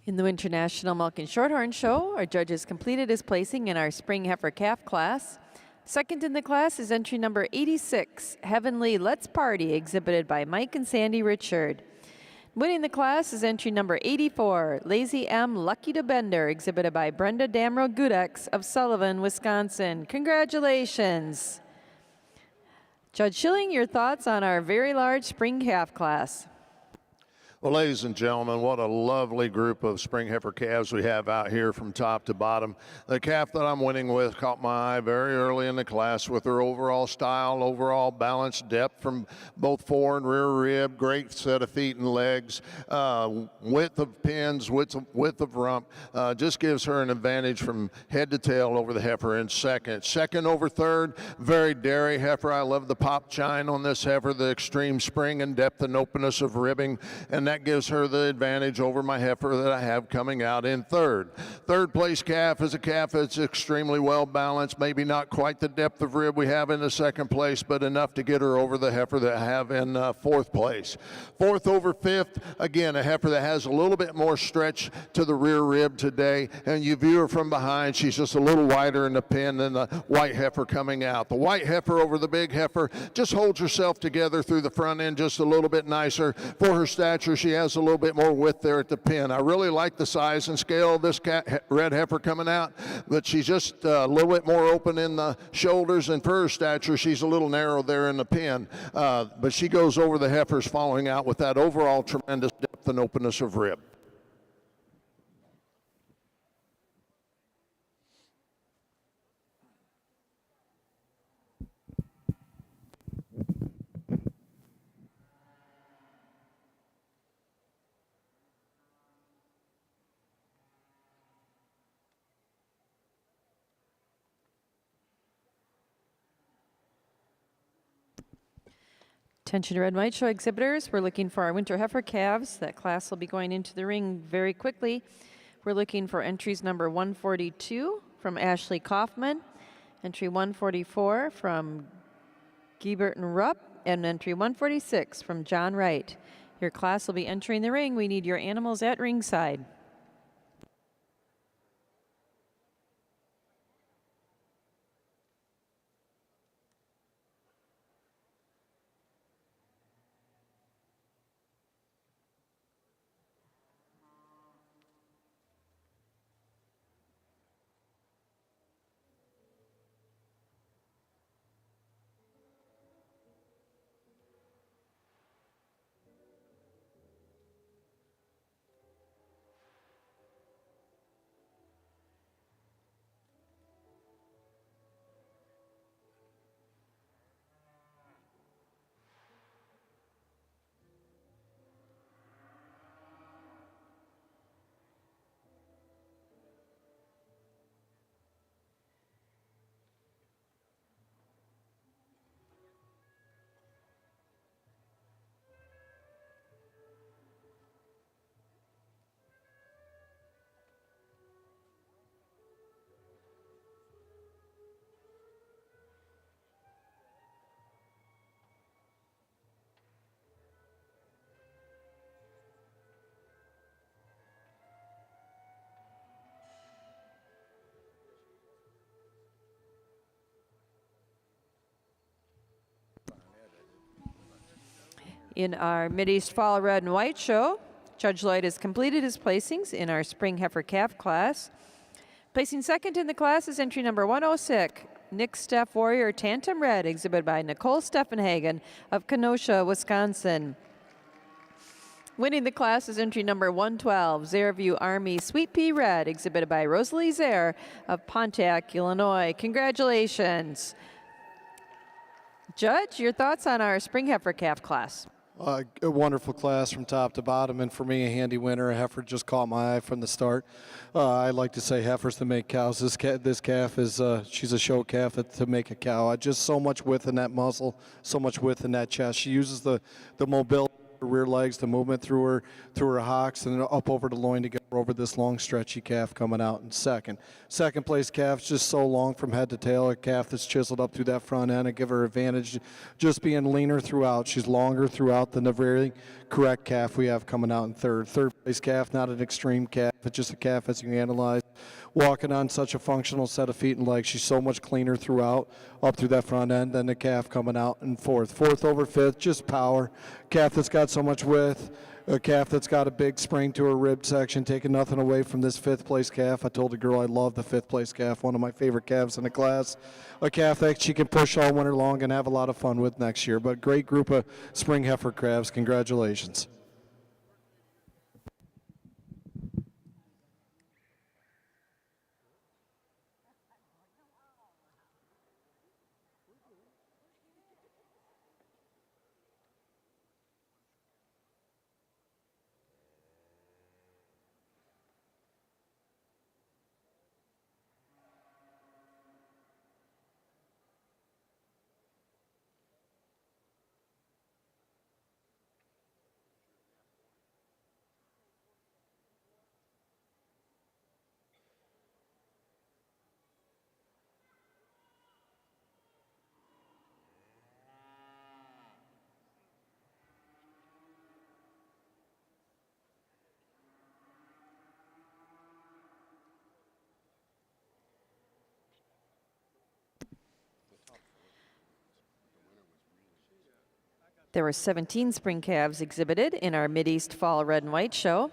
In the International Milk and Shorthorn Show, our judges completed his placing in our spring heifer calf class. Second in the class is entry number 86, Heavenly Let's Party, exhibited by Mike and Sandy Richard. Winning the class is entry number 84, Lazy M Lucky to Bender, exhibited by Brenda Damro-Gudex of Sullivan, Wisconsin. Congratulations. Judge Schilling, your thoughts on our very large spring calf class? Well, ladies and gentlemen, what a lovely group of spring heifer calves we have out here from top to bottom. The calf that I'm winning with caught my eye very early in the class with her overall style, overall balance, depth from both fore and rear rib, great set of feet and legs, width of pins, width of rump, just gives her an advantage from head to tail over the heifer in second. Second over third, very dairy heifer. I love the pop chine on this heifer, the extreme spring and depth and openness of ribbing, and that gives her the advantage over my heifer that I have coming out in third. Third place calf is a calf that's extremely well balanced, maybe not quite the depth of rib we have in the second place, but enough to get her over the heifer that I have in fourth place. Fourth over fifth, again, a heifer that has a little bit more stretch to the rear rib today, and you view her from behind, she's just a little wider in the pin than the white heifer coming out. The white heifer over the big heifer just holds herself together through the front end just a little bit nicer. For her stature, she has a little bit more width there at the pin. I really like the size and scale of this red heifer coming out, but she's just a little bit more open in the shoulders, and for her stature, she's a little narrow there in the pin. But she goes over the heifers following out with that overall tremendous depth and openness of rib. Attention Red and White Show exhibitors, we're looking for our winter heifer calves. That class will be going into the ring very quickly. We're looking for entries number 142 from Ashley Kaufman, entry 144 from Giebert and Rupp, and entry 146 from John Wright. Your class will be entering the ring. We need your animals at ringside. In our Mideast Fall Red and White Show, Judge Lloyd has completed his placings in our spring heifer calf class. Placing second in the class is entry number 106, Nick Steff Warrior Tantum Red, exhibited by Nicole Steffenhagen of Kenosha, Wisconsin. Winning the class is entry number 112, Zairview Army Sweet Pea Red, exhibited by Rosalie Zaire of Pontiac, Illinois. Congratulations. Judge, your thoughts on our spring heifer calf class? A wonderful class from top to bottom, and for me, a handy winner. A heifer just caught my eye from the start. I like to say heifers to make cows. This calf is she's a show calf to make a cow. Just so much width in that muzzle, so much width in that chest. She uses the mobility, her rear legs, the movement through her hocks, and up over the loin to get over this long stretchy calf coming out in second. Second place calf's just so long from head to tail, a calf that's chiseled up through that front end and give her advantage just being leaner throughout. She's longer throughout than the very correct calf we have coming out in third. Third place calf, not an extreme calf, it's just a calf as you analyze. Walking on such a functional set of feet and legs, she's so much cleaner throughout, up through that front end than the calf coming out in fourth. Fourth over fifth, just power. Calf that's got so much width. A calf that's got a big spring to her rib section, taking nothing away from this fifth place calf. I told the girl I love the fifth place calf, one of my favorite calves in the class. A calf that she can push all winter long and have a lot of fun with next year. But great group of spring heifer calves. Congratulations. There were 17 spring calves exhibited in our Mideast Fall Red and White show.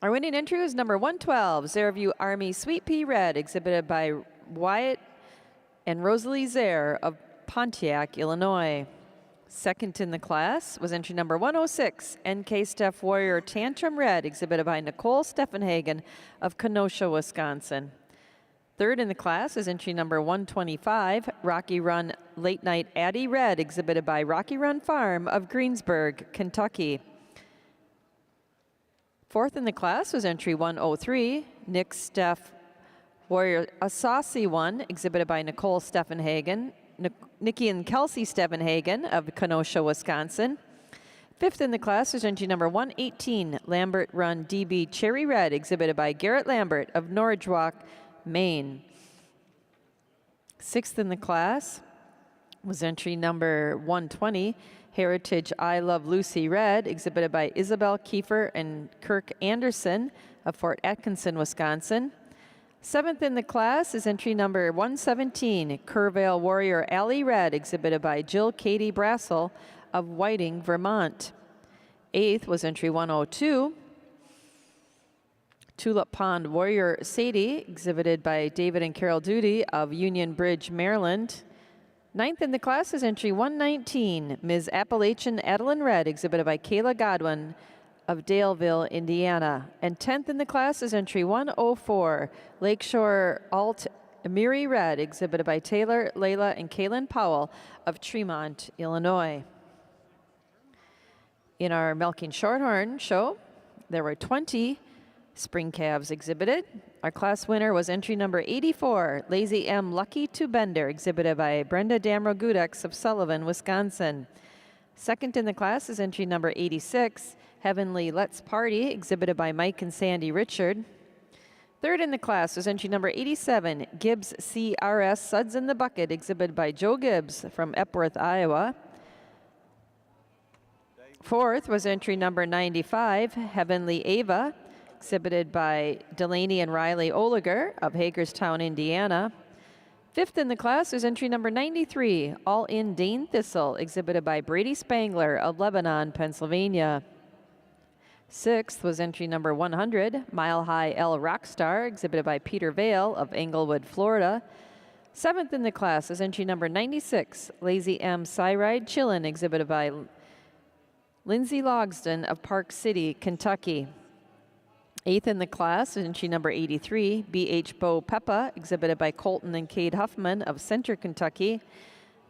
Our winning entry was number 112, Zairview Army Sweet Pea Red, exhibited by Wyatt and Rosalie Zaire of Pontiac, Illinois. Second in the class was entry number 106, NK Steph Warrior Tantrum Red, exhibited by Nicole Steffenhagen of Kenosha, Wisconsin. Third in the class is entry number 125, Rocky Run Late Night Addie Red, exhibited by Rocky Run Farm of Greensburg, Kentucky. Fourth in the class was entry 103, Nick Steph Warrior A Saucy One, exhibited by Nicole Steffenhagen, Nikki and Kelsey Steffenhagen of Kenosha, Wisconsin. Fifth in the class is entry number 118, Lambert Run DB Cherry Red, exhibited by Garrett Lambert of Norridgewock, Maine. Sixth in the class was entry number 120, Heritage I Love Lucy Red, exhibited by Isabel Kiefer and Kirk Anderson of Fort Atkinson, Wisconsin. Seventh in the class is entry number 117, Kerrvale Warrior Alley Red, exhibited by Jill Katie Brassel of Whiting, Vermont. Eighth was entry 102, Tulip Pond Warrior Sadie, exhibited by David and Carol Duty of Union Bridge, Maryland. Ninth in the class is entry 119, Ms. Appalachian Adeline Red, exhibited by Kayla Godwin of Daleville, Indiana. And 10th in the class is entry 104, Lakeshore Alt Amiri Red, exhibited by Taylor, Layla, and Kaylin Powell of Tremont, Illinois. In our Milking Shorthorn show, there were 20 spring calves exhibited. Our class winner was entry number 84, Lazy M Lucky to Bender, exhibited by Brenda Damrogudex of Sullivan, Wisconsin. Second in the class is entry number 86, Heavenly Let's Party, exhibited by Mike and Sandy Richard. Third in the class was entry number 87, Gibbs CRS Suds in the Bucket, exhibited by Joe Gibbs from Epworth, Iowa. Fourth was entry number 95, Heavenly Ava, exhibited by Delaney and Riley Oliger of Hagerstown, Indiana. Fifth in the class is entry number 93, All In Dane Thistle, exhibited by Brady Spangler of Lebanon, Pennsylvania. Sixth was entry number 100, Mile High L Rockstar, exhibited by Peter Vale of Englewood, Florida. Seventh in the class is entry number 96, Lazy M Cyride Chillin, exhibited by Lindsay Logsdon of Park City, Kentucky. Eighth in the class is entry number 83, B.H. Bo Peppa, exhibited by Colton and Cade Huffman of Center, Kentucky.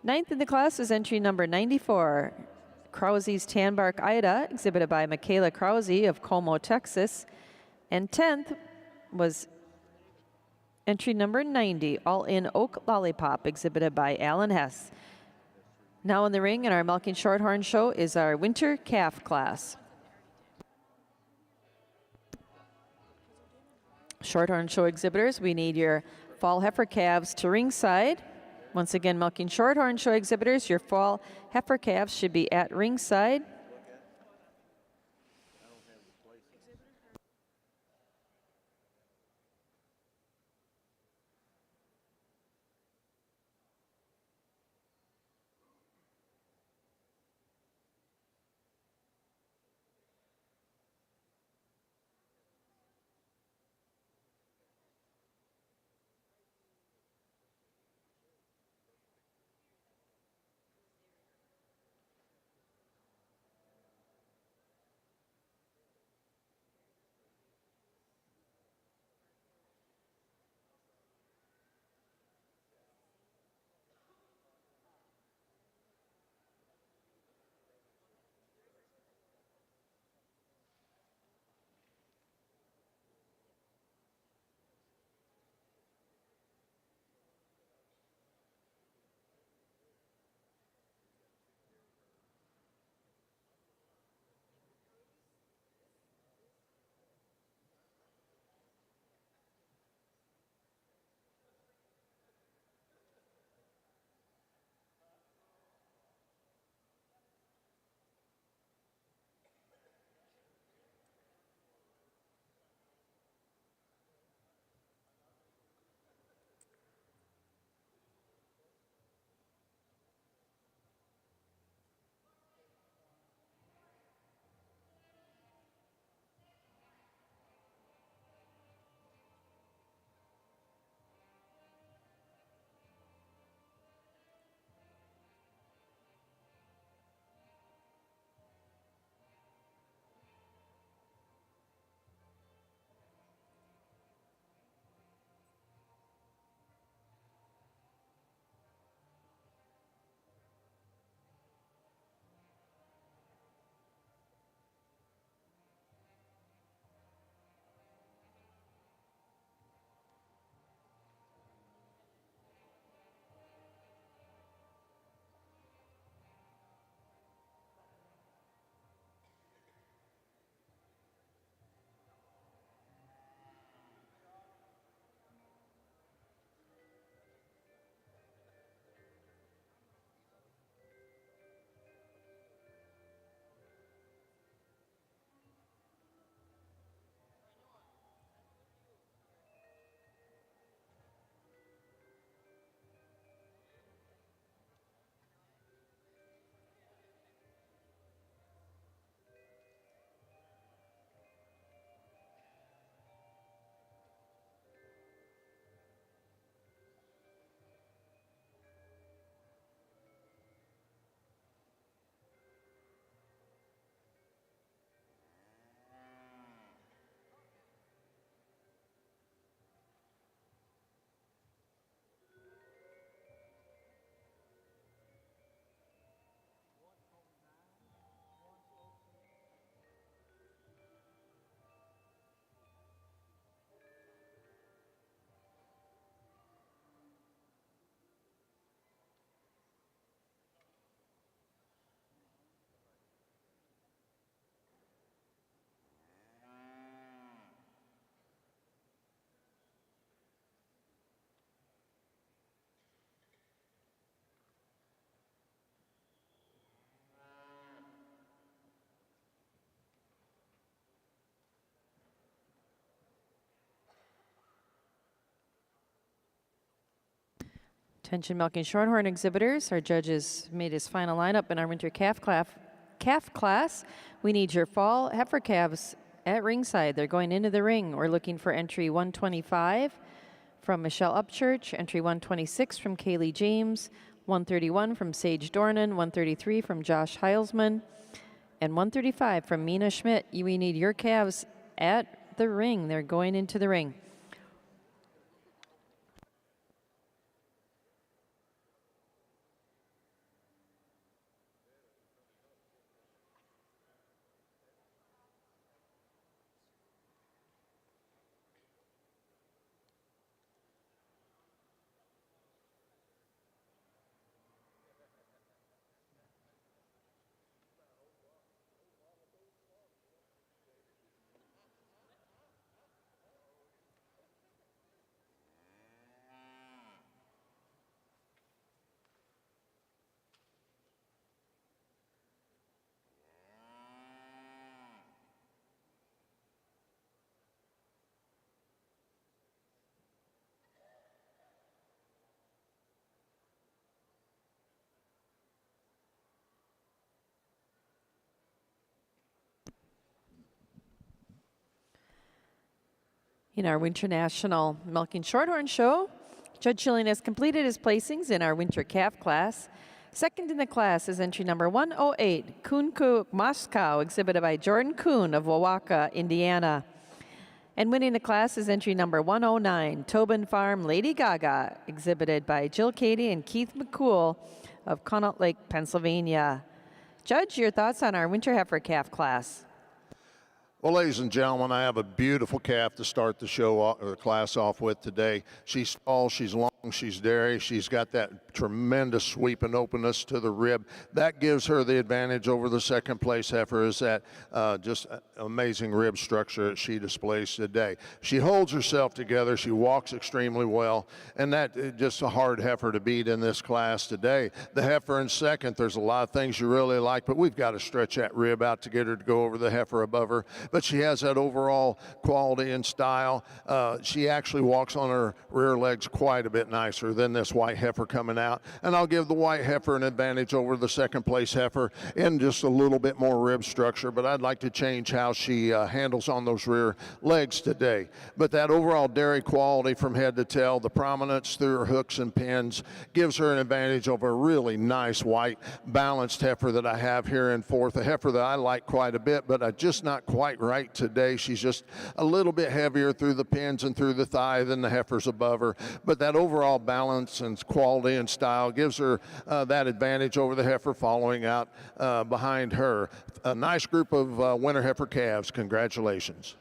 Ninth in the class is entry number 94, Krause's Tanbark Ida, exhibited by Michaela Krause of Como, Texas. And 10th was entry number 90, All In Oak Lollipop, exhibited by Alan Hess. Now in the ring in our Milking Shorthorn show is our winter calf class. Shorthorn show exhibitors, we need your fall heifer calves to ringside. Once again, milking Shorthorn show exhibitors, your fall heifer calves should be at ringside. Attention milking Shorthorn exhibitors, our judges made his final lineup in our winter calf class. We need your fall heifer calves at ringside. They're going into the ring. We're looking for entry 125 from Michelle Upchurch, entry 126 from Kaylee James, 131 from Sage Dornan, 133 from Josh Heilsman, and 135 from Mina Schmidt. We need your calves at the ring. They're going into the ring. In our Winter National Milking Shorthorn Show, Judge Schilling has completed his placings in our Winter Calf class. Second in the class is entry number 108, Kunku Moscow, exhibited by Jordan Kuhn of Wawaka, Indiana. And winning the class is entry number 109, Tobin Farm Lady Gaga, exhibited by Jill Cady and Keith McCool of Connaught Lake, Pennsylvania. Judge, your thoughts on our Winter Heifer Calf class? Well, ladies and gentlemen, I have a beautiful calf to start the show or the class off with today. She's tall, she's long, she's dairy, she's got that tremendous sweep and openness to the rib. That gives her the advantage over the second place heifer, is that just amazing rib structure that she displays today. She holds herself together, she walks extremely well, and that just a hard heifer to beat in this class today. The heifer in second, there's a lot of things you really like, but we've got to stretch that rib out to get her to go over the heifer above her. But she has that overall quality and style. She actually walks on her rear legs quite a bit nicer than this white heifer coming out. And I'll give the white heifer an advantage over the second place heifer in just a little bit more rib structure, but I'd like to change how she handles on those rear legs today. But that overall dairy quality from head to tail, the prominence through her hooks and pins, gives her an advantage over a really nice white balanced heifer that I have here in fourth, a heifer that I like quite a bit, but I'm just not quite right today. She's just a little bit heavier through the pins and through the thigh than the heifers above her, but that overall balance and quality and style gives her that advantage over the heifer following out behind her. A nice group of winter heifer calves. Congratulations.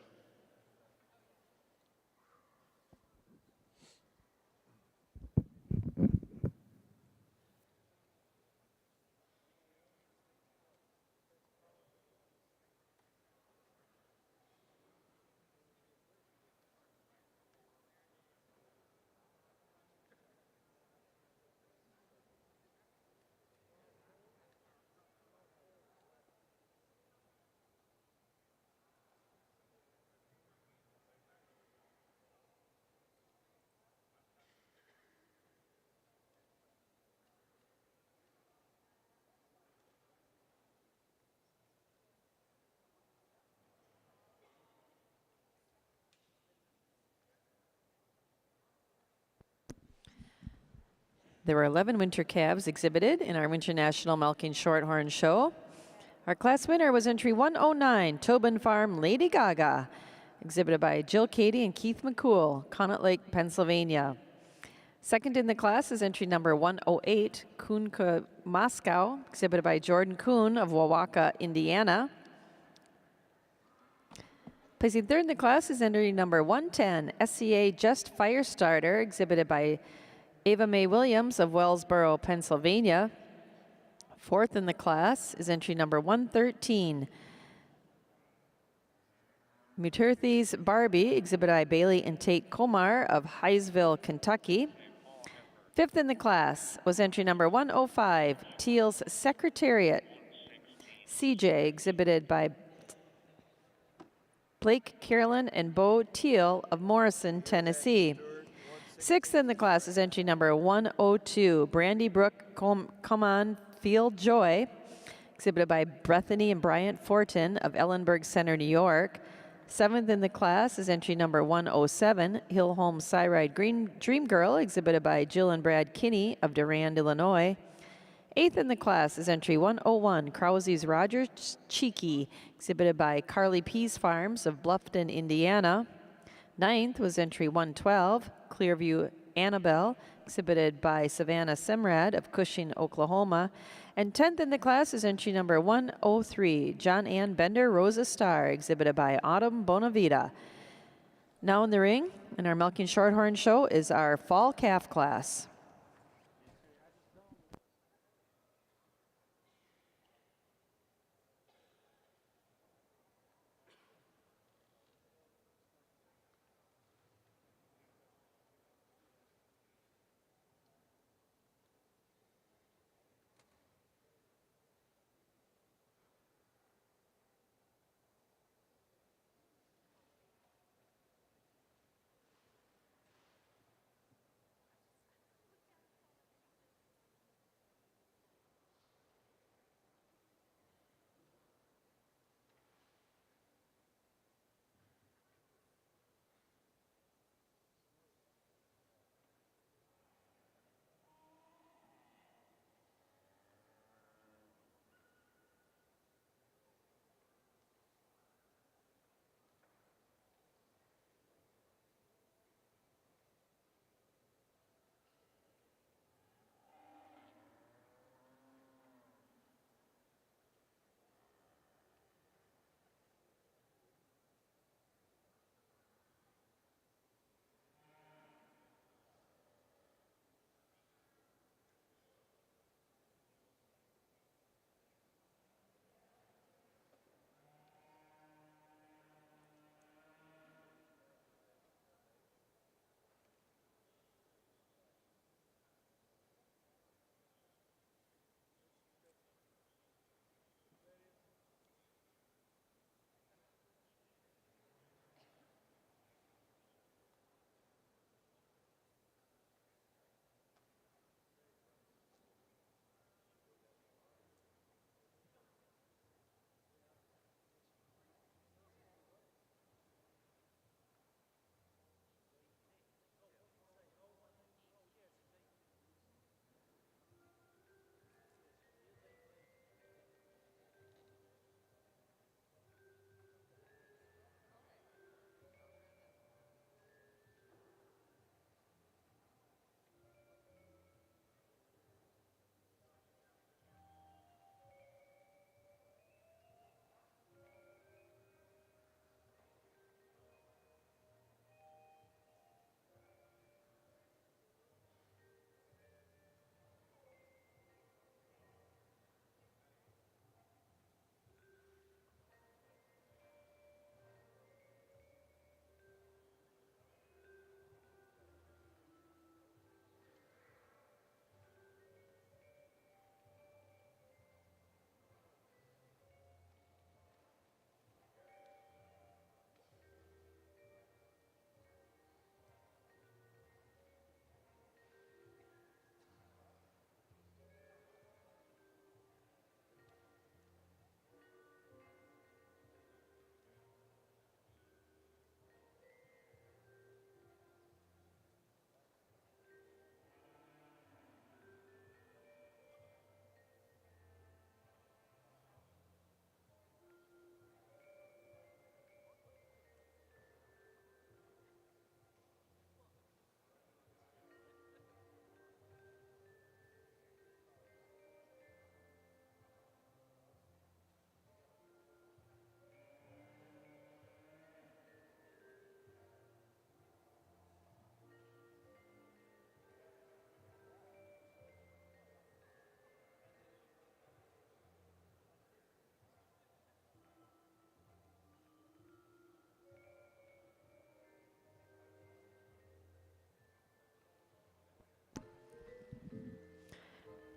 There were 11 winter calves exhibited in our Winter National Milking Shorthorn Show. Our class winner was entry 109, Tobin Farm Lady Gaga, exhibited by Jill Cady and Keith McCool, Connaught Lake, Pennsylvania. Second in the class is entry number 108, Kunka Moscow, exhibited by Jordan Kuhn of Wawaka, Indiana. Placing third in the class is entry number 110, SCA Just Firestarter, exhibited by Ava Mae Williams of Wellsboro, Pennsylvania. Fourth in the class is entry number 113, Mutirthy's Barbie, exhibited by Bailey and Tate Komar of Highsville, Kentucky. Fifth in the class was entry number 105, Teal's Secretariat, CJ, exhibited by Blake Carolyn and Bo Teal of Morrison, Tennessee. Sixth in the class is entry number 102, Brandy Brook Come On Field Joy, exhibited by Brethany and Bryant Fortin of Ellenberg Center, New York. Seventh in the class is entry number 107, Hill Home Cyride Green Dream Girl, exhibited by Jill and Brad Kinney of Durand, Illinois. Eighth in the class is entry 101, Krause's Roger Cheeky, exhibited by Carly Pease Farms of Bluffton, Indiana. Ninth was entry 112, Clearview Annabelle, exhibited by Savannah Semrad of Cushing, Oklahoma. And 10th in the class is entry number 103, John Ann Bender Rosa Star, exhibited by Autumn Bonavita. Now in the ring, in our Milking Shorthorn Show, is our fall calf class.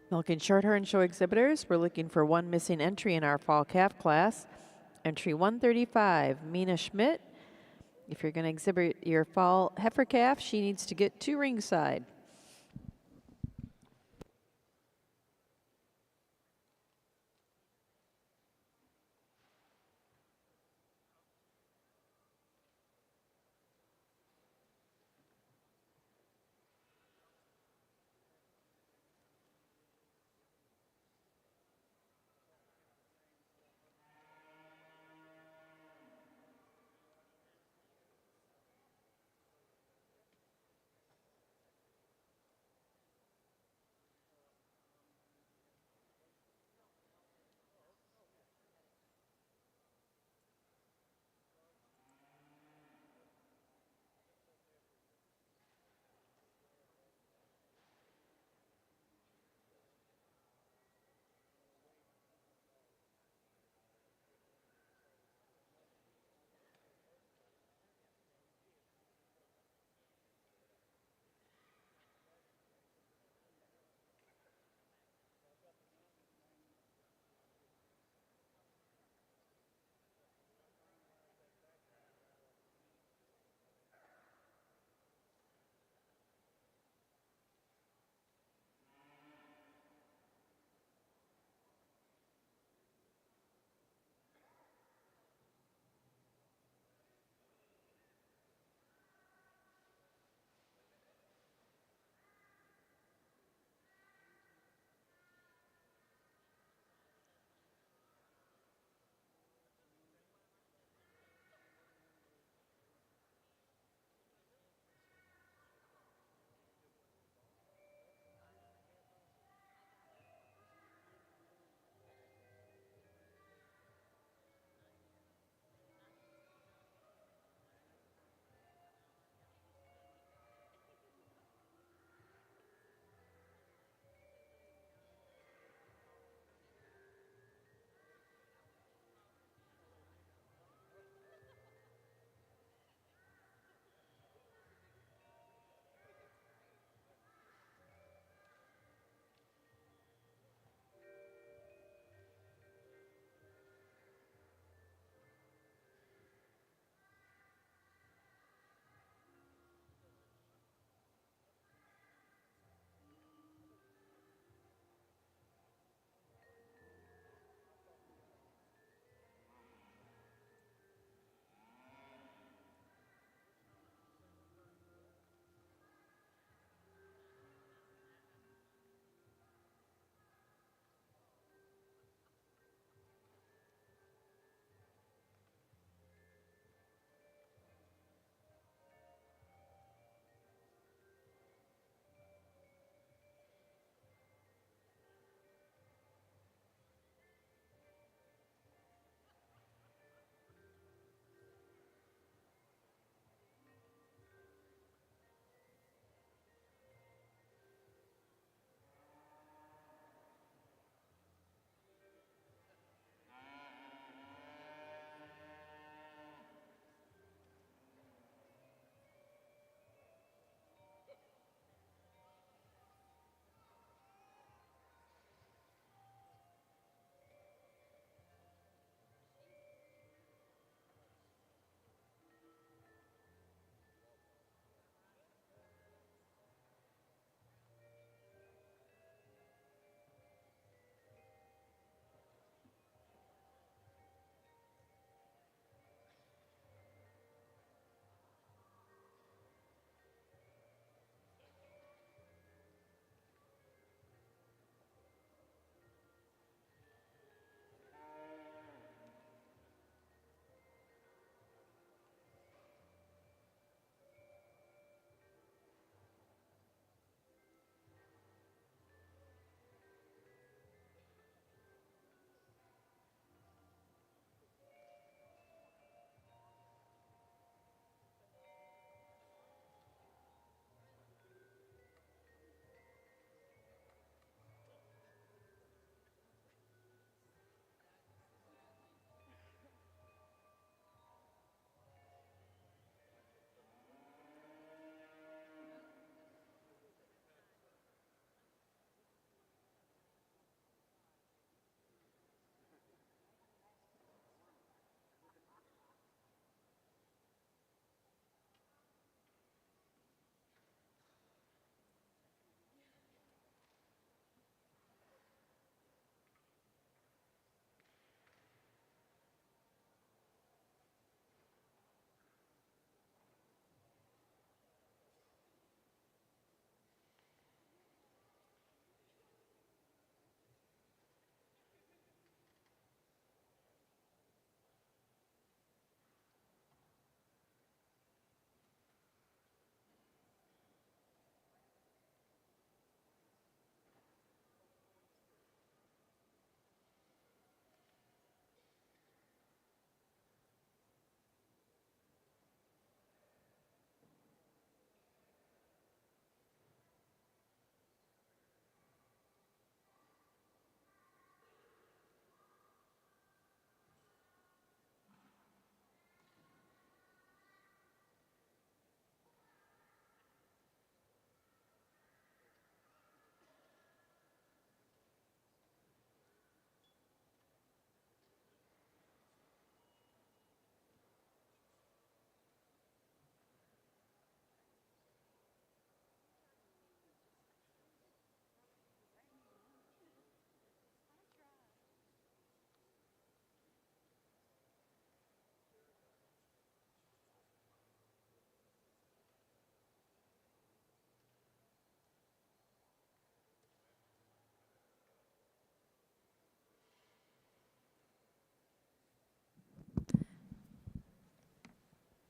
Milking Shorthorn show exhibitors, we're looking for one missing entry in our fall calf class. Entry 135, Mina Schmidt. If you're going to exhibit your fall heifer calf, she needs to get to ringside.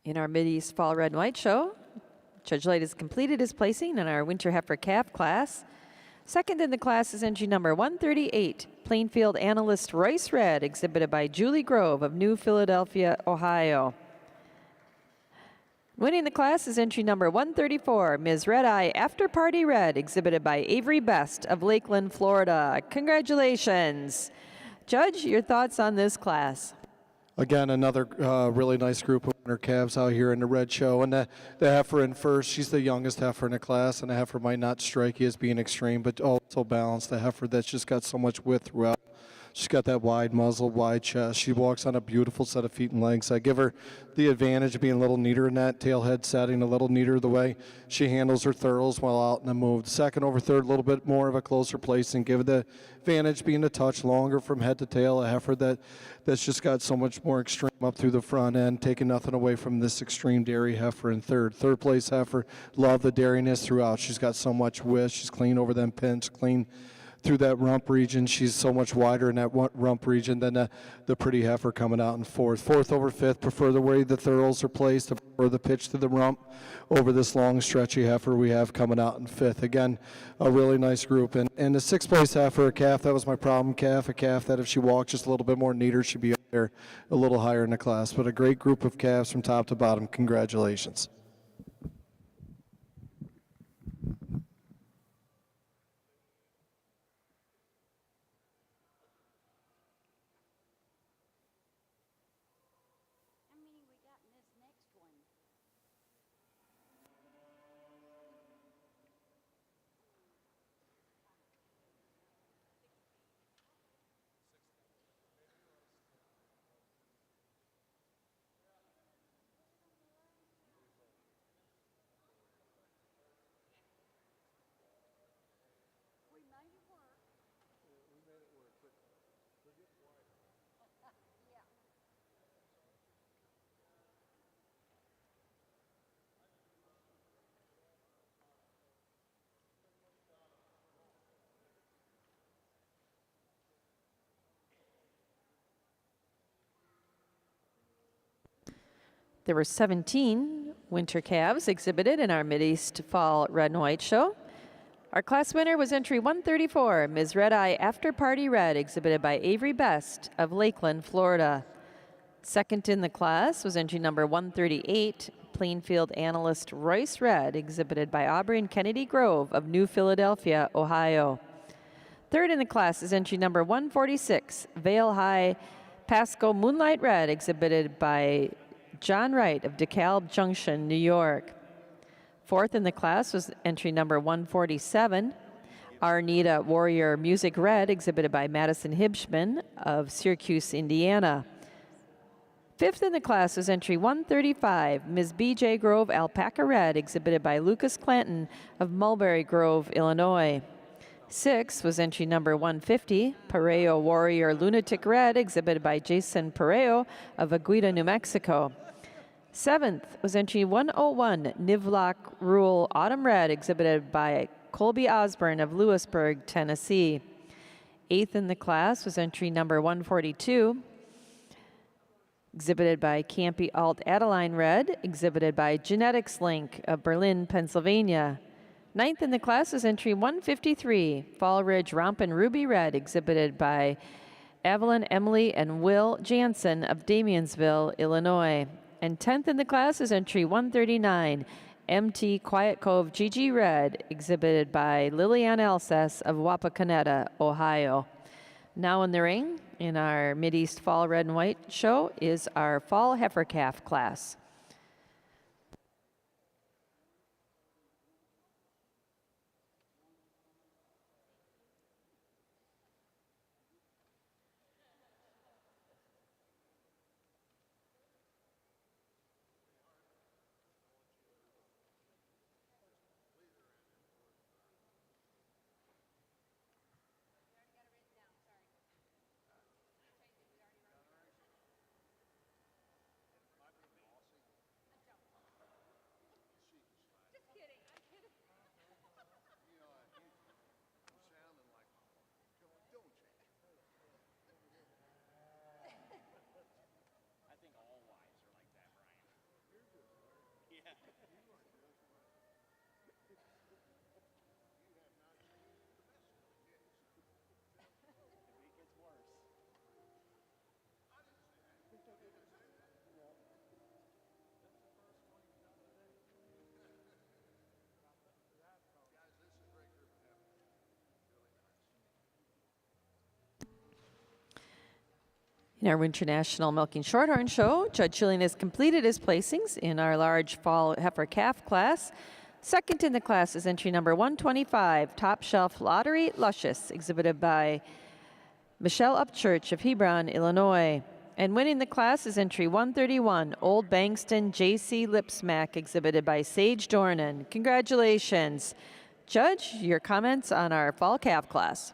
In our Mideast Fall Red and White show, Judge Light has completed his placing in our Winter Heifer Calf class. Second in the class is entry number 138, Plainfield Analyst Royce Red, exhibited by Julie Grove of New Philadelphia, Ohio. Winning the class is entry number 134, Ms. Red Eye After Party Red, exhibited by Avery Best of Lakeland, Florida. Congratulations. Judge, your thoughts on this class? Again, another really nice group of winter calves out here in the red show. And the heifer in first, she's the youngest heifer in the class, and the heifer might not strike you as being extreme, but also balanced. The heifer that's just got so much width throughout. She's got that wide muzzle, wide chest. She walks on a beautiful set of feet and legs. I give her the advantage of being a little neater in that tail head setting, a little neater the way she handles her thurls while out in the move. The second over third, a little bit more of a closer placing. Give her the advantage being a touch longer from head to tail. A heifer that's just got so much more extreme up through the front end, taking nothing away from this extreme dairy heifer in third. Third place heifer, love the dairiness throughout. She's got so much width. She's clean over them pins, clean through that rump region. She's so much wider in that rump region than the pretty heifer coming out in fourth. Fourth over fifth, prefer the way the thurls are placed, prefer the pitch to the rump over this long stretchy heifer we have coming out in fifth. Again, a really nice group. And the sixth place heifer, a calf, that was my problem calf, a calf that if she walked just a little bit more neater, she'd be up there a little higher in the class. But a great group of calves from top to bottom. Congratulations. There were 17 winter calves exhibited in our Mideast Fall Red and White show. Our class winner was entry 134, Ms. Red Eye After Party Red, exhibited by Avery Best of Lakeland, Florida. Second in the class was entry number 138, Plainfield Analyst Royce Red, exhibited by Aubrey and Kennedy Grove of New Philadelphia, Ohio. Third in the class is entry number 146, Vale High Pasco Moonlight Red, exhibited by John Wright of DeKalb Junction, New York. Fourth in the class was entry number 147, Arnita Warrior Music Red, exhibited by Madison Hibschman of Syracuse, Indiana. Fifth in the class was entry 135, Ms. B.J. Grove Alpaca Red, exhibited by Lucas Clanton of Mulberry Grove, Illinois. Sixth was entry number 150, Pareo Warrior Lunatic Red, exhibited by Jason Pareo of Aguida, New Mexico. Seventh was entry 101, Nivlock Rule Autumn Red, exhibited by Colby Osborne of Lewisburg, Tennessee. Eighth in the class was entry number 142, exhibited by Campy Alt Adeline Red, exhibited by Genetics Link of Berlin, Pennsylvania. Ninth in the class is entry 153, Fall Ridge Rompin' Ruby Red, exhibited by Evelyn, Emily, and Will Jansen of Damiensville, Illinois. And 10th in the class is entry 139, MT Quiet Cove GG Red, exhibited by Liliane Alsace of Wapakoneta, Ohio. Now in the ring, in our Mideast Fall Red and White show, is our Fall Heifer Calf class. In our International Milking Shorthorn Show, Judge Schilling has completed his placings in our large fall heifer calf class. Second in the class is entry number 125, Top Shelf Lottery Luscious, exhibited by Michelle Upchurch of Hebron, Illinois. And winning the class is entry 131, Old Bankston JC Lipsmack, exhibited by Sage Dornan. Congratulations. Judge, your comments on our fall calf class.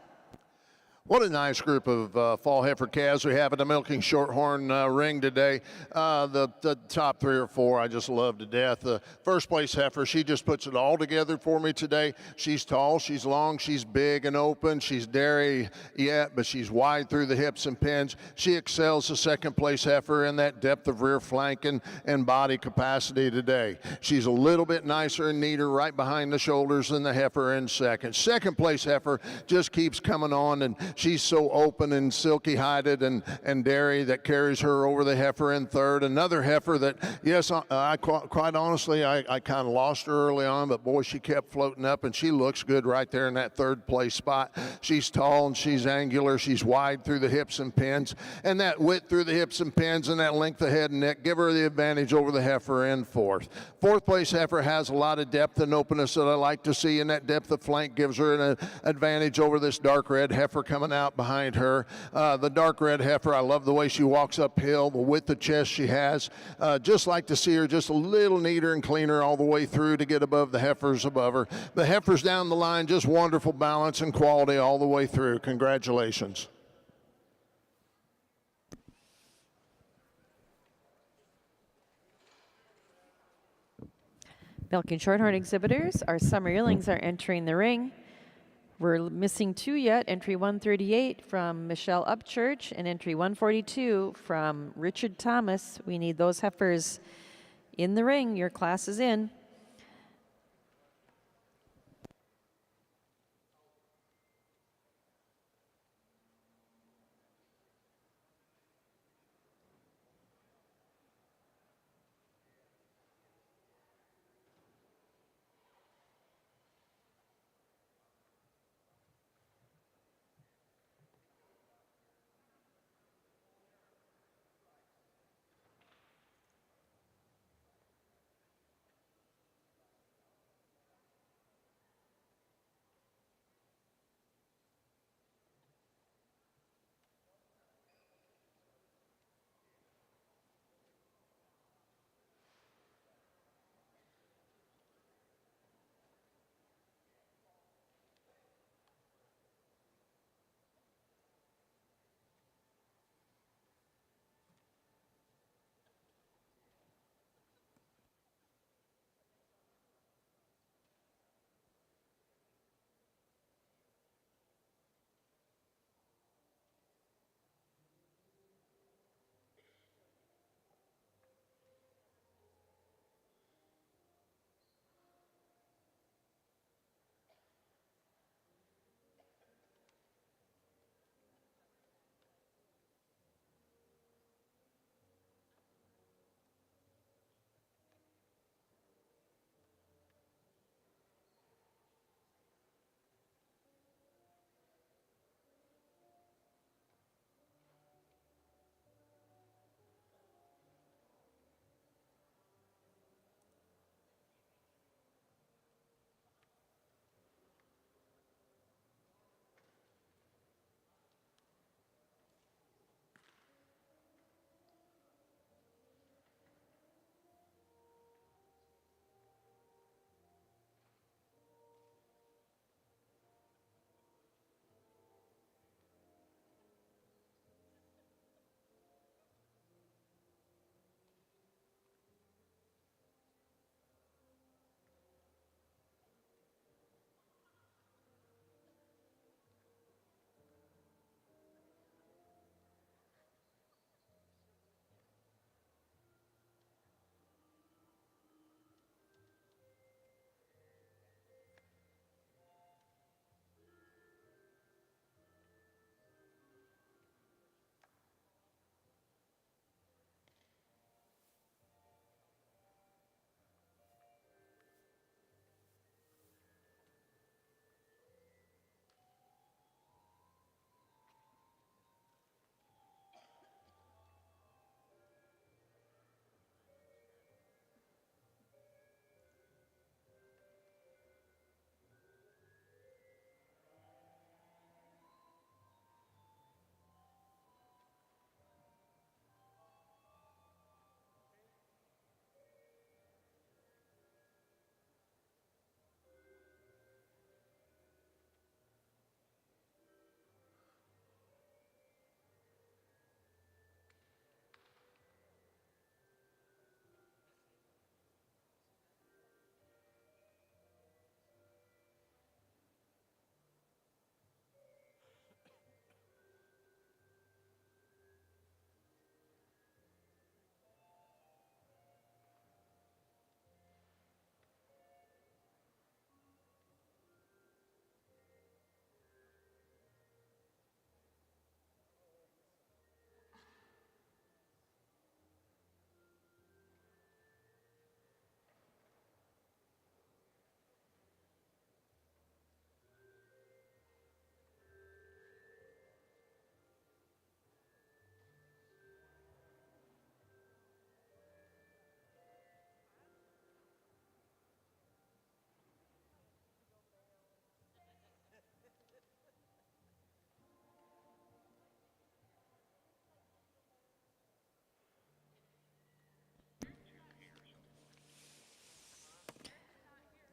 What a nice group of fall heifer calves we have at the Milking Shorthorn ring today. The top 3 or 4 I just love to death. The first place heifer, she just puts it all together for me today. She's tall, she's long, she's big and open. She's dairy yet, but she's wide through the hips and pins. She excels the second place heifer in that depth of rear flank and body capacity today. She's a little bit nicer and neater right behind the shoulders than the heifer in second. Second place heifer just keeps coming on, and she's so open and silky hided and dairy that carries her over the heifer in third. Another heifer that, yes, I quite honestly, I kind of lost her early on, but boy, she kept floating up, and she looks good right there in that third place spot. She's tall and she's angular. She's wide through the hips and pins, and that width through the hips and pins and that length of head and neck give her the advantage over the heifer in fourth. Fourth place heifer has a lot of depth and openness that I like to see, and that depth of flank gives her an advantage over this dark red heifer coming out behind her. The dark red heifer, I love the way she walks uphill, the width of chest she has. Just like to see her just a little neater and cleaner all the way through to get above the heifers above her. The heifers down the line, just wonderful balance and quality all the way through. Congratulations. Milking Shorthorn exhibitors, our summer yearlings are entering the ring. We're missing 2 yet, entry 138 from Michelle Upchurch and entry 142 from Richard Thomas. We need those heifers in the ring. Your class is in.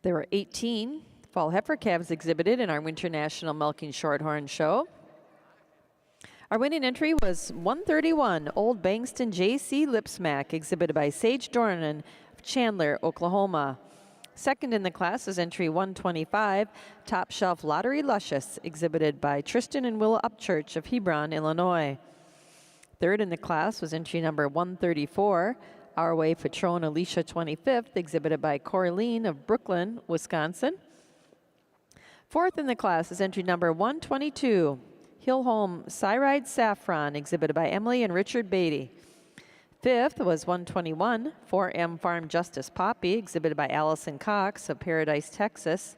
There were 18 fall heifer calves exhibited in our Winter National Milking Shorthorn Show. Our winning entry was 131, Old Bankston J.C. Lipsmack, exhibited by Sage Dornan of Chandler, Oklahoma. Second in the class is entry 125, Top Shelf Lottery Luscious, exhibited by Tristan and Willa Upchurch of Hebron, Illinois. Third in the class was entry number 134, Our Way Patron Alicia 25th, exhibited by Corleen of Brooklyn, Wisconsin. Fourth in the class is entry number 122, Hillholm Cyride Saffron, exhibited by Emily and Richard Beatty. Fifth was 121, 4M Farm Justice Poppy, exhibited by Allison Cox of Paradise, Texas.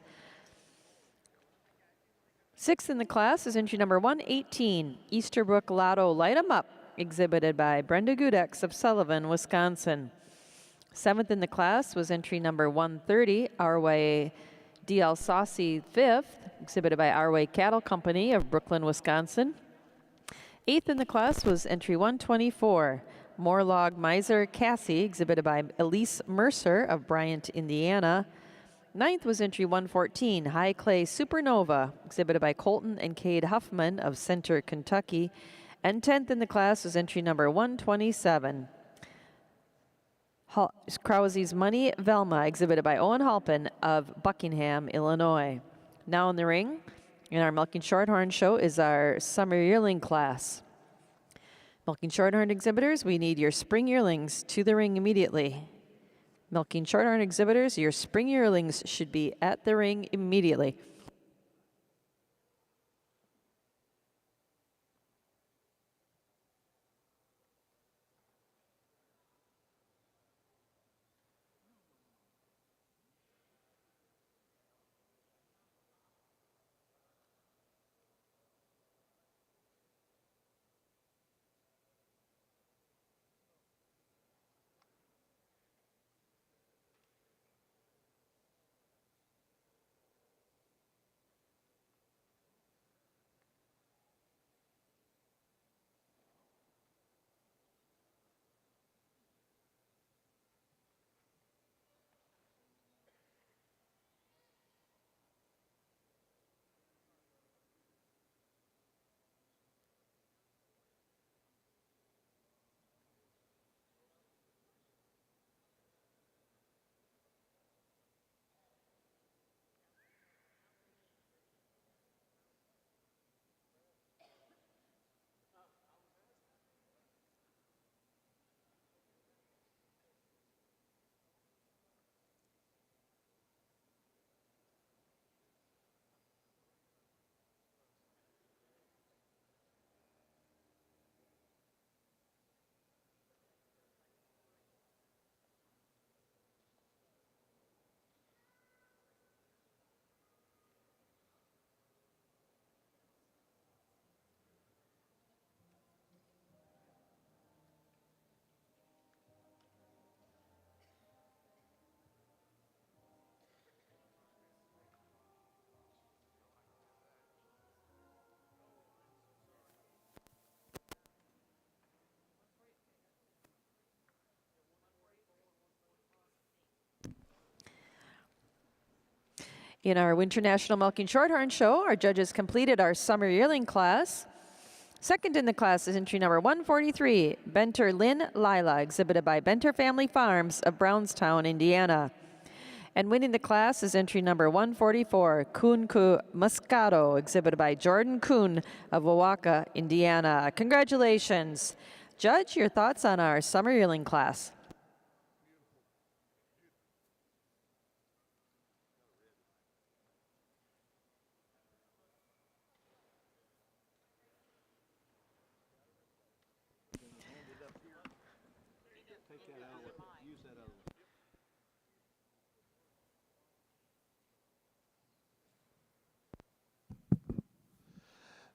Sixth in the class is entry number 118, Easterbrook Lotto Light 'em Up, exhibited by Brenda Gudex of Sullivan, Wisconsin. Seventh in the class was entry number 130, Our Way DL Saucy 5th, exhibited by Our Way Cattle Company of Brooklyn, Wisconsin. Eighth in the class was entry 124, Morlog Miser Cassie, exhibited by Elise Mercer of Bryant, Indiana. Ninth was entry 114, High Clay Supernova, exhibited by Colton and Cade Huffman of Center, Kentucky. And 10th in the class was entry number 127, Krause's Money Velma, exhibited by Owen Halpin of Buckingham, Illinois. Now in the ring, in our Milking Shorthorn show, is our summer yearling class. Milking Shorthorn exhibitors, we need your spring yearlings to the ring immediately. Milking Shorthorn exhibitors, your spring yearlings should be at the ring immediately. In our Winter National Milking Shorthorn show, our judges completed our summer yearling class. Second in the class is entry number 143, Benter Lynn Lila, exhibited by Benter Family Farms of Brownstown, Indiana. And winning the class is entry number 144, Kunku Moscato, exhibited by Jordan Kuhn of Wawaka, Indiana. Congratulations. Judge, your thoughts on our summer yearling class?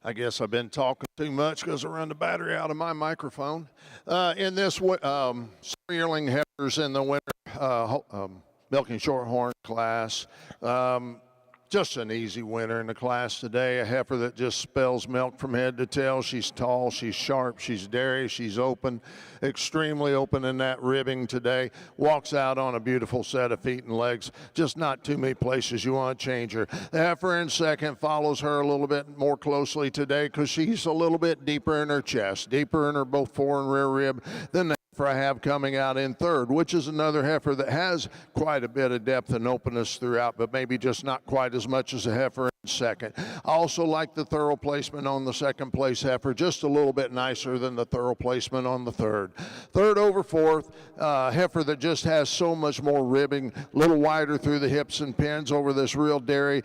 I guess I've been talking too much because I run the battery out of my microphone. In this summer yearling heifers in the winter milking shorthorn class, Just an easy winner in the class today. A heifer that just spells milk from head to tail. She's tall, she's sharp, she's dairy, she's open, extremely open in that ribbing today. Walks out on a beautiful set of feet and legs. Just not too many places you want to change her. The heifer in second follows her a little bit more closely today because she's a little bit deeper in her chest, deeper in her both fore and rear rib than the I have coming out in third, which is another heifer that has quite a bit of depth and openness throughout, but maybe just not quite as much as a heifer in second. I also like the thorough placement on the second place heifer, just a little bit nicer than the thorough placement on the third. Third over fourth, heifer that just has so much more ribbing, a little wider through the hips and pins over this real dairy,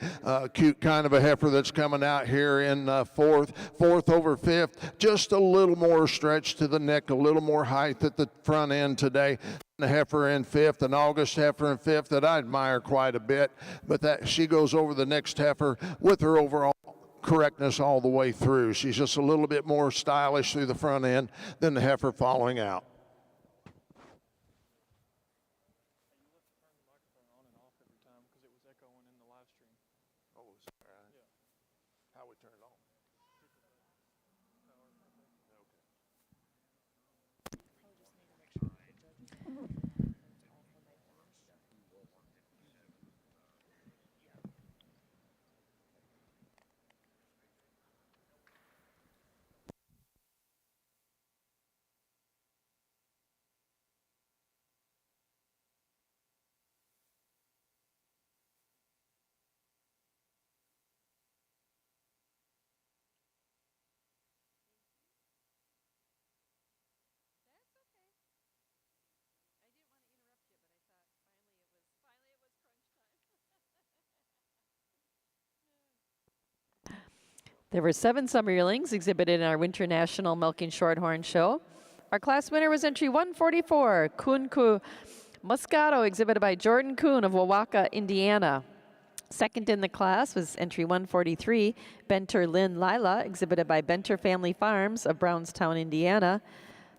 cute kind of a heifer that's coming out here in fourth. Fourth over fifth, just a little more stretch to the neck, a little more height at the front end today. The heifer in fifth, an August heifer in fifth that I admire quite a bit, but that she goes over the next heifer with her overall correctness all the way through. She's just a little bit more stylish through the front end than the heifer following out. How we turn it on? There were 7 summer yearlings exhibited in our Winter National Milking Shorthorn show. Our class winner was entry 144, Kunku Moscato, exhibited by Jordan Kuhn of Wawaka, Indiana. Second in the class was entry 143, Benter Lynn Lila, exhibited by Benter Family Farms of Brownstown, Indiana.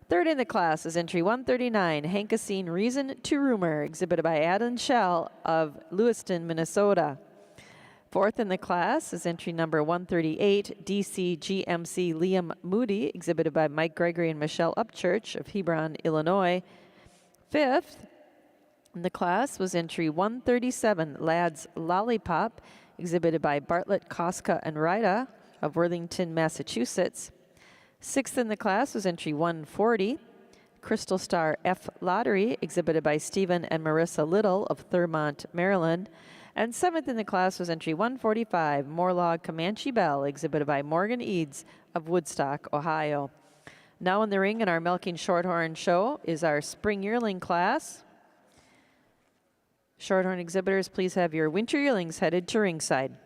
Third in the class is entry 139, Hankasine Reason to Rumor, exhibited by Adam Shell of Lewiston, Minnesota. Fourth in the class is entry number 138, DC GMC Liam Moody, exhibited by Mike Gregory and Michelle Upchurch of Hebron, Illinois. Fifth in the class was entry 137, Lads Lollipop, exhibited by Bartlett, Koska, and Rida of Worthington, Massachusetts. Sixth in the class was entry 140, Crystal Star F Lottery, exhibited by Stephen and Marissa Little of Thurmont, Maryland. And seventh in the class was entry 145, Morlog Comanche Bell, exhibited by Morgan Eads of Woodstock, Ohio. Now in the ring in our Milking Shorthorn show is our spring yearling class. Shorthorn exhibitors, please have your winter yearlings headed to ringside.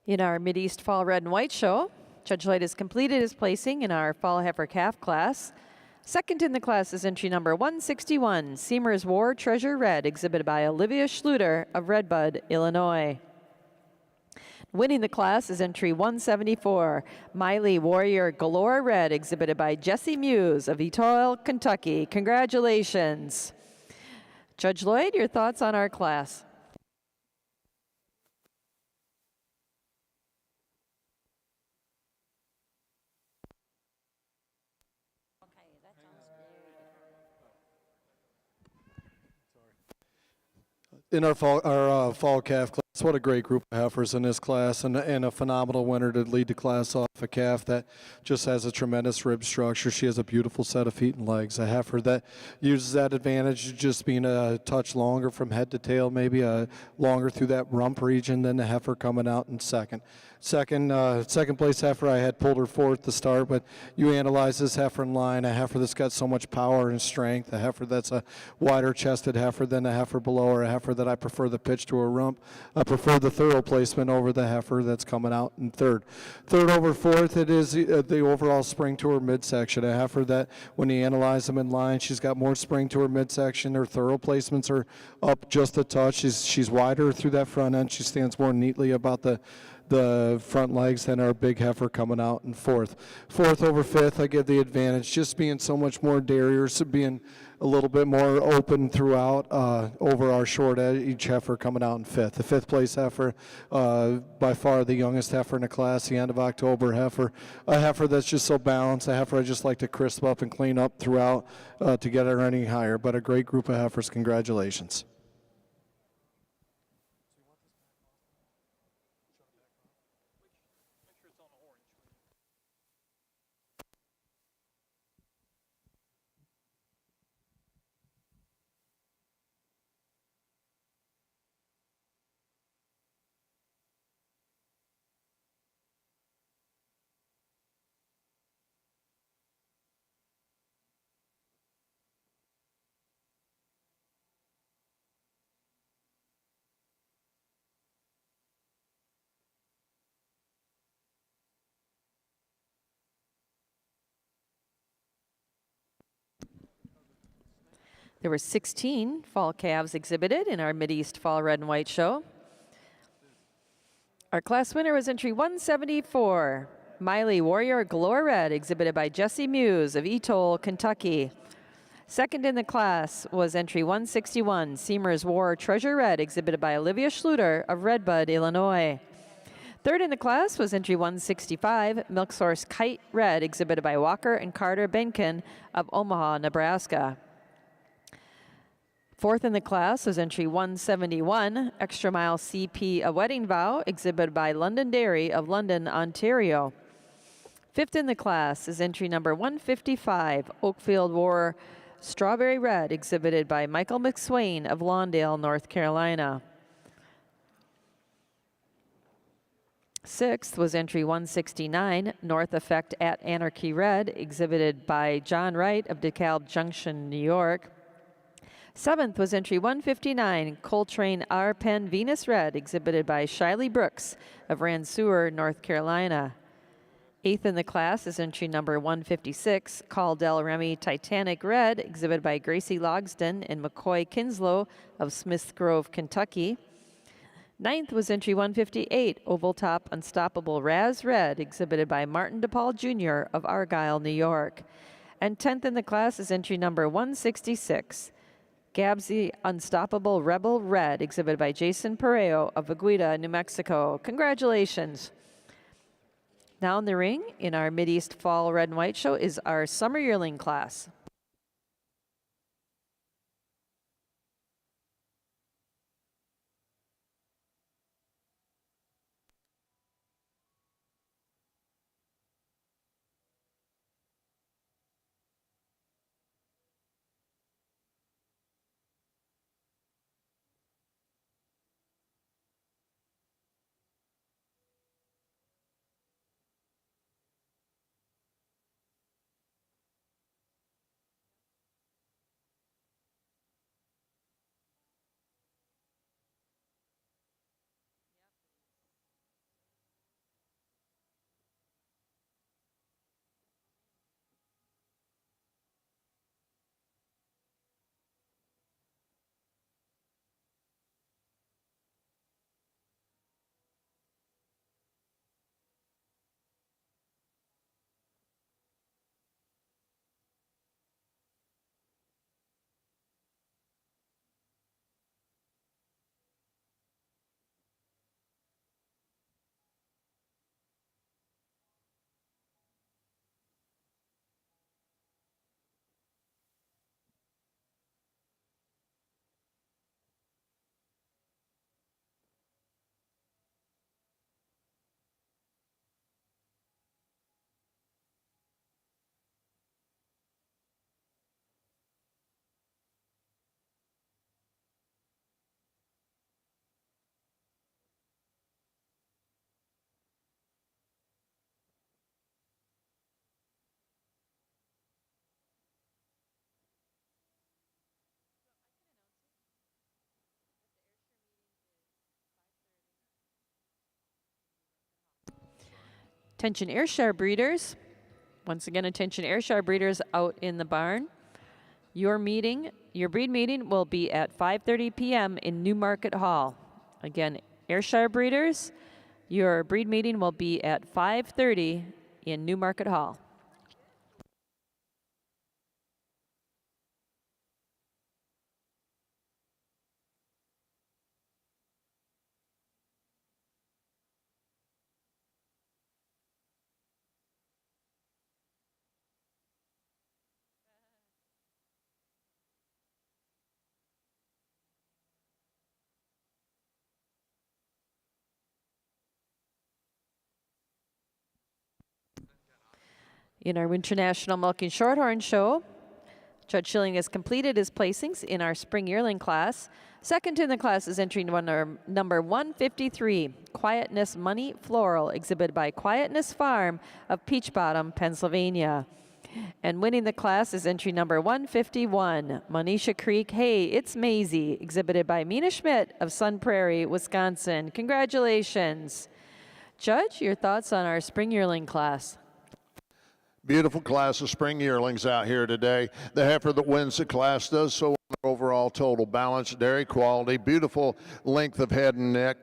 In our Mideast Fall Red and White show, Judge Lloyd has completed his placing in our Fall Heifer Calf class. Second in the class is entry number 161, Seymour's War Treasure Red, exhibited by Olivia Schluter of Redbud, Illinois. Winning the class is entry 174, Miley Warrior Galore Red, exhibited by Jessie Muse of Etoile, Kentucky. Congratulations. Judge Lloyd, your thoughts on our class? In our fall calf class, what a great group of heifers in this class, and a phenomenal winner to lead the class off. A calf that just has a tremendous rib structure. She has a beautiful set of feet and legs. A heifer that uses that advantage of just being a touch longer from head to tail, maybe longer through that rump region than the heifer coming out in second. Second place heifer, I had pulled her fourth to start, but you analyze this heifer in line, a heifer that's got so much power and strength, a heifer that's a wider chested heifer than the heifer below her, a heifer that I prefer the pitch to her rump. I prefer the thorough placement over the heifer that's coming out in third. Third over fourth, it is the overall spring to her midsection, a heifer that when you analyze them in line, she's got more spring to her midsection. Her thorough placements are up just a touch. She's wider through that front end. She stands more neatly about the front legs than our big heifer coming out in fourth. Fourth over fifth, I give the advantage, just being so much more derriere, so being a little bit more open throughout over our short edge heifer coming out in fifth. The fifth place heifer, by far the youngest heifer in the class, the end of October heifer, a heifer that's just so balanced, a heifer I just like to crisp up and clean up throughout to get her any higher, but a great group of heifers. Congratulations. There were 16 fall calves exhibited in our Mideast Fall Red and White show. Our class winner was entry 174, Miley Warrior Galore Red, exhibited by Jessie Muse of Etoile, Kentucky. Second in the class was entry 161, Seymour's War Treasure Red, exhibited by Olivia Schluter of Redbud, Illinois. Third in the class was entry 165, Milk Source Kite Red, exhibited by Walker and Carter Benkin of Omaha, Nebraska. Fourth in the class was entry 171, Extra Mile CP A Wedding Vow, exhibited by London Dairy of London, Ontario. Fifth in the class is entry number 155, Oakfield War Strawberry Red, exhibited by Michael McSwain of Lawndale, North Carolina. Sixth was entry 169, North Effect at Anarchy Red, exhibited by John Wright of DeKalb Junction, New York. Seventh was entry 159, Coltrane R. Penn Venus Red, exhibited by Shiley Brooks of Ransour, North Carolina. Eighth in the class is entry number 156, Call Del Remy Titanic Red, exhibited by Gracie Logsden and McCoy Kinslow of Smith Grove, Kentucky. Ninth was entry 158, Oval Top Unstoppable Raz Red, exhibited by Martin DePaul Jr. of Argyle, New York. And 10th in the class is entry number 166, Gabsy Unstoppable Rebel Red, exhibited by Jason Pareo of Aguida, New Mexico. Congratulations. Now in the ring, in our Mideast Fall Red and White show, is our Summer Yearling class. Attention Ayrshire breeders. Once again, attention Ayrshire breeders out in the barn. Your breed meeting will be at 5:30 p.m. in Newmarket Hall. Again, Ayrshire breeders, your breed meeting will be at 5:30 in Newmarket Hall. In our International Milking Shorthorn show, Judge Schilling has completed his placings in our spring yearling class. Second in the class is entry number 153, Quietness Money Floral, exhibited by Quietness Farm of Peach Bottom, Pennsylvania. And winning the class is entry number 151, Monisha Creek, Hey, It's Maisie, exhibited by Mina Schmidt of Sun Prairie, Wisconsin. Congratulations. Judge, your thoughts on our spring yearling class? Beautiful class of spring yearlings out here today. The heifer that wins the class does so on overall total balance, dairy quality, beautiful length of head and neck,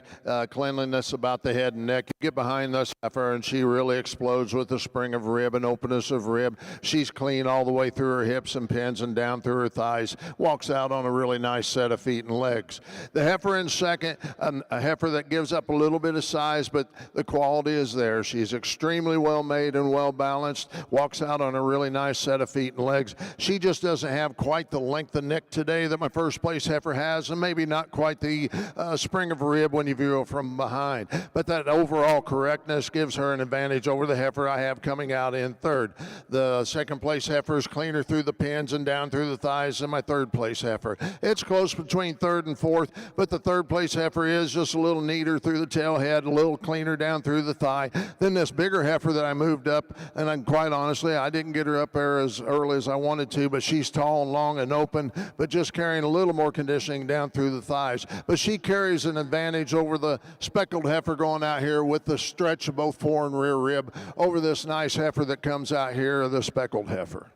cleanliness about the head and neck. You get behind this heifer and she really explodes with the spring of rib and openness of rib. She's clean all the way through her hips and pins and down through her thighs. Walks out on a really nice set of feet and legs. The heifer in second, a heifer that gives up a little bit of size, but the quality is there. She's extremely well made and well balanced. Walks out on a really nice set of feet and legs. She just doesn't have quite the length of neck today that my first place heifer has, and maybe not quite the spring of rib when you view her from behind. But that overall correctness gives her an advantage over the heifer I have coming out in third. The second place heifer is cleaner through the pins and down through the thighs than my third place heifer. It's close between third and fourth, but the third place heifer is just a little neater through the tail head, a little cleaner down through the thigh. Then this bigger heifer that I moved up, and I'm quite honestly, I didn't get her up there as early as I wanted to, but she's tall and long and open, but just carrying a little more conditioning down through the thighs. But she carries an advantage over the speckled heifer going out here with the stretch of both fore and rear rib over this nice heifer that comes out here, the speckled heifer.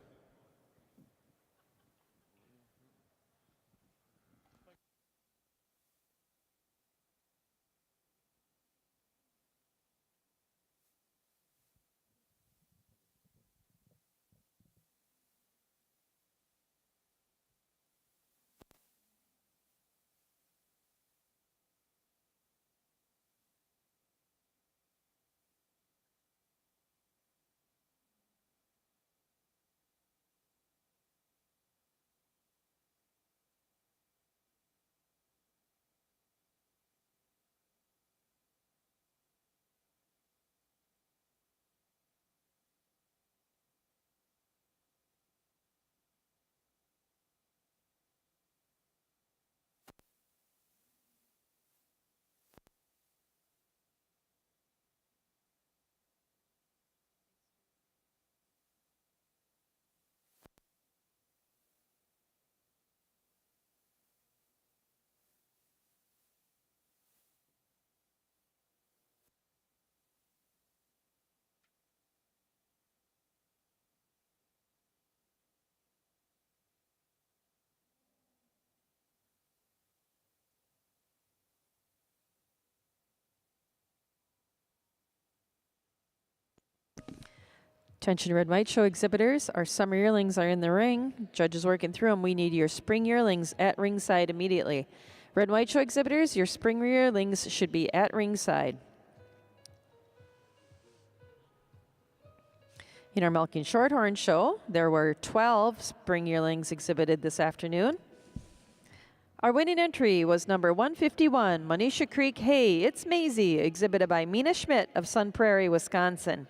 Attention Red White Show exhibitors, our summer yearlings are in the ring. Judges working through them. We need your spring yearlings at ringside immediately. Red White Show exhibitors, your spring yearlings should be at ringside. In our Milking Shorthorn show, there were 12 spring yearlings exhibited this afternoon. Our winning entry was number 151, Monisha Creek, Hey, It's Maisie, exhibited by Mina Schmidt of Sun Prairie, Wisconsin.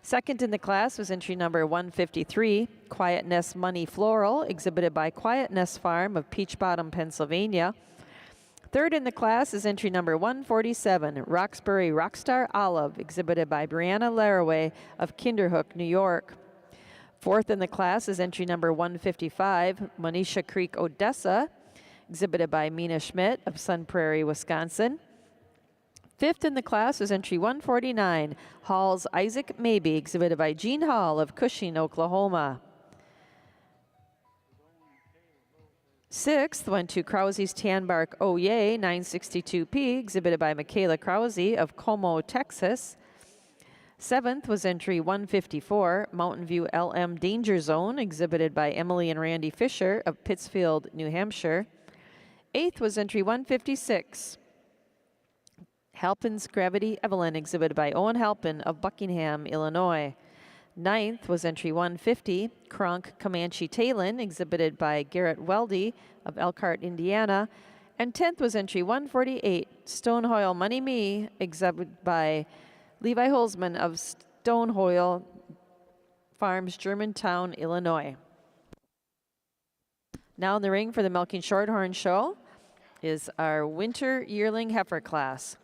Second in the class was entry number 153, Quietness Money Floral, exhibited by Quietness Farm of Peach Bottom, Pennsylvania. Third in the class is entry number 147, Roxbury Rockstar Olive, exhibited by Brianna Laraway of Kinderhook, New York. Fourth in the class is entry number 155, Monisha Creek Odessa, exhibited by Mina Schmidt of Sun Prairie, Wisconsin. Fifth in the class is entry 149, Hall's Isaac Maybe, exhibited by Gene Hall of Cushing, Oklahoma. Sixth went to Krause's Tanbark Oh Yay 962P, exhibited by Michaela Krause of Como, Texas. Seventh was entry 154, Mountain View LM Danger Zone, exhibited by Emily and Randy Fisher of Pittsfield, New Hampshire. Eighth was entry 156, Halpin's Gravity Evelyn, exhibited by Owen Halpin of Buckingham, Illinois. Ninth was entry 150, Kronk Comanche Talon, exhibited by Garrett Weldy of Elkhart, Indiana. And 10th was entry 148, Stonehoil Money Me, exhibited by Levi Holzman of Stonehoil Farms, Germantown, Illinois. Now in the ring for the Milking Shorthorn Show is our Winter Yearling Heifer class.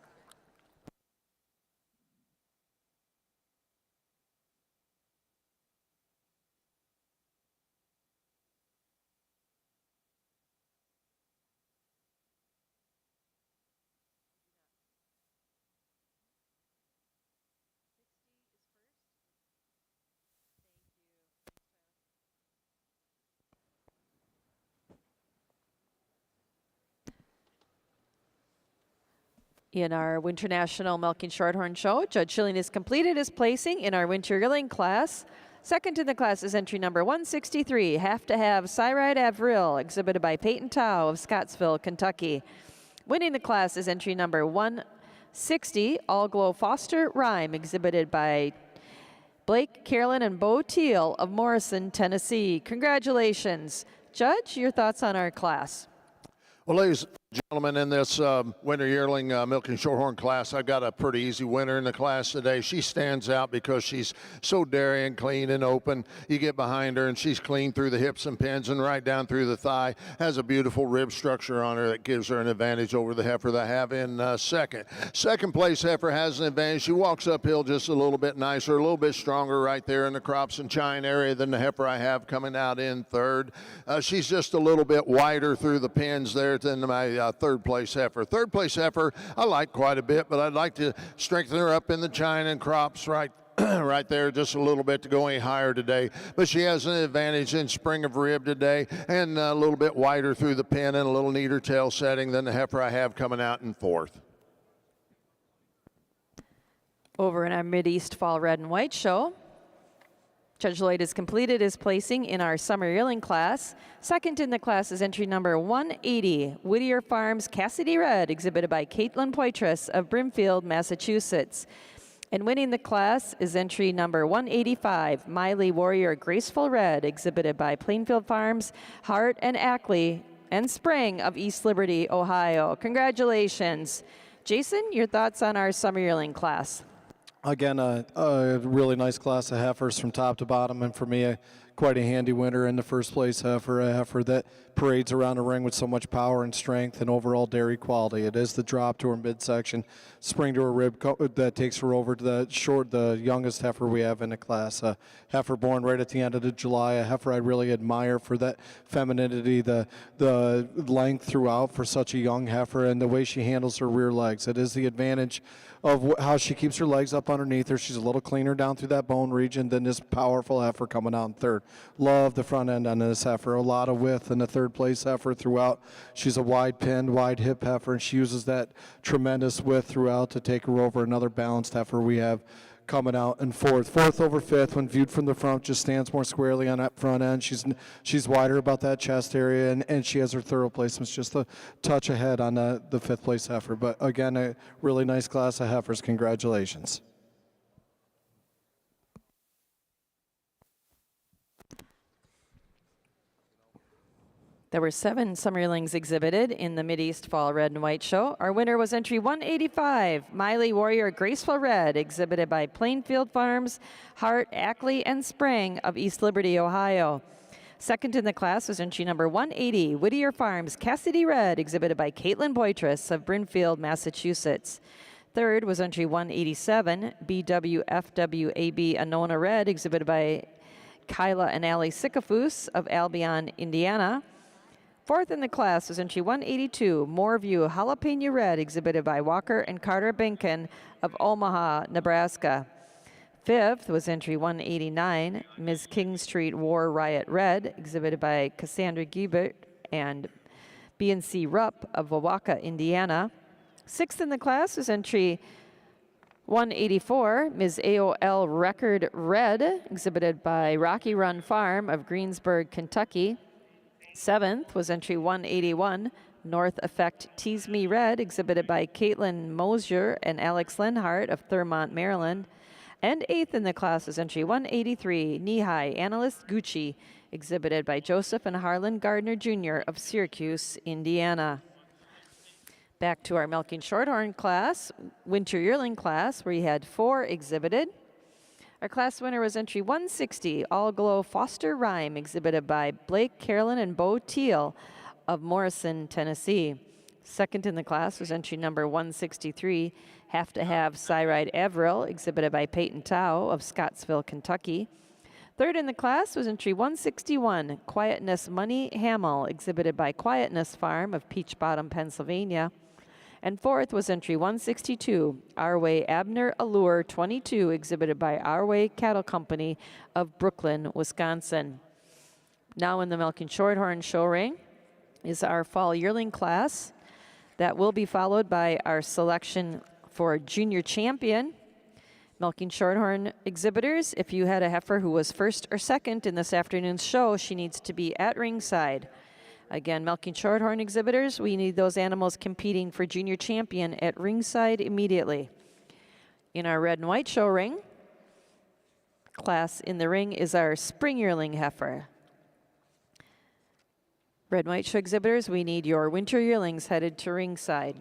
In our Winter National Milking Shorthorn Show, Judge Schilling has completed his placing in our Winter Yearling class. Second in the class is entry number 163, Have to Have Cyride Avril, exhibited by Peyton Tao of Scottsville, Kentucky. Winning the class is entry number 160, All Glow Foster Rhyme, exhibited by Blake, Carolyn, and Bo Teal of Morrison, Tennessee. Congratulations. Judge, your thoughts on our class? Well, ladies and gentlemen, in this Winter Yearling Milking Shorthorn class, I've got a pretty easy winner in the class today. She stands out because she's so dairy and clean and open. You get behind her, and she's clean through the hips and pins and right down through the thigh. Has a beautiful rib structure on her that gives her an advantage over the heifer that I have in second. Second place heifer has an advantage. She walks uphill just a little bit nicer, a little bit stronger right there in the crops and chine area than the heifer I have coming out in third. She's just a little bit wider through the pins there than my third place heifer. Third place heifer I like quite a bit, but I'd like to strengthen her up in the chine and crops right there just a little bit to go any higher today. But she has an advantage in spring of rib today and a little bit wider through the pin and a little neater tail setting than the heifer I have coming out in fourth. Over in our Mid-East Fall Red and White Show, Judge Lloyd has completed his placing in our Summer Yearling class. Second in the class is entry number 180, Whittier Farms Cassidy Red, exhibited by Caitlin Poitras of Brimfield, Massachusetts. And winning the class is entry number 185, Miley Warrior Graceful Red, exhibited by Plainfield Farms, Hart and Ackley and Spring of East Liberty, Ohio. Congratulations. Jason, your thoughts on our Summer Yearling class? Again, a really nice class of heifers from top to bottom, and for me, quite a handy winner in the first place heifer, a heifer that parades around the ring with so much power and strength and overall dairy quality. It is the drop to her midsection, spring to her rib that takes her over to the youngest heifer we have in the class. A heifer born right at the end of July, a heifer I really admire for that femininity, the length throughout for such a young heifer, and the way she handles her rear legs. It is the advantage of how she keeps her legs up underneath her. She's a little cleaner down through that bone region than this powerful heifer coming out in third. Love the front end on this heifer. A lot of width in the third place heifer throughout. She's a wide pinned, wide hip heifer, and she uses that tremendous width throughout to take her over. Another balanced heifer we have coming out in fourth. Fourth over fifth, when viewed from the front, just stands more squarely on that front end. She's wider about that chest area, and she has her thorough placements just a touch ahead on the fifth place heifer. But again, a really nice class of heifers. Congratulations. There were 7 Summer Yearlings exhibited in the Mid-East Fall Red and White Show. Our winner was entry 185, Miley Warrior Graceful Red, exhibited by Plainfield Farms, Hart, Ackley, and Spring of East Liberty, Ohio. Second in the class was entry number 180, Whittier Farms Cassidy Red, exhibited by Caitlin Poitras of Brimfield, Massachusetts. Third was entry 187, BWFWAB Anona Red, exhibited by Kyla and Allie Sycophus of Albion, Indiana. Fourth in the class was entry 182, Moorview Jalapeno Red, exhibited by Walker and Carter Binkin of Omaha, Nebraska. Fifth was entry 189, Ms. King Street War Riot Red, exhibited by Cassandra Giebert and B&C Rupp of Wauwaka, Indiana. Sixth in the class was entry 184, Ms. AOL Record Red, exhibited by Rocky Run Farm of Greensburg, Kentucky. Seventh was entry 181, North Effect Tease Me Red, exhibited by Caitlin Mosier and Alex Lenhart of Thurmont, Maryland. And eighth in the class is entry 183, Knee-High Analyst Gucci, exhibited by Joseph and Harlan Gardner Jr. of Syracuse, Indiana. Back to our milking shorthorn class, winter yearling class, where you had 4 exhibited. Our class winner was entry 160, All Glow Foster Rhyme, exhibited by Blake, Carolyn, and Bo Teal of Morrison, Tennessee. Second in the class was entry number 163, Have to Have Cyride Averill, exhibited by Peyton Tao of Scottsville, Kentucky. Third in the class was entry 161, Quietness Money Hamill, exhibited by Quietness Farm of Peach Bottom, Pennsylvania. And fourth was entry 162, Our Way Abner Allure 22, exhibited by Our Way Cattle Company of Brooklyn, Wisconsin. Now in the milking shorthorn show ring is our fall yearling class. That will be followed by our selection for junior champion. Milking shorthorn exhibitors, if you had a heifer who was first or second in this afternoon's show, she needs to be at ringside. Again, milking shorthorn exhibitors, we need those animals competing for junior champion at ringside immediately. In our red and white show ring, class in the ring is our spring yearling heifer. Red and white show exhibitors, we need your winter yearlings headed to ringside.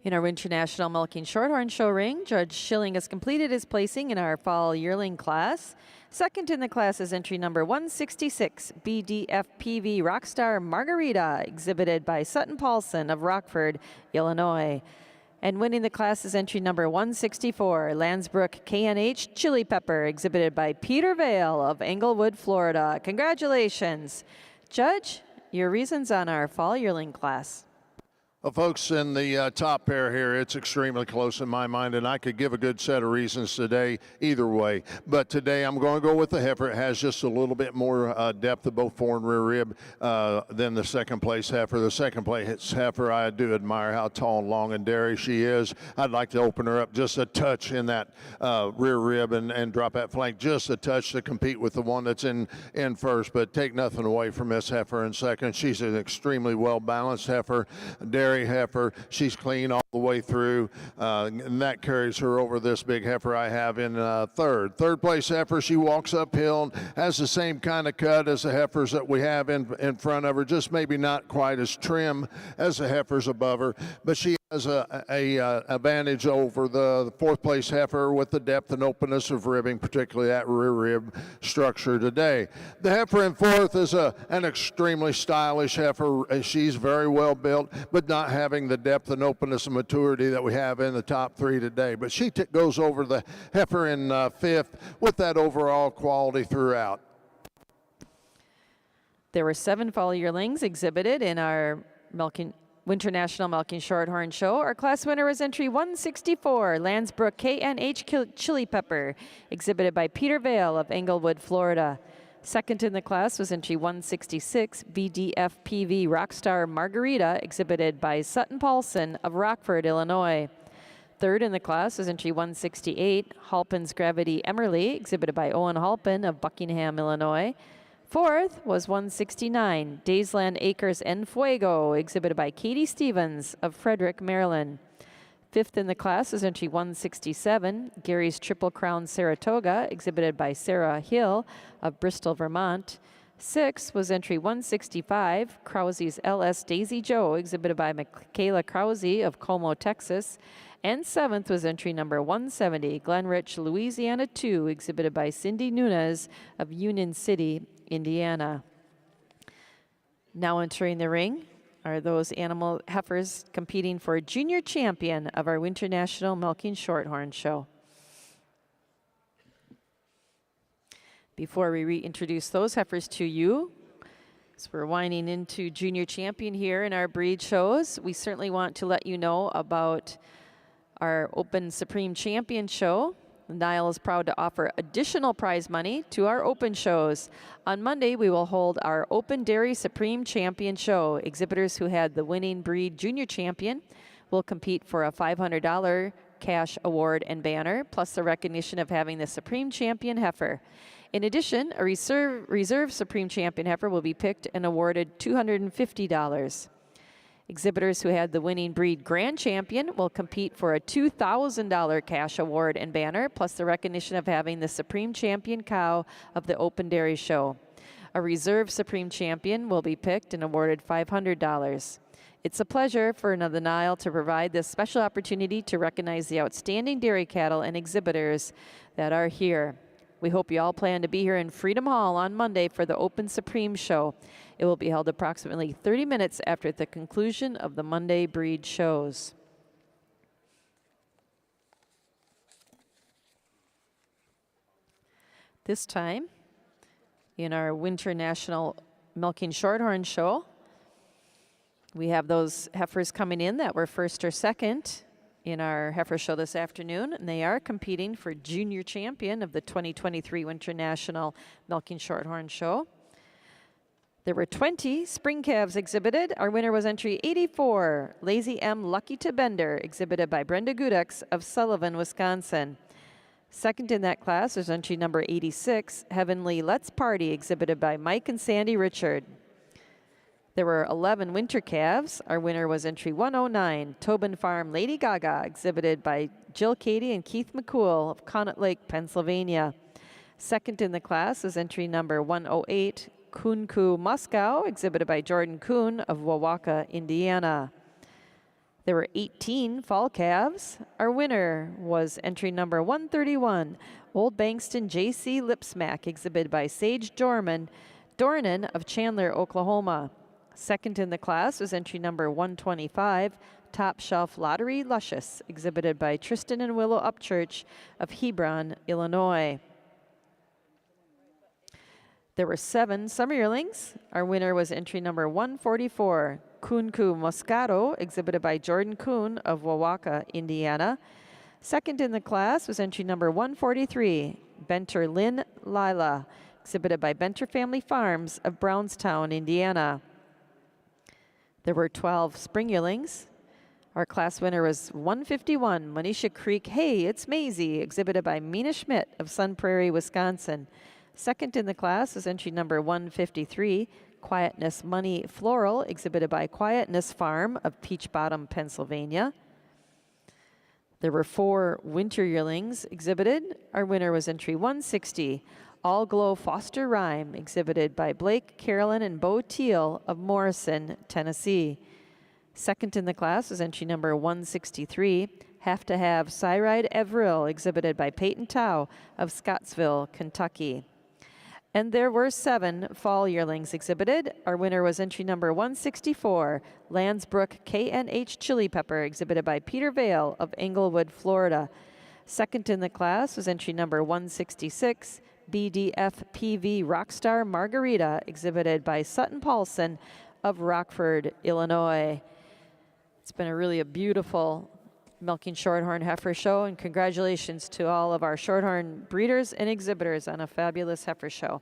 In our International Milking Shorthorn show ring, Judge Schilling has completed his placing in our fall yearling class. Second in the class is entry number 166, BDFPV Rockstar Margarita, exhibited by Sutton Paulson of Rockford, Illinois. And winning the class is entry number 164, Landsbrook KNH Chili Pepper, exhibited by Peter Vale of Englewood, Florida. Congratulations. Judge, your reasons on our fall yearling class. Well, folks, in the top pair here, it's extremely close in my mind, and I could give a good set of reasons today either way. But today I'm going to go with the heifer. It has just a little bit more depth of both fore and rear rib than the second place heifer. The second place heifer, I do admire how tall and long and dairy she is. I'd like to open her up just a touch in that rear rib and drop that flank just a touch to compete with the one that's in first. But take nothing away from this heifer in second. She's an extremely well-balanced heifer. Dairy heifer, she's clean all the way through, and that carries her over this big heifer I have in third. Third place heifer, she walks uphill, has the same kind of cut as the heifers that we have in front of her, just maybe not quite as trim as the heifers above her, but she has a advantage over the fourth place heifer with the depth and openness of ribbing, particularly that rear rib structure today. The heifer in fourth is an extremely stylish heifer. She's very well built, but not having the depth and openness and maturity that we have in the top three today. But she goes over the heifer in fifth with that overall quality throughout. There were 7 fall yearlings exhibited in our Winter National Milking Shorthorn Show. Our class winner was entry 164, Landsbrook KNH Chili Pepper, exhibited by Peter Vale of Englewood, Florida. Second in the class was entry 166, VDFPV Rockstar Margarita, exhibited by Sutton Paulson of Rockford, Illinois. Third in the class was entry 168, Halpin's Gravity Emerly, exhibited by Owen Halpin of Buckingham, Illinois. Fourth was 169, Daysland Acres en Fuego, exhibited by Katie Stevens of Frederick, Maryland. Fifth in the class is entry 167, Gary's Triple Crown Saratoga, exhibited by Sarah Hill of Bristol, Vermont. Sixth was entry 165, Krause's LS Daisy Joe, exhibited by Michaela Krause of Como, Texas. And seventh was entry number 170, Glenrich, Louisiana 2, exhibited by Cindy Nunes of Union City, Indiana. Now entering the ring are those animal heifers competing for junior champion of our Winter National Milking Shorthorn Show. Before we reintroduce those heifers to you, as we're winding into junior champion here in our breed shows, we certainly want to let you know about our Open Supreme Champion Show. NAILE is proud to offer additional prize money to our open shows. On Monday, we will hold our Open Dairy Supreme Champion Show. Exhibitors who had the winning breed junior champion will compete for a $500 cash award and banner, plus the recognition of having the Supreme Champion heifer. In addition, a reserve Supreme Champion heifer will be picked and awarded $250. Exhibitors who had the winning breed grand champion will compete for a $2,000 cash award and banner, plus the recognition of having the Supreme Champion cow of the Open Dairy Show. A reserve Supreme Champion will be picked and awarded $500. It's a pleasure for the NAILE to provide this special opportunity to recognize the outstanding dairy cattle and exhibitors that are here. We hope you all plan to be here in Freedom Hall on Monday for the Open Supreme Show. It will be held approximately 30 minutes after the conclusion of the Monday breed shows. This time, in our Winter National Milking Shorthorn Show, we have those heifers coming in that were first or second in our heifer show this afternoon, and they are competing for junior champion of the 2023 Winter National Milking Shorthorn Show. There were 20 spring calves exhibited. Our winner was entry 84, Lazy M Lucky to Bender, exhibited by Brenda Gudex of Sullivan, Wisconsin. Second in that class was entry number 86, Heavenly Let's Party, exhibited by Mike and Sandy Richard. There were 11 winter calves. Our winner was entry 109, Tobin Farm Lady Gaga, exhibited by Jill Cady and Keith McCool of Connaught Lake, Pennsylvania. Second in the class is entry number 108, Kunku Moscow, exhibited by Jordan Kuhn of Wawaka, Indiana. There were 18 fall calves. Our winner was entry number 131, Old Bankston JC Lipsmack, exhibited by Sage Dornan of Chandler, Oklahoma. Second in the class was entry number 125, Top Shelf Lottery Luscious, exhibited by Tristan and Willow Upchurch of Hebron, Illinois. There were 7 summer yearlings. Our winner was entry number 144, Kunku Moscato, exhibited by Jordan Kuhn of Wawaka, Indiana. Second in the class was entry number 143, Benter Lynn Lila, exhibited by Benter Family Farms of Brownstown, Indiana. There were 12 spring yearlings. Our class winner was 151, Manisha Creek Hey, It's Maisie, exhibited by Mina Schmidt of Sun Prairie, Wisconsin. Second in the class was entry number 153, Quietness Money Floral, exhibited by Quietness Farm of Peach Bottom, Pennsylvania. There were 4 winter yearlings exhibited. Our winner was entry 160, All Glow Foster Rhyme, exhibited by Blake, Carolyn, and Bo Teal of Morrison, Tennessee. Second in the class was entry number 163, Have to Have Cyride Everill, exhibited by Peyton Tao of Scottsville, Kentucky. And there were 7 fall yearlings exhibited. Our winner was entry number 164, Landsbrook KNH Chili Pepper, exhibited by Peter Vale of Englewood, Florida. Second in the class was entry number 166, BDF PV Rockstar Margarita, exhibited by Sutton Paulson of Rockford, Illinois. It's been a beautiful Milking Shorthorn Heifer Show, and congratulations to all of our Shorthorn breeders and exhibitors on a fabulous heifer show.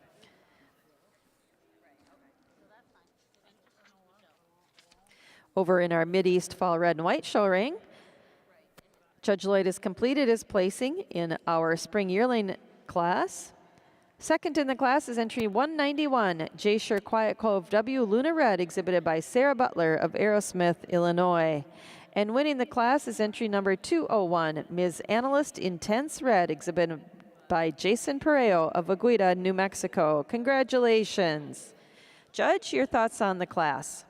Over in our Mideast Fall Red and White show ring, Judge Lloyd has completed his placing in our spring yearling class. Second in the class is entry 191, Jayshire Quiet Cove W Luna Red, exhibited by Sarah Butler of Aerosmith, Illinois. And winning the class is entry number 201, Ms. Analyst Intense Red, exhibited by Jason Pareo of Aguida, New Mexico. Congratulations. Judge, your thoughts on the class?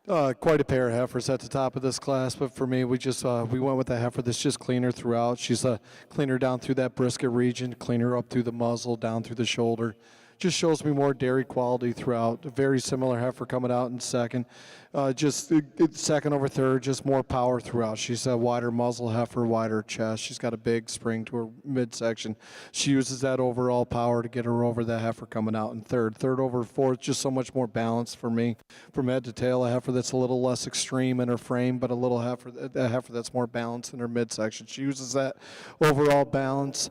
Quite a pair of heifers at the top of this class, but for me, we went with a heifer that's just cleaner throughout. She's cleaner down through that brisket region, cleaner up through the muzzle, down through the shoulder. Just shows me more dairy quality throughout. A very similar heifer coming out in second. Second over third, just more power throughout. She's a wider muzzle heifer, wider chest. She's got a big spring to her midsection. She uses that overall power to get her over that heifer coming out in third. Third over fourth, just so much more balance for me. From head to tail, a heifer that's a little less extreme in her frame, but a heifer that's more balanced in her midsection. She uses that overall balance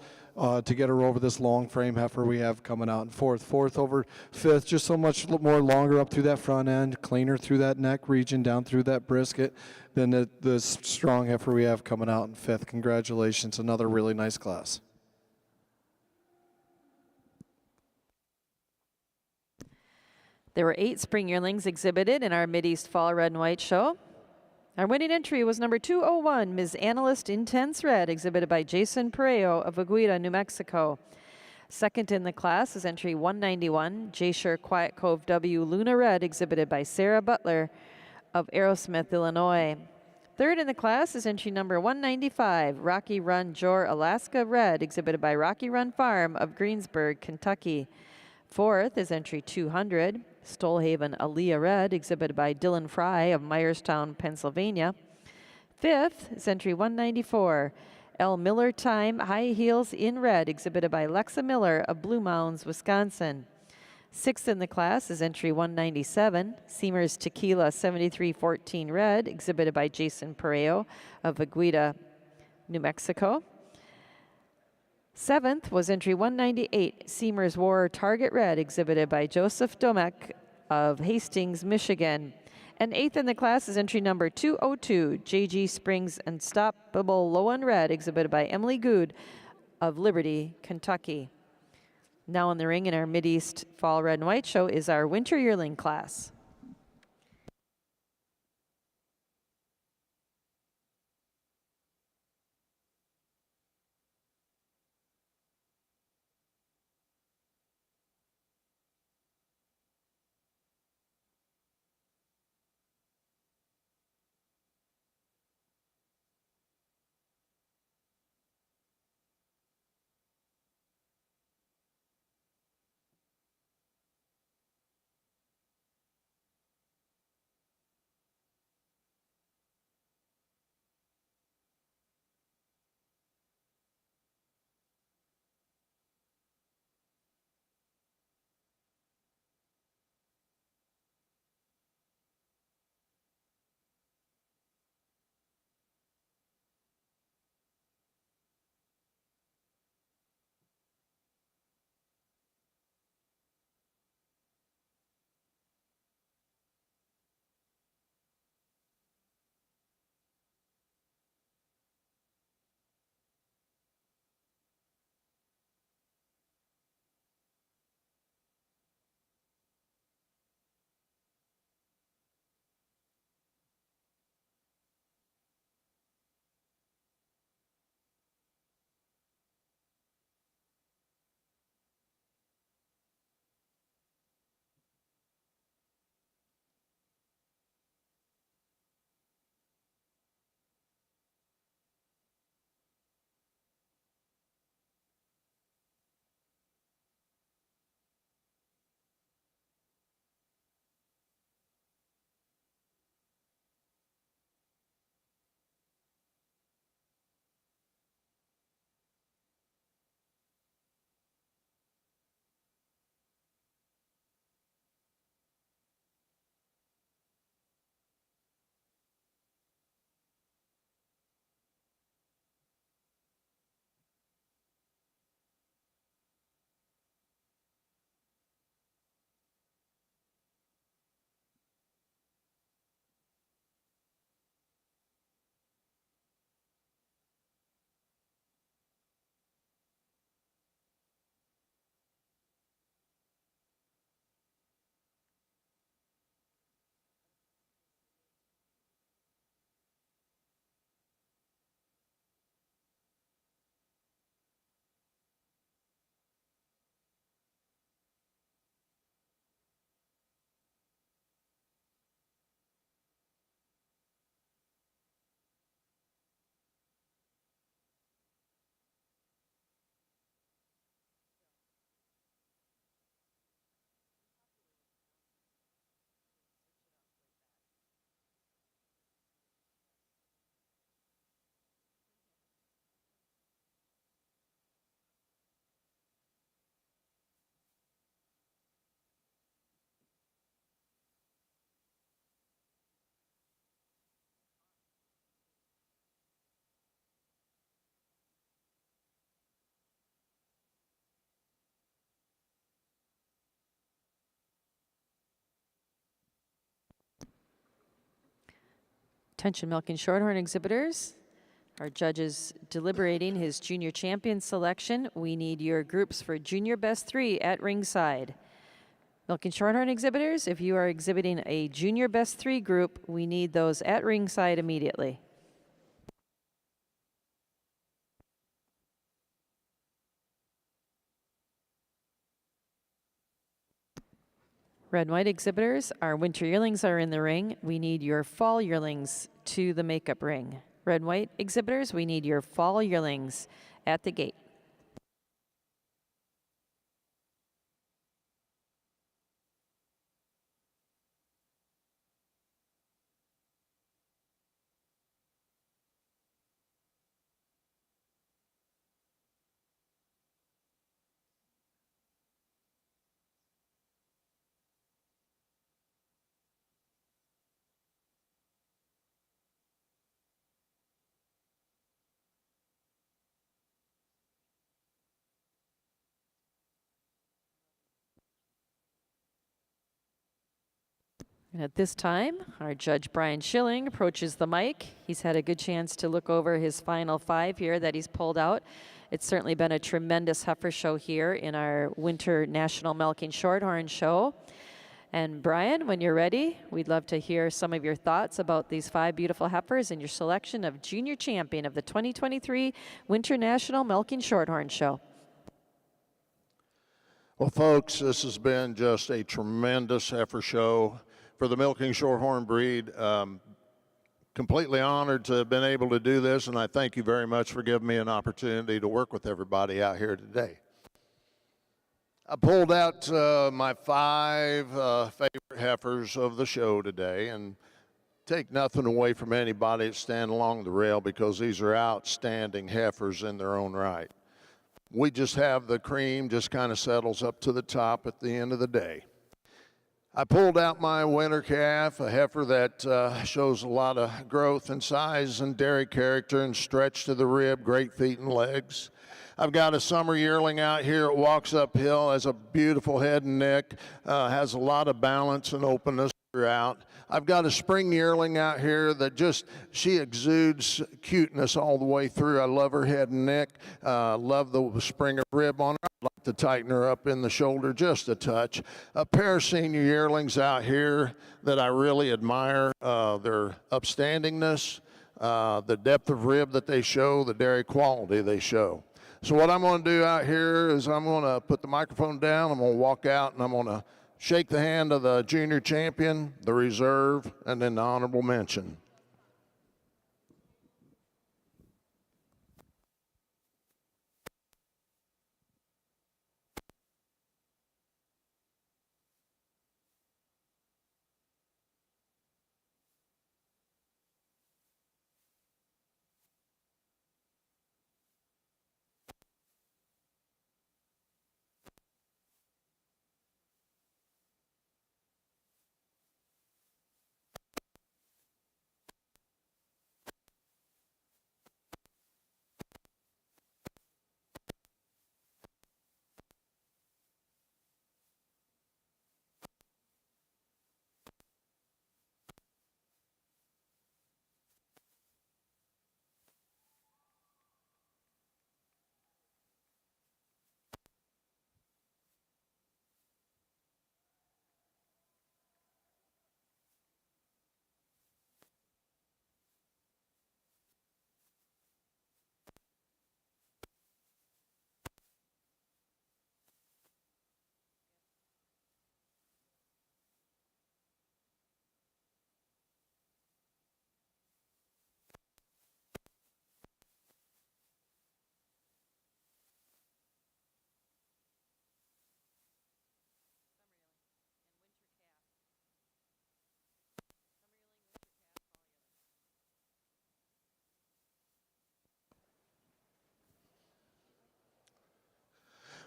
to get her over this long frame heifer we have coming out in fourth. Fourth over fifth, just so much more longer up through that front end, cleaner through that neck region, down through that brisket than the strong heifer we have coming out in fifth. Congratulations, another really nice class. There were 8 spring yearlings exhibited in our Mideast Fall Red and White show. Our winning entry was number 201, Ms. Analyst Intense Red, exhibited by Jason Pareo of Aguida, New Mexico. Second in the class is entry 191, Jayshire Quiet Cove W Luna Red, exhibited by Sarah Butler of Aerosmith, Illinois. Third in the class is entry number 195, Rocky Run Jor Alaska Red, exhibited by Rocky Run Farm of Greensburg, Kentucky. Fourth is entry 200, Stolehaven Aaliyah Red, exhibited by Dylan Fry of Myerstown, Pennsylvania. Fifth is entry 194, L. Miller Time High Heels in Red, exhibited by Lexa Miller of Blue Mounds, Wisconsin. Sixth in the class is entry 197, Seamers Tequila 7314 Red, exhibited by Jason Pareo of Aguida, New Mexico. Seventh was entry 198, Seamers War Target Red, exhibited by Joseph Domek of Hastings, Michigan. And eighth in the class is entry number 202, JG Springs Unstoppable Low End Red, exhibited by Emily Good of Liberty, Kentucky. Now in the ring in our Mideast Fall Red and White show is our Winter Yearling class. Attention milking shorthorn exhibitors. Our judges deliberating his junior champion selection. We need your groups for junior best 3 at ringside. Milking shorthorn exhibitors, if you are exhibiting a junior best 3 group, we need those at ringside immediately. Red and white exhibitors, our winter yearlings are in the ring. We need your fall yearlings to the makeup ring. Red and white exhibitors, we need your fall yearlings at the gate. And at this time, our judge Brian Schilling approaches the mic. He's had a good chance to look over his final 5 here that he's pulled out. It's certainly been a tremendous heifer show here in our Winter National Milking Shorthorn Show. And Brian, when you're ready, we'd love to hear some of your thoughts about these 5 beautiful heifers and your selection of junior champion of the 2023 Winter National Milking Shorthorn Show. Well, folks, this has been just a tremendous heifer show for the milking shorthorn breed. Completely honored to have been able to do this, and I thank you very much for giving me an opportunity to work with everybody out here today. I pulled out my 5 favorite heifers of the show today, and take nothing away from anybody that stand along the rail, because these are outstanding heifers in their own right. We just have the cream just kind of settles up to the top at the end of the day. I pulled out my winter calf, a heifer that shows a lot of growth and size and dairy character and stretch to the rib, great feet and legs. I've got a summer yearling out here. It walks uphill, has a beautiful head and neck, has a lot of balance and openness throughout. I've got a spring yearling out here that she exudes cuteness all the way through. I love her head and neck. Love the spring of rib on her. I'd like to tighten her up in the shoulder just a touch. A pair of senior yearlings out here that I really admire. Their upstandingness, the depth of rib that they show, the dairy quality they show. So what I'm going to do out here is I'm going to put the microphone down. I'm going to walk out and I'm going to shake the hand of the junior champion, the reserve, and then the honorable mention.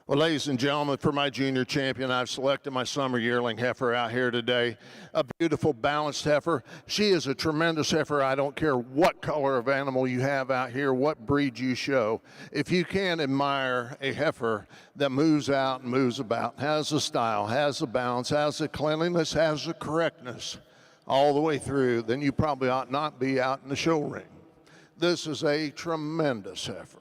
Well, ladies and gentlemen, for my junior champion, I've selected my summer yearling heifer out here today. A beautiful, balanced heifer. She is a tremendous heifer. I don't care what color of animal you have out here, what breed you show. If you can admire a heifer that moves out and moves about, has the style, has the balance, has the cleanliness, has the correctness, all the way through, then you probably ought not be out in the show ring. This is a tremendous heifer.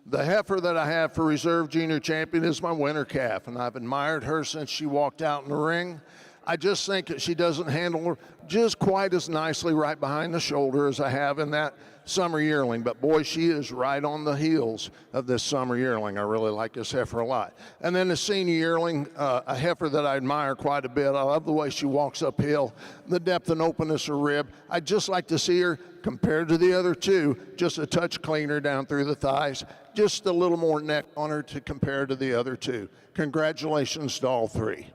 The heifer that I have for Reserve Junior Champion is my winter calf, and I've admired her since she walked out in the ring. I just think that she doesn't handle her just quite as nicely right behind the shoulder as I have in that summer yearling. But boy, she is right on the heels of this summer yearling. I really like this heifer a lot. And then the senior yearling, a heifer that I admire quite a bit. I love the way she walks uphill, the depth and openness of rib. I'd just like to see her, compared to the other two, just a touch cleaner down through the thighs, just a little more neck on her to compare to the other two. Congratulations to all three.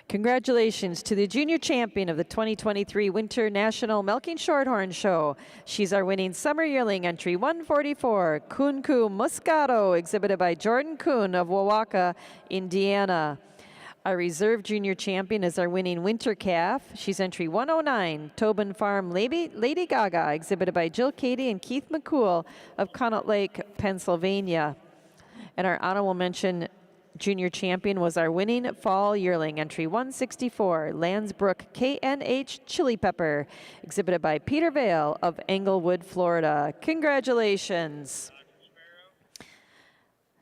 Congratulations to the junior champion of the 2023 Winter National Milking Shorthorn Show. She's our winning summer yearling, entry 144, Kunku Moscato, exhibited by Jordan Kuhn of Wawaka, Indiana. Our reserve junior champion is our winning winter calf. She's entry 109, Tobin Farm Lady Gaga, exhibited by Jill Cady and Keith McCool of Connaught Lake, Pennsylvania. And our honorable mention junior champion was our winning fall yearling, entry 164, Landsbrook KNH Chili Pepper, exhibited by Peter Vale of Englewood, Florida. Congratulations.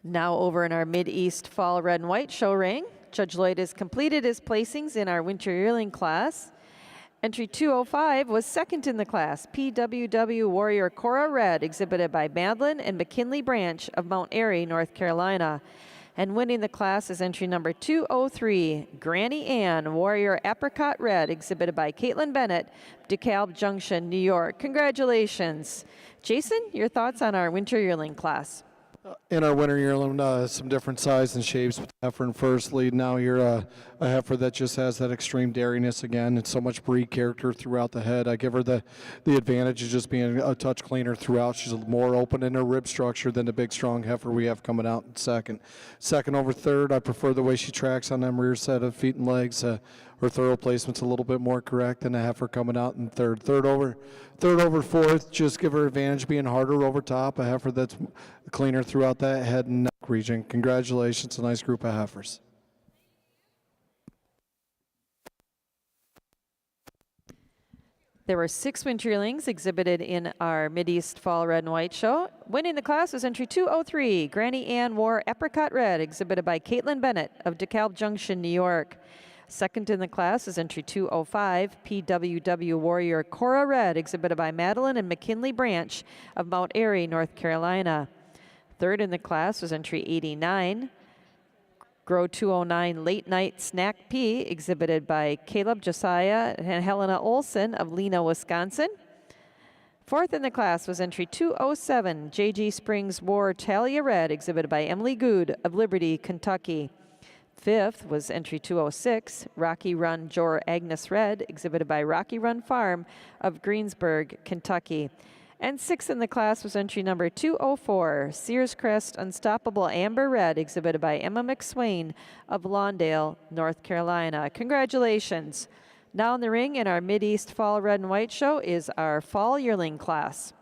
Now over in our Mid-East Fall Red and White show ring, Judge Lloyd has completed his placings in our winter yearling class. Entry 205 was second in the class, PWW Warrior Cora Red, exhibited by Madeline and McKinley Branch of Mount Airy, North Carolina. And winning the class is entry number 203, Granny Ann Warrior Apricot Red, exhibited by Caitlin Bennett, DeKalb Junction, New York. Congratulations. Jason, your thoughts on our winter yearling class? In our winter yearling, some different sizes and shapes with heifer in first lead. Now you're a heifer that just has that extreme dariness again and so much breed character throughout the head. I give her the advantage of just being a touch cleaner throughout. She's more open in her rib structure than the big strong heifer we have coming out in second. Second over third, I prefer the way she tracks on them rear set of feet and legs. Her thorough placement's a little bit more correct than a heifer coming out in third. Third over fourth, just give her advantage being harder over top. A heifer that's cleaner throughout that head and neck region. Congratulations, a nice group of heifers. There were 6 winter yearlings exhibited in our Mideast Fall Red and White show. Winning the class was entry 203, Granny Ann War Apricot Red, exhibited by Caitlin Bennett of DeKalb Junction, New York. Second in the class is entry 205, PWW Warrior Cora Red, exhibited by Madeline and McKinley Branch of Mount Airy, North Carolina. Third in the class was entry 89, Grow 209 Late Night Snack P, exhibited by Caleb Josiah and Helena Olson of Lena, Wisconsin. Fourth in the class was entry 207, JG Springs War Talia Red, exhibited by Emily Good of Liberty, Kentucky. Fifth was entry 206, Rocky Run Jor Agnes Red, exhibited by Rocky Run Farm of Greensburg, Kentucky. And sixth in the class was entry number 204, Sears Crest Unstoppable Amber Red, exhibited by Emma McSwain of Lawndale, North Carolina. Congratulations. Now in the ring in our Mideast Fall Red and White show is our fall yearling class.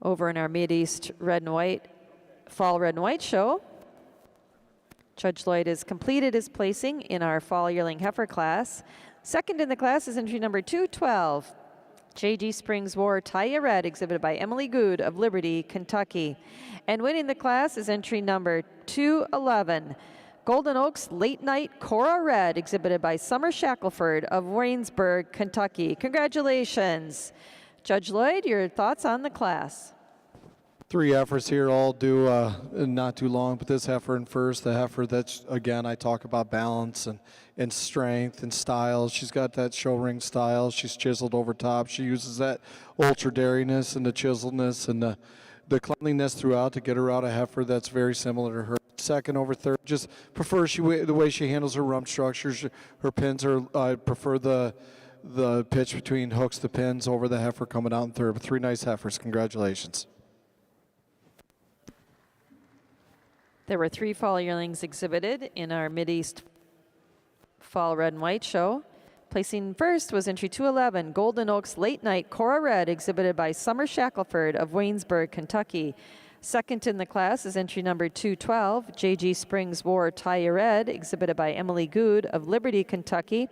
Over in our Mid-East red and white, fall red and white show, Judge Lloyd has completed his placing in our fall yearling heifer class. Second in the class is entry number 212, J.G. Springs War Taya Red, exhibited by Emily Good of Liberty, Kentucky. And winning the class is entry number 211, Golden Oaks Late Night Cora Red, exhibited by Summer Shackelford of Waynesburg, Kentucky. Congratulations. Judge Lloyd, your thoughts on the class? 3 heifers here, all due not too long, but this heifer in first, the heifer that's, again, I talk about balance and strength and style. She's got that show ring style. She's chiseled over top. She uses that ultra dairyness and the chiseledness and the cleanliness throughout to get her out a heifer that's very similar to her. Second over third, just prefer the way she handles her rump structures. Her pins are, I prefer the pitch between hooks to pins over the heifer coming out in third. But 3 nice heifers. Congratulations. There were 3 fall yearlings exhibited in our Mid-East fall red and white show. Placing first was entry 211, Golden Oaks Late Night Cora Red, exhibited by Summer Shackelford of Waynesburg, Kentucky. Second in the class is entry number 212, J.G. Springs War Taya Red, exhibited by Emily Good of Liberty, Kentucky.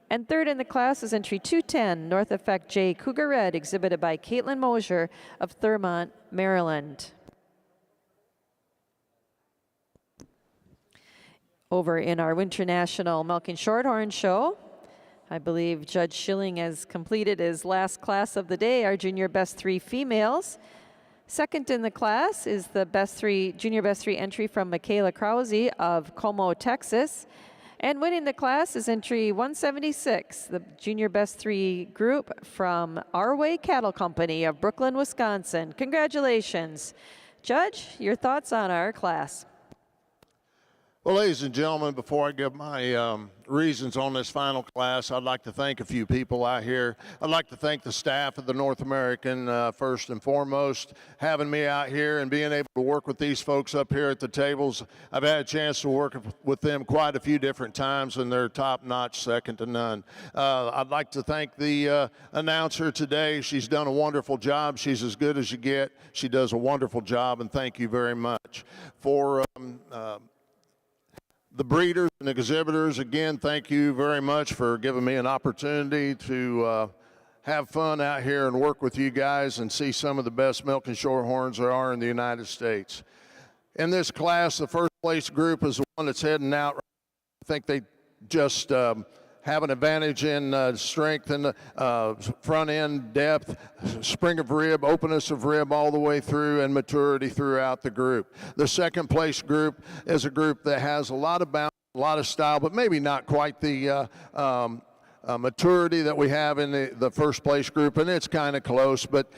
And third in the class is entry 210, North Effect J. Cougar Red, exhibited by Caitlin Mosier of Thurmont, Maryland. Over in our Winter National Milking Shorthorn show, I believe Judge Schilling has completed his last class of the day, our junior best 3 females. Second in the class is the junior best 3 entry from Michaela Krause of Como, Texas. And winning the class is entry 176, the junior best 3 group from Our Way Cattle Company of Brooklyn, Wisconsin. Congratulations. Judge, your thoughts on our class? Well, ladies and gentlemen, before I give my reasons on this final class, I'd like to thank a few people out here. I'd like to thank the staff of the North American, first and foremost, having me out here and being able to work with these folks up here at the tables. I've had a chance to work with them quite a few different times, and they're top-notch, second to none. I'd like to thank the announcer today. She's done a wonderful job. She's as good as you get. She does a wonderful job, and thank you very much. For the breeders and exhibitors, again, thank you very much for giving me an opportunity to have fun out here and work with you guys and see some of the best milking shorthorns there are in the United States. In this class, the first place group is the one that's heading out. I think they just have an advantage in strength and front end depth, spring of rib, openness of rib all the way through, and maturity throughout the group. The second place group is a group that has a lot of balance, a lot of style, but maybe not quite the maturity that we have in the first place group, and it's kind of close, but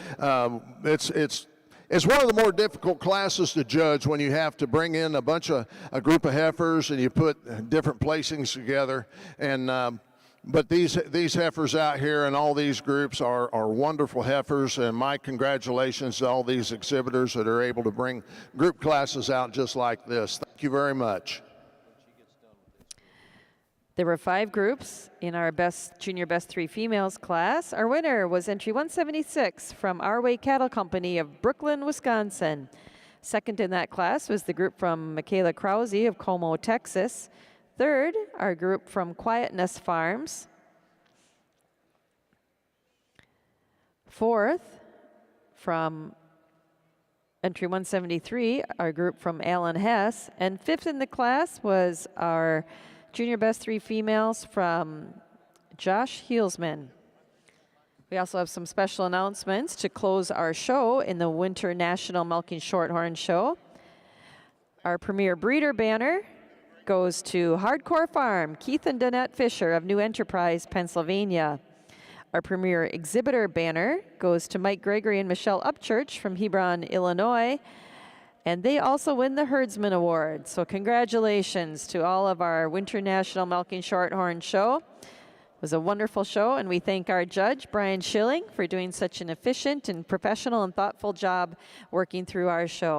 it's one of the more difficult classes to judge when you have to bring in a group of heifers and you put different placings together. And but these heifers out here and all these groups are wonderful heifers, and my congratulations to all these exhibitors that are able to bring group classes out just like this. Thank you very much. There were 5 groups in our junior best 3 females class. Our winner was entry 176 from Our Way Cattle Company of Brooklyn, Wisconsin. Second in that class was the group from Michaela Krause of Como, Texas. Third, our group from Quietness Farms. Fourth, from entry 173, our group from Alan Hess. And fifth in the class was our junior best 3 females from Josh Heelsman. We also have some special announcements to close our show in the Winter National Milking Shorthorn Show. Our premier breeder banner goes to Hardcore Farm, Keith and Danette Fisher of New Enterprise, Pennsylvania. Our premier exhibitor banner goes to Mike Gregory and Michelle Upchurch from Hebron, Illinois. And they also win the Herdsman Award. So congratulations to all of our Winter National Milking Shorthorn show. It was a wonderful show, and we thank our judge, Brian Schilling, for doing such an efficient and professional and thoughtful job working through our show.